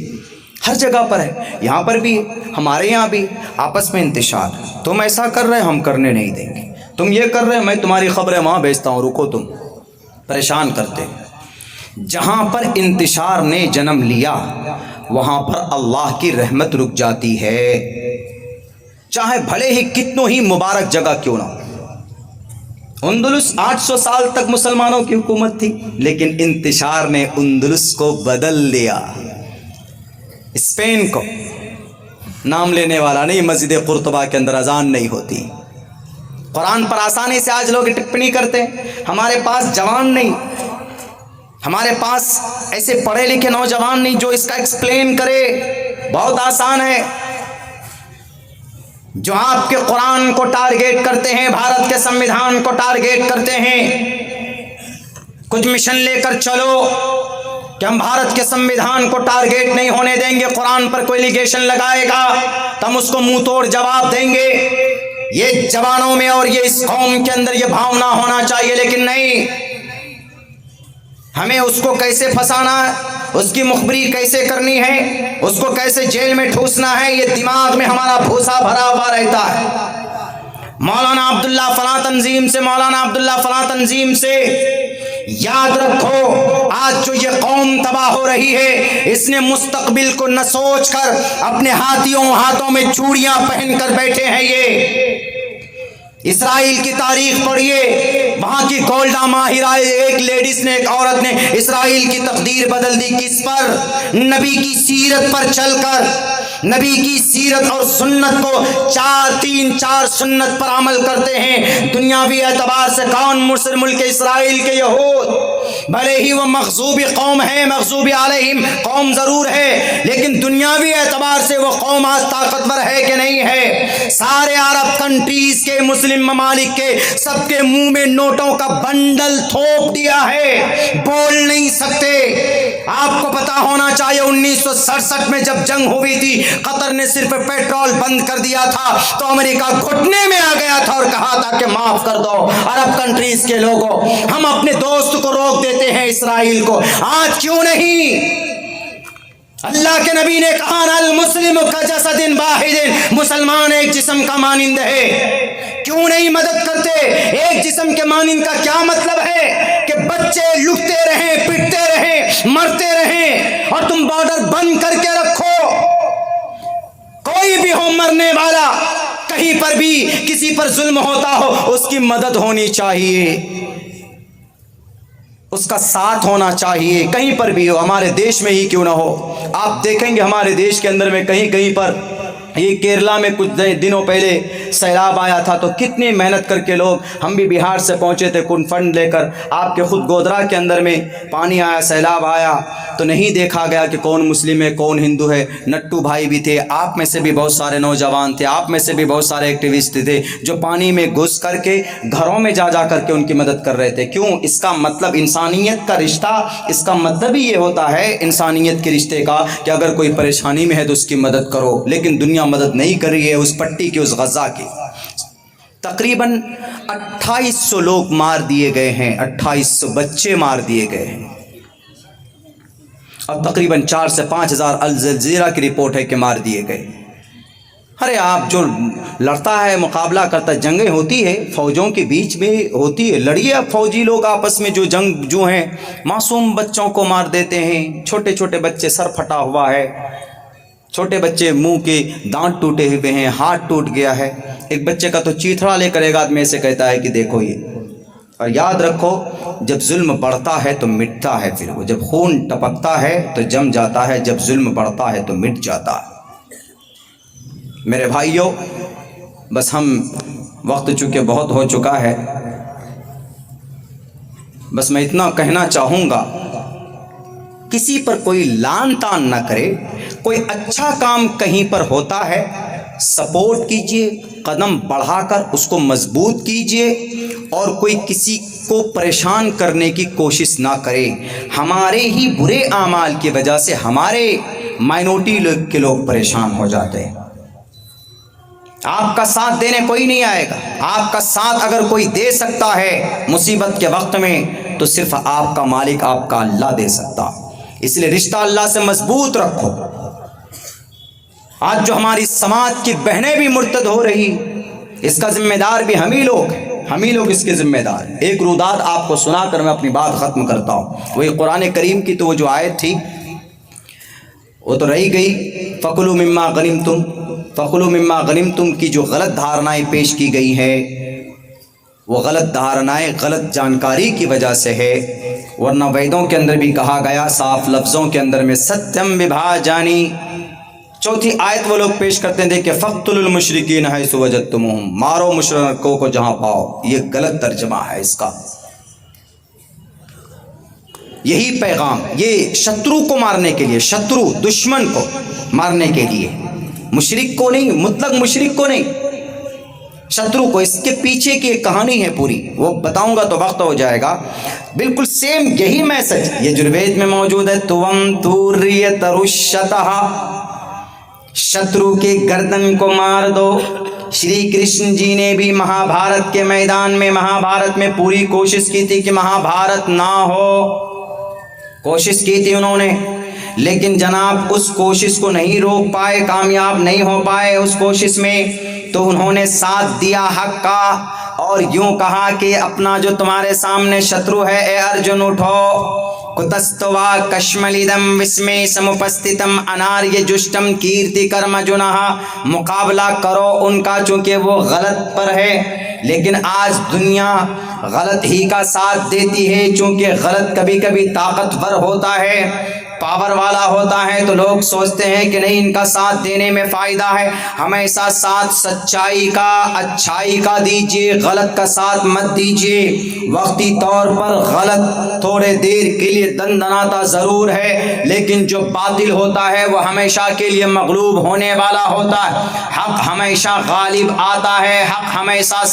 ہر جگہ پر ہے، یہاں پر بھی، ہمارے یہاں بھی آپس میں انتشار۔ تم ایسا کر رہے، ہم کرنے نہیں دیں گے، تم یہ کر رہے، میں تمہاری خبریں وہاں بھیجتا ہوں، رکو، تم پریشان کرتے۔ جہاں پر انتشار نے جنم لیا وہاں پر اللہ کی رحمت رک جاتی ہے، چاہے بھلے ہی کتنوں ہی مبارک جگہ کیوں نہ ہو۔ اندلس 800 سال تک مسلمانوں کی حکومت تھی، لیکن انتشار نے اندلس کو بدل دیا۔ اسپین کو نام لینے والا نہیں، مسجد قرطبہ کے اندر اذان نہیں ہوتی۔ قرآن پر آسانی سے آج لوگ ٹپنی کرتے ہیں، ہمارے پاس جوان نہیں، ہمارے پاس ایسے پڑھے لکھے نوجوان نہیں جو اس کا ایکسپلین کرے۔ بہت آسان ہے، جو آپ کے قرآن کو ٹارگیٹ کرتے ہیں، بھارت کے سمویدھان کو ٹارگیٹ کرتے ہیں، کچھ مشن لے کر چلو کہ ہم بھارت کے سمویدھان کو ٹارگیٹ نہیں ہونے دیں گے، قرآن پر کوئی لیگیشن لگائے گا تو ہم اس کو منہ توڑ جواب دیں گے۔ یہ جوانوں میں اور یہ اس قوم کے اندر یہ بھاونا ہونا چاہیے، لیکن نہیں، ہمیں اس کو کیسے پھنسانا ہے، اس کی مخبری کیسے کرنی ہے، اس کو کیسے جیل میں ٹھوسنا ہے، یہ دماغ میں ہمارا بھوسا بھرا ہوا رہتا ہے۔ مولانا عبداللہ فلاں تنظیم سے، مولانا عبداللہ فلاں تنظیم سے، یاد رکھو آج جو یہ قوم تباہ ہو رہی ہے، اس نے مستقبل کو نہ سوچ کر اپنے ہاتھوں میں چوڑیاں پہن کر بیٹھے ہیں۔ یہ اسرائیل کی تاریخ پڑھیے، وہاں کی گولڈا ماہرہ ایک لیڈیز نے، ایک عورت نے اسرائیل کی تقدیر بدل دی۔ کس پر؟ نبی کی سیرت پر چل کر، نبی کی سیرت اور سنت کو 4 سنت پر عمل کرتے ہیں۔ دنیاوی اعتبار سے کون مصر ملک اسرائیل کے یہود، بھلے ہی وہ مغضوب قوم ہے، مغضوب علیہم قوم ضرور ہے، لیکن دنیاوی اعتبار سے وہ قوم آج طاقتور ہے کہ نہیں ہے؟ سارے عرب کنٹریز کے، مسلم ممالک کے، سب کے منہ میں نوٹوں کا بنڈل تھوپ دیا ہے، بول نہیں سکتے۔ آپ کو پتا ہونا چاہیے 1967 میں جب جنگ ہوئی تھی، قطر نے صرف پیٹرول بند کر دیا تھا تو امریکہ گھٹنے میں آ گیا تھا اور کہا تھا کہ معاف کر دو عرب کنٹریز کے لوگوں، ہم اپنے دوست کو روک دیتے ہیں اسرائیل کو۔ آج کیوں نہیں؟ اللہ کے نبی نے کہا المسلم کجسد واحد، مسلمان ایک جسم کا مانند ہے۔ کیوں نہیں مدد کرتے؟ ایک جسم کے مانند کا کیا مطلب ہے کہ بچے لٹتے رہیں، پٹتے رہیں، مرتے رہیں اور تم بارڈر بند کر کے رکھو؟ کوئی بھی ہو مرنے والا، کہیں پر بھی کسی پر ظلم ہوتا ہو، اس کی مدد ہونی چاہیے، اس کا ساتھ ہونا چاہیے، کہیں پر بھی ہو، ہمارے دیش میں ہی کیوں نہ ہو۔ آپ دیکھیں گے ہمارے دیش کے اندر میں کہیں کہیں پر، یہ کیرلا میں کچھ دنوں پہلے سیلاب آیا تھا تو کتنی محنت کر کے لوگ، ہم بھی بہار سے پہنچے تھے کن فنڈ لے کر، آپ کے خود گودرا کے اندر میں پانی آیا، سیلاب آیا تو نہیں دیکھا گیا کہ کون مسلم ہے کون ہندو ہے، نٹو بھائی بھی تھے، آپ میں سے بھی بہت سارے نوجوان تھے، آپ میں سے بھی بہت سارے ایکٹیوسٹ تھے جو پانی میں گھس کر کے گھروں میں جا جا کر کے ان کی مدد کر رہے تھے۔ کیوں؟ اس کا مطلب انسانیت کا رشتہ، اس کا مطلب ہی یہ ہوتا ہے انسانیت کے رشتے کا کہ اگر کوئی پریشانی میں ہے تو اس کی مدد کرو، لیکن دنیا مدد نہیں کر رہی ہے اس پٹی کی، اس غزہ کی۔ تقریباً 2800 لوگ مار دیے گئے ہیں، 2800 بچے مار دیے گئے ہیں، اور تقریباً 4 سے 5 ہزار الجزیرہ کی رپورٹ ہے کہ مار دیے گئے۔ ارے آپ جو لڑتا ہے، مقابلہ کرتا ہے، جنگیں ہوتی ہے فوجوں کے بیچ میں ہوتی ہے، لڑیے اب فوجی لوگ آپس میں جو جنگ جو ہیں، معصوم بچوں کو مار دیتے ہیں، چھوٹے چھوٹے بچے، سر پھٹا ہوا ہے، چھوٹے بچے منہ کے دانت ٹوٹے ہوئے ہیں، ہاتھ ٹوٹ گیا ہے، ایک بچے کا تو چیتھڑا لے کر ایک آدمی ایسے کہتا ہے کہ دیکھو یہ۔ اور یاد رکھو جب ظلم بڑھتا ہے تو مٹتا ہے، پھر وہ جب خون ٹپکتا ہے تو جم جاتا ہے، جب ظلم بڑھتا ہے تو مٹ جاتا ہے۔ میرے بھائیوں، بس ہم وقت چونکہ بہت ہو چکا ہے، بس میں اتنا کہنا چاہوں گا، کسی پر کوئی لان تان نہ کرے، کوئی اچھا کام کہیں پر ہوتا ہے سپورٹ کیجئے، قدم بڑھا کر اس کو مضبوط کیجئے، اور کوئی کسی کو پریشان کرنے کی کوشش نہ کرے۔ ہمارے ہی برے اعمال کی وجہ سے ہمارے مائنورٹی کے لوگ پریشان ہو جاتے ہیں۔ آپ کا ساتھ دینے کوئی نہیں آئے گا، آپ کا ساتھ اگر کوئی دے سکتا ہے مصیبت کے وقت میں تو صرف آپ کا مالک، آپ کا اللہ دے سکتا۔ اس لیے رشتہ اللہ سے مضبوط رکھو۔ آج جو ہماری سماج کی بہنیں بھی مرتد ہو رہی، اس کا ذمہ دار بھی ہم ہی لوگ ہیں، ہم ہی لوگ اس کے ذمہ دار۔ ایک روداد آپ کو سنا کر میں اپنی بات ختم کرتا ہوں۔ وہی قرآن کریم کی تو وہ جو آیت تھی وہ تو رہی گئی، فَكُلُوا مِمَّا غَنِمْتُمْ، فَكُلُوا مِمَّا غَنِمْتُمْ کی جو غلط دھارنائیں پیش کی گئی ہیں، وہ غلط دھارنائیں غلط جانکاری کی وجہ سے ہے، ورنہ ویدوں کے اندر بھی کہا گیا صاف لفظوں کے اندر میں ستیم وبھاجانی۔ چوتھی آیت وہ لوگ پیش کرتے ہیں کہ فَقْتُلُوا الْمُشْرِكِينَ حَيْثُ وَجَدتُّمُوهُمْ، مارو مشرکوں کو جہاں پاؤ۔ یہ غلط ترجمہ ہے اس کا، یہی پیغام، یہ شترو کو مارنے کے لیے، شترو دشمن کو مارنے کے لیے، مشرک کو نہیں، مطلق مشرک کو نہیں، شترو کو۔ اس کے پیچھے کی ایک کہانی ہے پوری، وہ بتاؤں گا تو وقت ہو جائے گا۔ بالکل سیم یہی میسج یجروید میں موجود ہے، تُوَمْ تُوْرِيَتَ رُشَّتَهَا، شترو کے گردن کو مار دو۔ شری کرشن جی نے بھی مہا بھارت کے میدان میں، مہا بھارت میں پوری کوشش کی تھی کہ مہا بھارت نہ ہو، کوشش کی تھی انہوں نے، لیکن جناب اس کوشش کو نہیں روک پائے، کامیاب نہیں ہو پائے اس کوشش میں، تو انہوں نے ساتھ دیا حق کا، اور یوں کہا کہ اپنا جو تمہارے سامنے شترو ہے، اے ارجن اٹھو، کتستوا کشملیدم وسمے سمپستتم اناریہ جشٹم کیرتی کرم جنہ، مقابلہ کرو ان کا چونکہ وہ غلط پر ہے۔ لیکن آج دنیا غلط ہی کا ساتھ دیتی ہے، چونکہ غلط کبھی کبھی طاقتور ہوتا ہے، پاور والا ہوتا ہے، تو لوگ سوچتے ہیں کہ نہیں ان کا ساتھ دینے میں فائدہ ہے۔ ہمیشہ ساتھ سچائی کا، اچھائی کا دیجیے، غلط کا ساتھ مت دیجیے۔ وقتی طور پر غلط تھوڑے دیر کے لیے دندناتا ضرور ہے، لیکن جو باطل ہوتا ہے وہ ہمیشہ کے لیے مغلوب ہونے والا ہوتا ہے۔ حق ہمیشہ غالب آتا ہے، حق ہمیشہ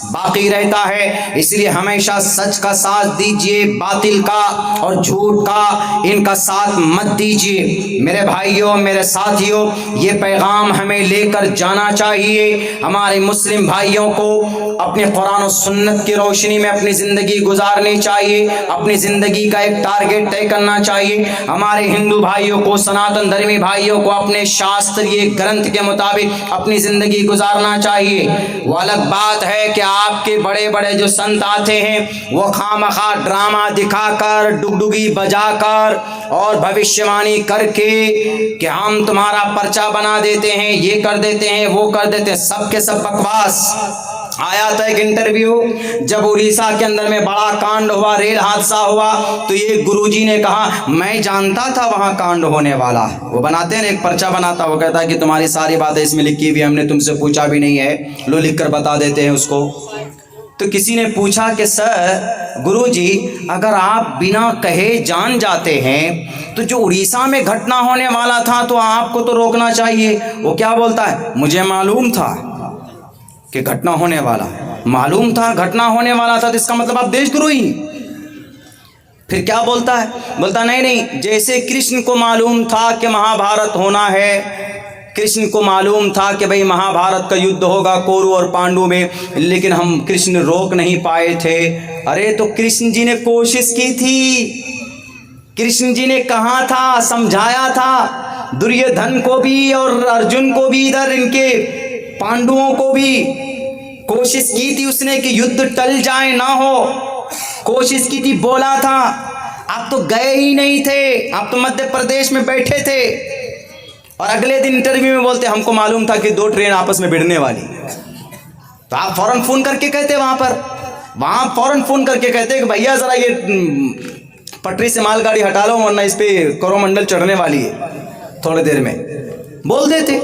باقی رہتا ہے. اس لیے ہمیشہ سچ کا ساتھ دیجیے, باطل کا اور جھوٹ کا ان کا ساتھ مت دیجیے. میرے بھائیوں, میرے ساتھیوں, یہ پیغام ہمیں لے کر جانا چاہیے. ہمارے مسلم بھائیوں کو اپنے قرآن و سنت کی روشنی میں اپنی زندگی گزارنی چاہیے, اپنی زندگی کا ایک ٹارگٹ طے کرنا چاہیے. ہمارے ہندو بھائیوں کو, سناتن دھرمی بھائیوں کو اپنے شاستریہ گرنتھ کے مطابق اپنی زندگی گزارنا چاہیے. وہ الگ بات ہے کہ آپ کے بڑے بڑے جو سنت آتے ہیں وہ خامخواہ ڈرامہ دکھا کر, ڈگڈگی بجا کر اور بھوشیوانی کر کے کہ ہم تمہارا پرچہ بنا دیتے ہیں, یہ کر دیتے ہیں, وہ کر دیتے ہیں, سب کے سب بکواس. آیا تھا ایک انٹرویو جب اڑیسہ کے اندر میں بڑا کانڈ ہوا, ریل حادثہ ہوا, تو یہ گروجی نے کہا میں جانتا تھا وہاں کانڈ ہونے والا. وہ بناتے ہیں ایک پرچہ بناتا, وہ کہتا ہے کہ تمہاری ساری باتیں اس میں لکھی ہوئی, ہم نے تم سے پوچھا بھی نہیں ہے, لو لکھ کر بتا دیتے ہیں اس کو. تو کسی نے پوچھا کہ سر گرو جی اگر آپ بنا کہے جان جاتے ہیں تو جو اڑیسہ میں گھٹنا ہونے والا تھا تو آپ کو تو روکنا چاہیے. وہ کیا بولتا ہے, مجھے معلوم تھا کہ گھٹنا ہونے والا, معلوم تھا گھٹنا ہونے والا تھا, تو اس کا مطلب آپ دیش گرو ہی. پھر کیا بولتا ہے, بولتا نہیں, جیسے کرشن کو معلوم تھا کہ مہا بھارت ہونا ہے, کرشن کو معلوم تھا کہ بھئی مہا بھارت کا یدھ ہوگا کورو اور پانڈو میں, لیکن ہم کرشن روک نہیں پائے تھے. ارے تو کرشن جی نے کوشش کی تھی, کرشن جی نے کہا تھا, سمجھایا تھا دریودھن کو بھی اور ارجن کو بھی, ادھر ان کے پانڈوؤں کو بھی کوشش کی تھی اس نے کہ یدھ ٹل جائے, نہ ہو, کوشش کی تھی, بولا تھا. آپ تو گئے ہی نہیں تھے, آپ تو مدھیہ پردیش میں بیٹھے تھے, اور اگلے دن انٹرویو میں بولتے ہم کو معلوم تھا کہ 2 ٹرین آپس میں بھڑنے والی. تو آپ فوراً فون کر کے کہتے وہاں فوراً فون کر کے کہتے کہ بھیا ذرا یہ پٹری سے مال گاڑی ہٹا لو ورنہ اس پہ کورومنڈل چڑھنے والی ہے, تھوڑی دیر میں بول دیتے.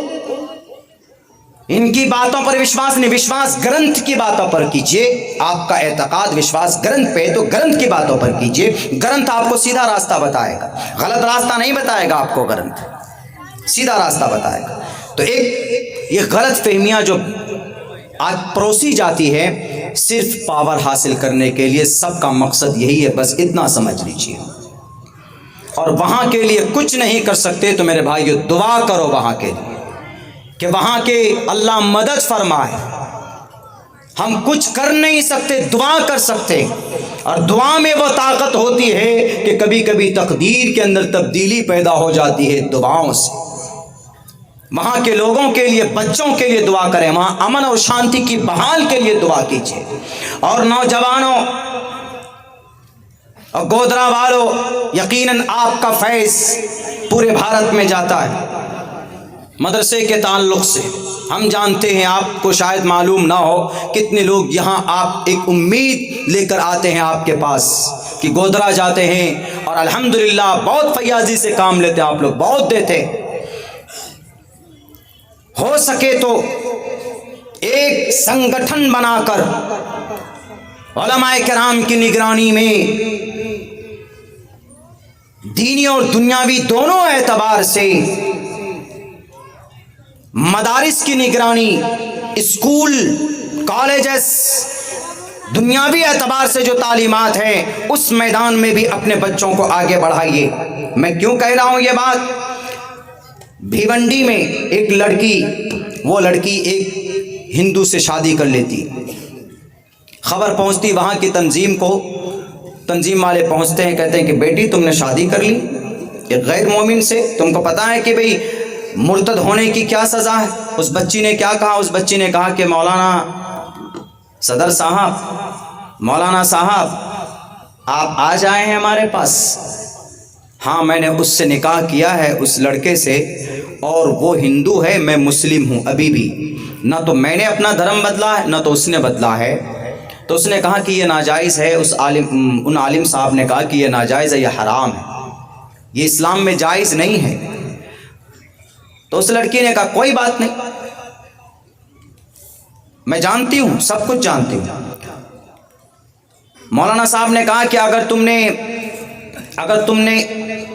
ان کی باتوں پر وشواس نہیں, وشواس گرنتھ کی باتوں پر کیجئے. آپ کا اعتقاد وشواس گرنتھ پہ, تو گرنتھ کی باتوں پر کیجئے. گرنتھ آپ کو سیدھا راستہ بتائے گا, غلط راستہ نہیں بتائے گا آپ کو, گرنتھ سیدھا راستہ بتائے گا. تو ایک یہ غلط فہمیاں جو آج پروسی جاتی ہے صرف پاور حاصل کرنے کے لیے, سب کا مقصد یہی ہے, بس اتنا سمجھ لیجیے. اور وہاں کے لیے کچھ نہیں کر سکتے تو میرے بھائیو دعا کرو وہاں کے لیے کہ وہاں کے اللہ مدد فرمائے. ہم کچھ کر نہیں سکتے, دعا کر سکتے, اور دعا میں وہ طاقت ہوتی ہے کہ کبھی کبھی تقدیر کے اندر تبدیلی پیدا ہو جاتی ہے دعاؤں سے. وہاں کے لوگوں کے لیے, بچوں کے لیے دعا کریں, وہاں امن اور شانتی کی بحال کے لیے دعا کیجیے. اور نوجوانوں اور گودرا والوں, یقیناً آپ کا فیض پورے بھارت میں جاتا ہے. مدرسے کے تعلق سے ہم جانتے ہیں, آپ کو شاید معلوم نہ ہو, کتنے لوگ یہاں آپ ایک امید لے کر آتے ہیں آپ کے پاس کہ گودرا جاتے ہیں اور الحمدللہ بہت فیاضی سے کام لیتے ہیں, آپ لوگ بہت دیتے. ہو سکے تو ایک سنگٹھن بنا کر علماء کرام کی نگرانی میں دینی اور دنیاوی دونوں اعتبار سے مدارس کی نگرانی, اسکول, کالجز, دنیاوی اعتبار سے جو تعلیمات ہیں اس میدان میں بھی اپنے بچوں کو آگے بڑھائیے. میں کیوں کہہ رہا ہوں یہ بات, بھیونڈی میں ایک لڑکی, وہ لڑکی ایک ہندو سے شادی کر لیتی, خبر پہنچتی وہاں کی تنظیم کو, تنظیم والے پہنچتے ہیں, کہتے ہیں کہ بیٹی تم نے شادی کر لی ایک غیر مومن سے, تم کو پتا ہے کہ بھئی مرتد ہونے کی کیا سزا ہے. اس بچی نے کیا کہا, اس بچی نے کہا کہ مولانا صدر صاحب, مولانا صاحب آپ آ جائیں ہیں ہمارے پاس. ہاں میں نے اس سے نکاح کیا ہے, اس لڑکے سے, اور وہ ہندو ہے, میں مسلم ہوں ابھی بھی, نہ تو میں نے اپنا دھرم بدلا ہے نہ تو اس نے بدلا ہے. تو اس نے کہا کہ یہ ناجائز ہے. ان عالم صاحب نے کہا کہ یہ ناجائز ہے, یہ حرام ہے, یہ اسلام میں جائز نہیں ہے. تو اس لڑکی نے کہا کوئی بات نہیں, میں جانتی ہوں, سب کچھ جانتی ہوں. مولانا صاحب نے کہا کہ اگر تم نے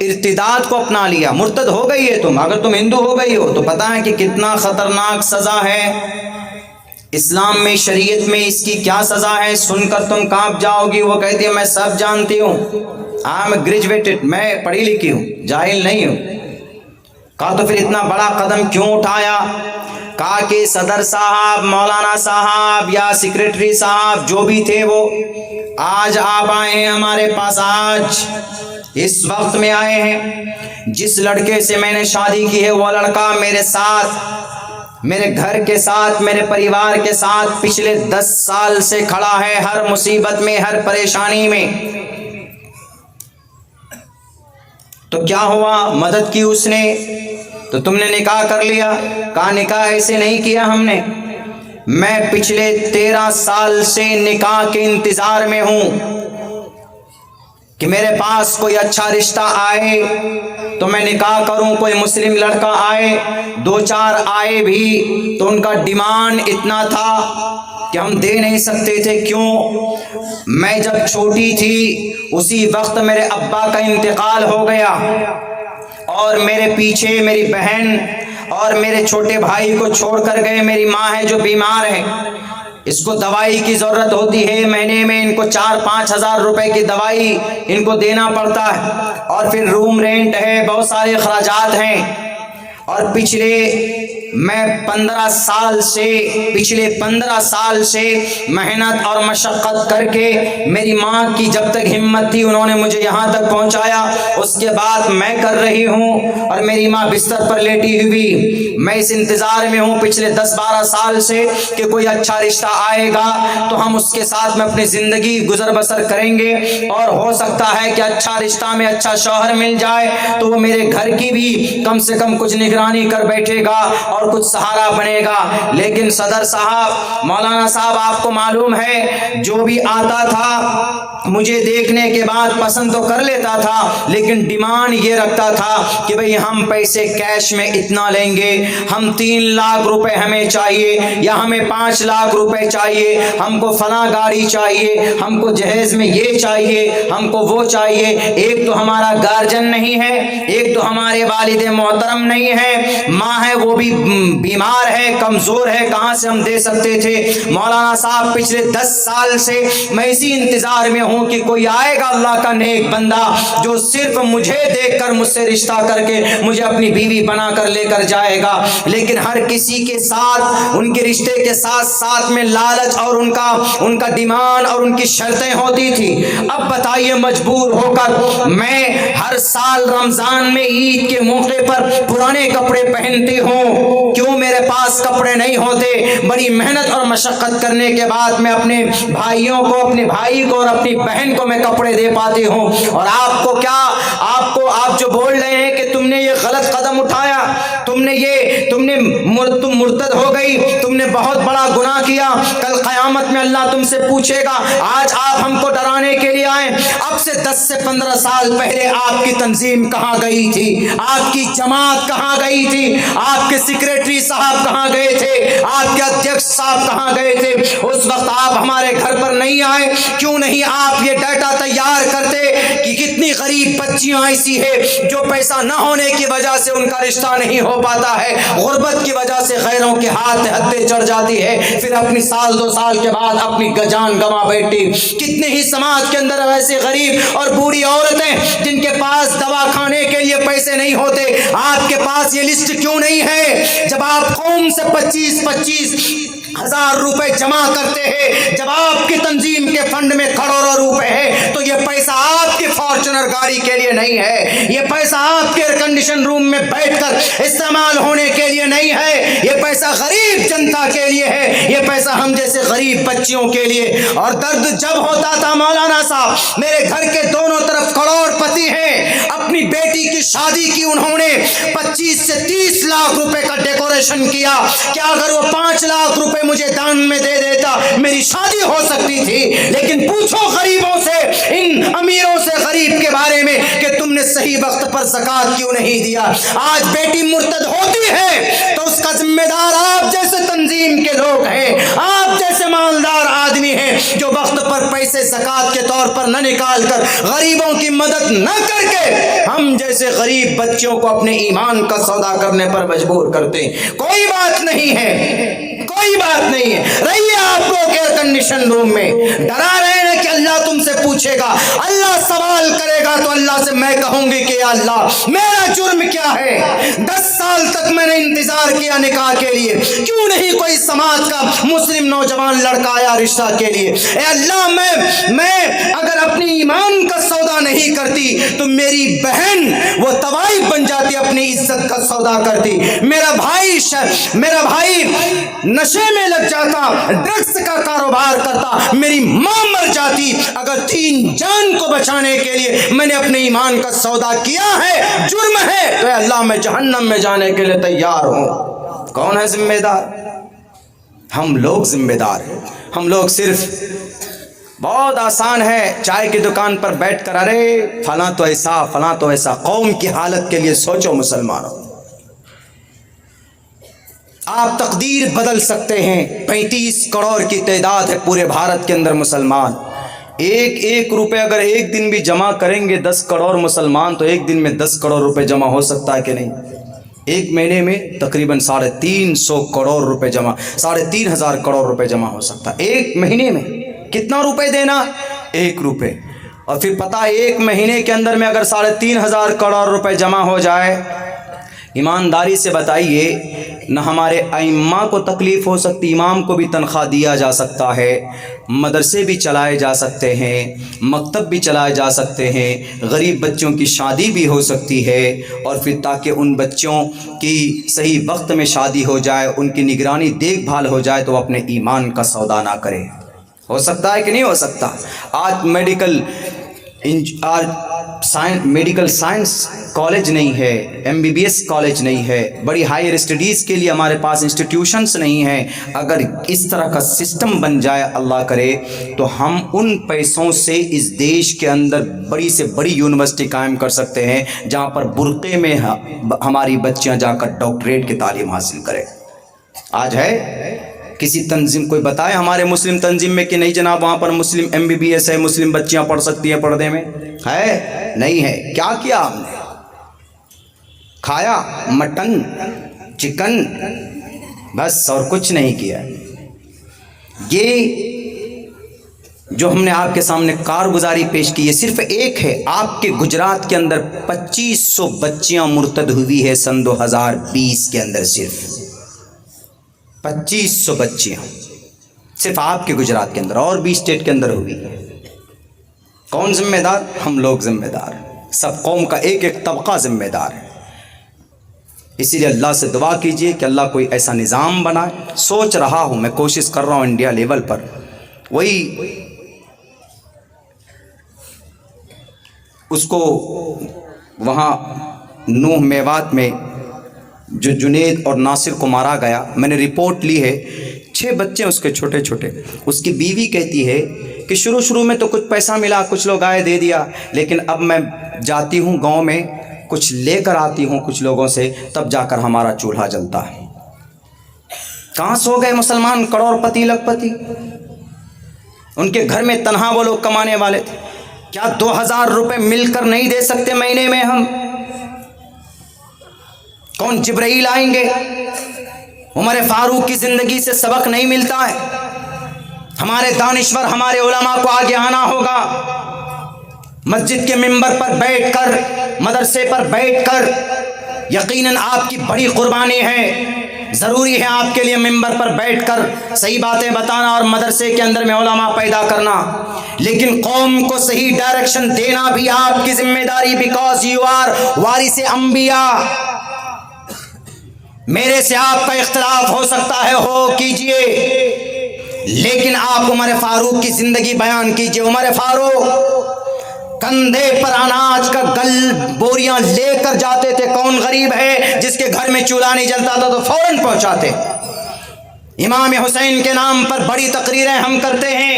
ارتداد کو اپنا لیا, مرتد ہو گئی ہے تم, اگر تم ہندو ہو گئی ہو تو پتہ ہے کہ کتنا خطرناک سزا ہے. اسلام میں شریعت میں اس کی کیا سزا ہے سن کر تم کانپ جاؤ گی. وہ کہتی ہے میں سب جانتی ہوں, آئی ایم گریجویٹڈ, میں پڑھی لکھی ہوں, جاہل نہیں ہوں. کہا تو پھر اتنا بڑا قدم کیوں اٹھایا؟ کہا کہ صدر صاحب, مولانا صاحب یا سیکریٹری صاحب جو بھی تھے وہ آج آپ آئے ہیں ہمارے پاس, آج اس وقت میں آئے ہیں. جس لڑکے سے میں نے شادی کی ہے وہ لڑکا میرے ساتھ, میرے گھر کے ساتھ, میرے پریوار کے ساتھ پچھلے 10 سال سے کھڑا ہے, ہر مصیبت میں, ہر پریشانی میں. تو کیا ہوا؟ مدد کی اس نے, تو تم نے نکاح کر لیا. کہا نکاح ایسے نہیں کیا ہم نے, میں پچھلے 13 سال سے نکاح کے انتظار میں ہوں کہ میرے پاس کوئی اچھا رشتہ آئے تو میں نکاح کروں. کوئی مسلم لڑکا آئے, 2-4 آئے بھی تو ان کا ڈیمانڈ اتنا تھا کہ ہم دے نہیں سکتے تھے. کیوں؟ میں جب چھوٹی تھی اسی وقت میرے ابا کا انتقال ہو گیا اور میرے پیچھے میری بہن اور میرے چھوٹے بھائی کو چھوڑ کر گئے. میری ماں ہے جو بیمار ہے, اس کو دوائی کی ضرورت ہوتی ہے, مہینے میں ان کو 4-5 ہزار روپے کی دوائی ان کو دینا پڑتا ہے, اور پھر روم رینٹ ہے, بہت سارے اخراجات ہیں. اور پچھلے 15 سال سے محنت اور مشقت کر کے میری ماں کی جب تک ہمت تھی انہوں نے مجھے یہاں تک پہنچایا. اس کے بعد میں کر رہی ہوں اور میری ماں بستر پر لیٹی ہوئی. میں اس انتظار میں ہوں پچھلے 10-12 سال سے کہ کوئی اچھا رشتہ آئے گا تو ہم اس کے ساتھ میں اپنی زندگی گزر بسر کریں گے, اور ہو سکتا ہے کہ اچھا رشتہ میں اچھا شوہر مل جائے تو وہ میرے گھر کی بھی کم سے کم کچھ نگرانی کر بیٹھے گا اور کچھ سہارا بنے گا. لیکن صدر صاحب, مولانا صاحب, آپ کو معلوم ہے جو بھی آتا تھا مجھے دیکھنے کے بعد پسند تو کر لیتا تھا, لیکن ڈیمانڈ یہ رکھتا تھا کہ بھئی ہم پیسے کیش میں اتنا لیں گے, ہم 3 لاکھ روپے ہمیں چاہیے, یا ہمیں 5 لاکھ روپے چاہیے, ہم کو فلاں گاڑی چاہیے, ہم کو جہیز میں یہ چاہیے, ہم کو وہ چاہیے. ایک تو ہمارا گارجن نہیں ہے, ایک تو ہمارے والد محترم نہیں ہے, ماں ہے وہ بھی بیمار ہے, کمزور ہے, کہاں سے ہم دے سکتے تھے. مولانا صاحب پچھلے 10 سال سے میں اسی انتظار میں ہوں کہ کوئی آئے گا اللہ کا نیک بندہ جو صرف مجھے دیکھ کر مجھ سے رشتہ کر کے مجھے اپنی بیوی بنا کر لے کر جائے گا. لیکن ہر کسی کے ساتھ ان کے رشتے کے ساتھ ساتھ میں لالچ اور ان کا ڈیمانڈ اور ان کی شرطیں ہوتی تھی. اب بتائیے مجبور ہو کر میں ہر سال رمضان میں عید کے موقع پر پرانے کپڑے پہنتی ہوں. کیوں میرے پاس کپڑے نہیں ہوتے؟ بڑی محنت اور مشقت کرنے کے بعد میں اپنے بھائیوں کو, اپنے بھائی کو اور اپنی بہن کو میں کپڑے دے پاتی ہوں. اور آپ کو کیا, آپ جو بول رہے ہیں کہ تم نے یہ غلط قدم اٹھایا, تم مرتد ہو گئی, تم نے بہت بڑا گناہ کیا, کل قیامت میں اللہ تم سے پوچھے گا. آج آپ ہم کو ڈرانے کے لیے آئے, اب سے 10 سے 15 سال پہلے آپ کی تنظیم کہاں گئی تھی, آپ کی جماعت کہاں گئی تھی, آپ کے سیکریٹری صاحب کہاں گئے تھے, آپ کے ادھیکش صاحب کہاں گئے تھے؟ اس وقت آپ ہمارے گھر پر نہیں آئے. کیوں نہیں آپ یہ ڈیٹا تیار کرتے کہ کتنی غریب بچیاں ایسی ہے جو پیسہ نہ ہونے کی وجہ سے ان کا رشتہ نہیں ہو پاتا ہے, غربت کی وجہ سے غیروں کے ہاتھ ہتھے چڑھ جاتی ہے, پھر اپنی 1-2 سال کے بعد اپنی جان گنوا بیٹھی. کتنے ہی سماج کے اندر ایسے غریب اور بوڑھی عورتیں جن کے پاس دوا کھانے کے لیے پیسے نہیں ہوتے. آپ کے پاس یہ لسٹ کیوں نہیں ہے؟ جب آپ قوم سے 25 ہزار روپے جمع کرتے ہیں, جب آپ کی تنظیم کے فنڈ میں کروڑوں روپے ہے, تو یہ پیسہ آپ کی فارچونر گاڑی کے لیے نہیں ہے, یہ پیسہ آپ کے ایئر کنڈیشن روم میں بیٹھ کر استعمال ہونے کے لیے نہیں ہے, یہ پیسہ غریب جنتا کے لیے ہے, یہ پیسہ ہم جیسے غریب بچیوں کے لیے. اور درد جب ہوتا تھا مولانا صاحب, میرے گھر کے دونوں طرف کروڑ پتی ہیں, اپنی بیٹی کی شادی کی انہوں نے 25 سے 30 لاکھ روپے کا ڈیکوریشن کیا. کیا اگر وہ 5 لاکھ روپے مجھے دان میں دے دیتا میری شادی ہو سکتی تھی. لیکن پوچھو غریبوں سے, ان امیروں سے غریب کے بارے میں کہ تم نے صحیح وقت پر زکات کیوں نہیں دیا. آج بیٹی مرتد ہوتی ہے تو اس کا ذمہ دار آپ جیسے تنظیم کے لوگ ہیں, آپ جیسے مالدار آدمی ہیں جو وقت پر پیسے زکات کے طور پر نہ نکال کر غریبوں کی مدد نہ کر کے ہم جیسے غریب بچوں کو اپنے ایمان کا سودا کرنے پر مجبور کرتے ہیں. کوئی بات نہیں ہے, کوئی بات نہیں ہے، رہیے آپ لوگ ایئر کنڈیشن روم میں، ڈرا رہے ہیں کہ اللہ تم سے پوچھے گا، اللہ سوال کرے گا تو اللہ سے میں کہوں گی کہ یا اللہ میرا جرم کیا ہے؟ 10 سال تک میں نے انتظار کیا نکاح کے لیے، کیوں نہیں کوئی سماج کا مسلم نوجوان لڑکا آیا رشتہ کے لیے؟ اے اللہ میں اگر اپنی ایمان کا سودا نہیں کرتی تو میری بہن وہ طوائف بن جاتی، اپنی عزت کا سودا کرتی، میرا بھائی نشے میں لگ جاتا، ڈرگس کا کاروبار کرتا، میری ماں مر جاتی، اگر 3 جان کو بچانے کے لیے میں نے اپنے ایمان کا سودا کیا ہے، جرم ہے، تو اے اللہ میں جہنم میں جانے کے لیے تیار ہوں۔ کون ہے ذمہ دار؟ ہم لوگ ذمہ دار ہیں۔ ہم لوگ صرف بہت آسان ہے چائے کی دکان پر بیٹھ کر ارے فلاں تو ایسا فلاں تو ایسا، قوم کی حالت کے لیے سوچو مسلمانوں، آپ تقدیر بدل سکتے ہیں۔ 35 کروڑ کی تعداد ہے پورے بھارت کے اندر مسلمان، ایک روپے اگر ایک دن بھی جمع کریں گے 10 کروڑ مسلمان تو ایک دن میں 10 کروڑ روپے جمع ہو سکتا ہے کہ نہیں؟ ایک مہینے میں تقریباً 350 کروڑ روپے جمع، 3500 کروڑ روپے جمع ہو سکتا ہے ایک مہینے میں۔ کتنا روپے دینا؟ 1 روپے، اور پھر پتہ ہے ایک مہینے کے اندر میں اگر 3500 کروڑ روپے جمع ہو جائے، ایمانداری سے بتائیے، نہ ہمارے ائمہ کو تکلیف ہو سکتی، امام کو بھی تنخواہ دیا جا سکتا ہے، مدرسے بھی چلائے جا سکتے ہیں، مکتب بھی چلائے جا سکتے ہیں، غریب بچوں کی شادی بھی ہو سکتی ہے، اور پھر تاکہ ان بچوں کی صحیح وقت میں شادی ہو جائے، ان کی نگرانی دیکھ بھال ہو جائے، تو وہ اپنے ایمان کا سودا نہ کرے۔ ہو سکتا ہے کہ نہیں ہو سکتا؟ آج میڈیکل سائنس کالج نہیں ہے، MBBS کالج نہیں ہے، بڑی ہائر اسٹڈیز کے لیے ہمارے پاس انسٹیٹیوشنز نہیں ہیں۔ اگر اس طرح کا سسٹم بن جائے اللہ کرے تو ہم ان پیسوں سے اس دیش کے اندر بڑی سے بڑی یونیورسٹی قائم کر سکتے ہیں، جہاں پر برقعے میں ہماری بچیاں جا کر ڈاکٹریٹ کی تعلیم حاصل کریں۔ آج ہے کسی تنظیم کوئی بتائے ہمارے مسلم تنظیم میں کہ نہیں جناب وہاں پر مسلم MBBS ہے، مسلم بچیاں پڑھ سکتی ہیں پردے میں؟ ہے نہیں ہے؟ کیا کیا ہم نے؟ کھایا مٹن چکن بس، اور کچھ نہیں کیا۔ یہ جو ہم نے آپ کے سامنے کارگزاری پیش کی ہے صرف ایک ہے۔ آپ کے گجرات کے اندر 2500 بچیاں مرتد ہوئی ہے سن 2020 کے اندر، صرف 2500 بچیاں صرف آپ کے گجرات کے اندر، اور بھی اسٹیٹ کے اندر ہوئی ہے۔ کون ذمہ دار؟ ہم لوگ ذمہ دار ہیں، سب قوم کا ایک ایک طبقہ ذمہ دار ہے۔ اسی لیے اللہ سے دعا کیجئے کہ اللہ کوئی ایسا نظام بنائے۔ سوچ رہا ہوں، میں کوشش کر رہا ہوں انڈیا لیول پر، وہی اس کو وہاں نوح میوات میں جو جنید اور ناصر کو مارا گیا، میں نے رپورٹ لی ہے، 6 بچے اس کے چھوٹے چھوٹے۔ اس کی بیوی کہتی ہے کہ شروع میں تو کچھ پیسہ ملا، کچھ لوگ آئے دے دیا، لیکن اب میں جاتی ہوں گاؤں میں کچھ لے کر آتی ہوں کچھ لوگوں سے، تب جا کر ہمارا چولہا جلتا ہے۔ کہاں سو گئے مسلمان کروڑ پتی لکھ پتی؟ ان کے گھر میں تنہا وہ لوگ کمانے والے تھے۔ کیا 2000 روپے مل کر نہیں دے سکتے مہینے میں ہم؟ کون جبرائیل آئیں گے؟ عمر فاروق کی زندگی سے سبق نہیں ملتا ہے؟ ہمارے دانشور ہمارے علماء کو آگے آنا ہوگا، مسجد کے منبر پر بیٹھ کر، مدرسے پر بیٹھ کر، یقیناً آپ کی بڑی قربانی ہے، ضروری ہے آپ کے لیے منبر پر بیٹھ کر صحیح باتیں بتانا اور مدرسے کے اندر میں علماء پیدا کرنا، لیکن قوم کو صحیح ڈائریکشن دینا بھی آپ کی ذمہ داری، بیکاز یو آر وارث انبیاء۔ میرے سے آپ کا اختلاف ہو سکتا ہے، ہو کیجئے، لیکن آپ عمر فاروق کی زندگی بیان کیجئے۔ عمر فاروق کندھے پر اناج کا گل بوریاں لے کر جاتے تھے، کون غریب ہے جس کے گھر میں چولہا نہیں جلتا تھا تو فوراً پہنچاتے۔ امام حسین کے نام پر بڑی تقریریں ہم کرتے ہیں،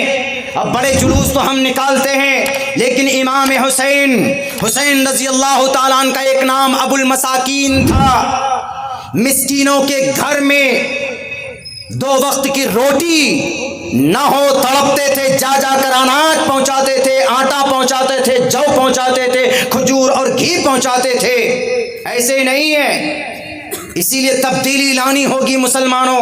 اب بڑے جلوس تو ہم نکالتے ہیں، لیکن امام حسین رضی اللہ تعالیٰ عنہ کا ایک نام ابو المساکین تھا۔ مسکینوں کے گھر میں 2 وقت کی روٹی نہ ہو تڑپتے تھے، جا کر اناج پہنچاتے تھے، آٹا پہنچاتے تھے، جو پہنچاتے تھے، کھجور اور گھی پہنچاتے تھے۔ ایسے نہیں ہے، اسی لیے تبدیلی لانی ہوگی مسلمانوں،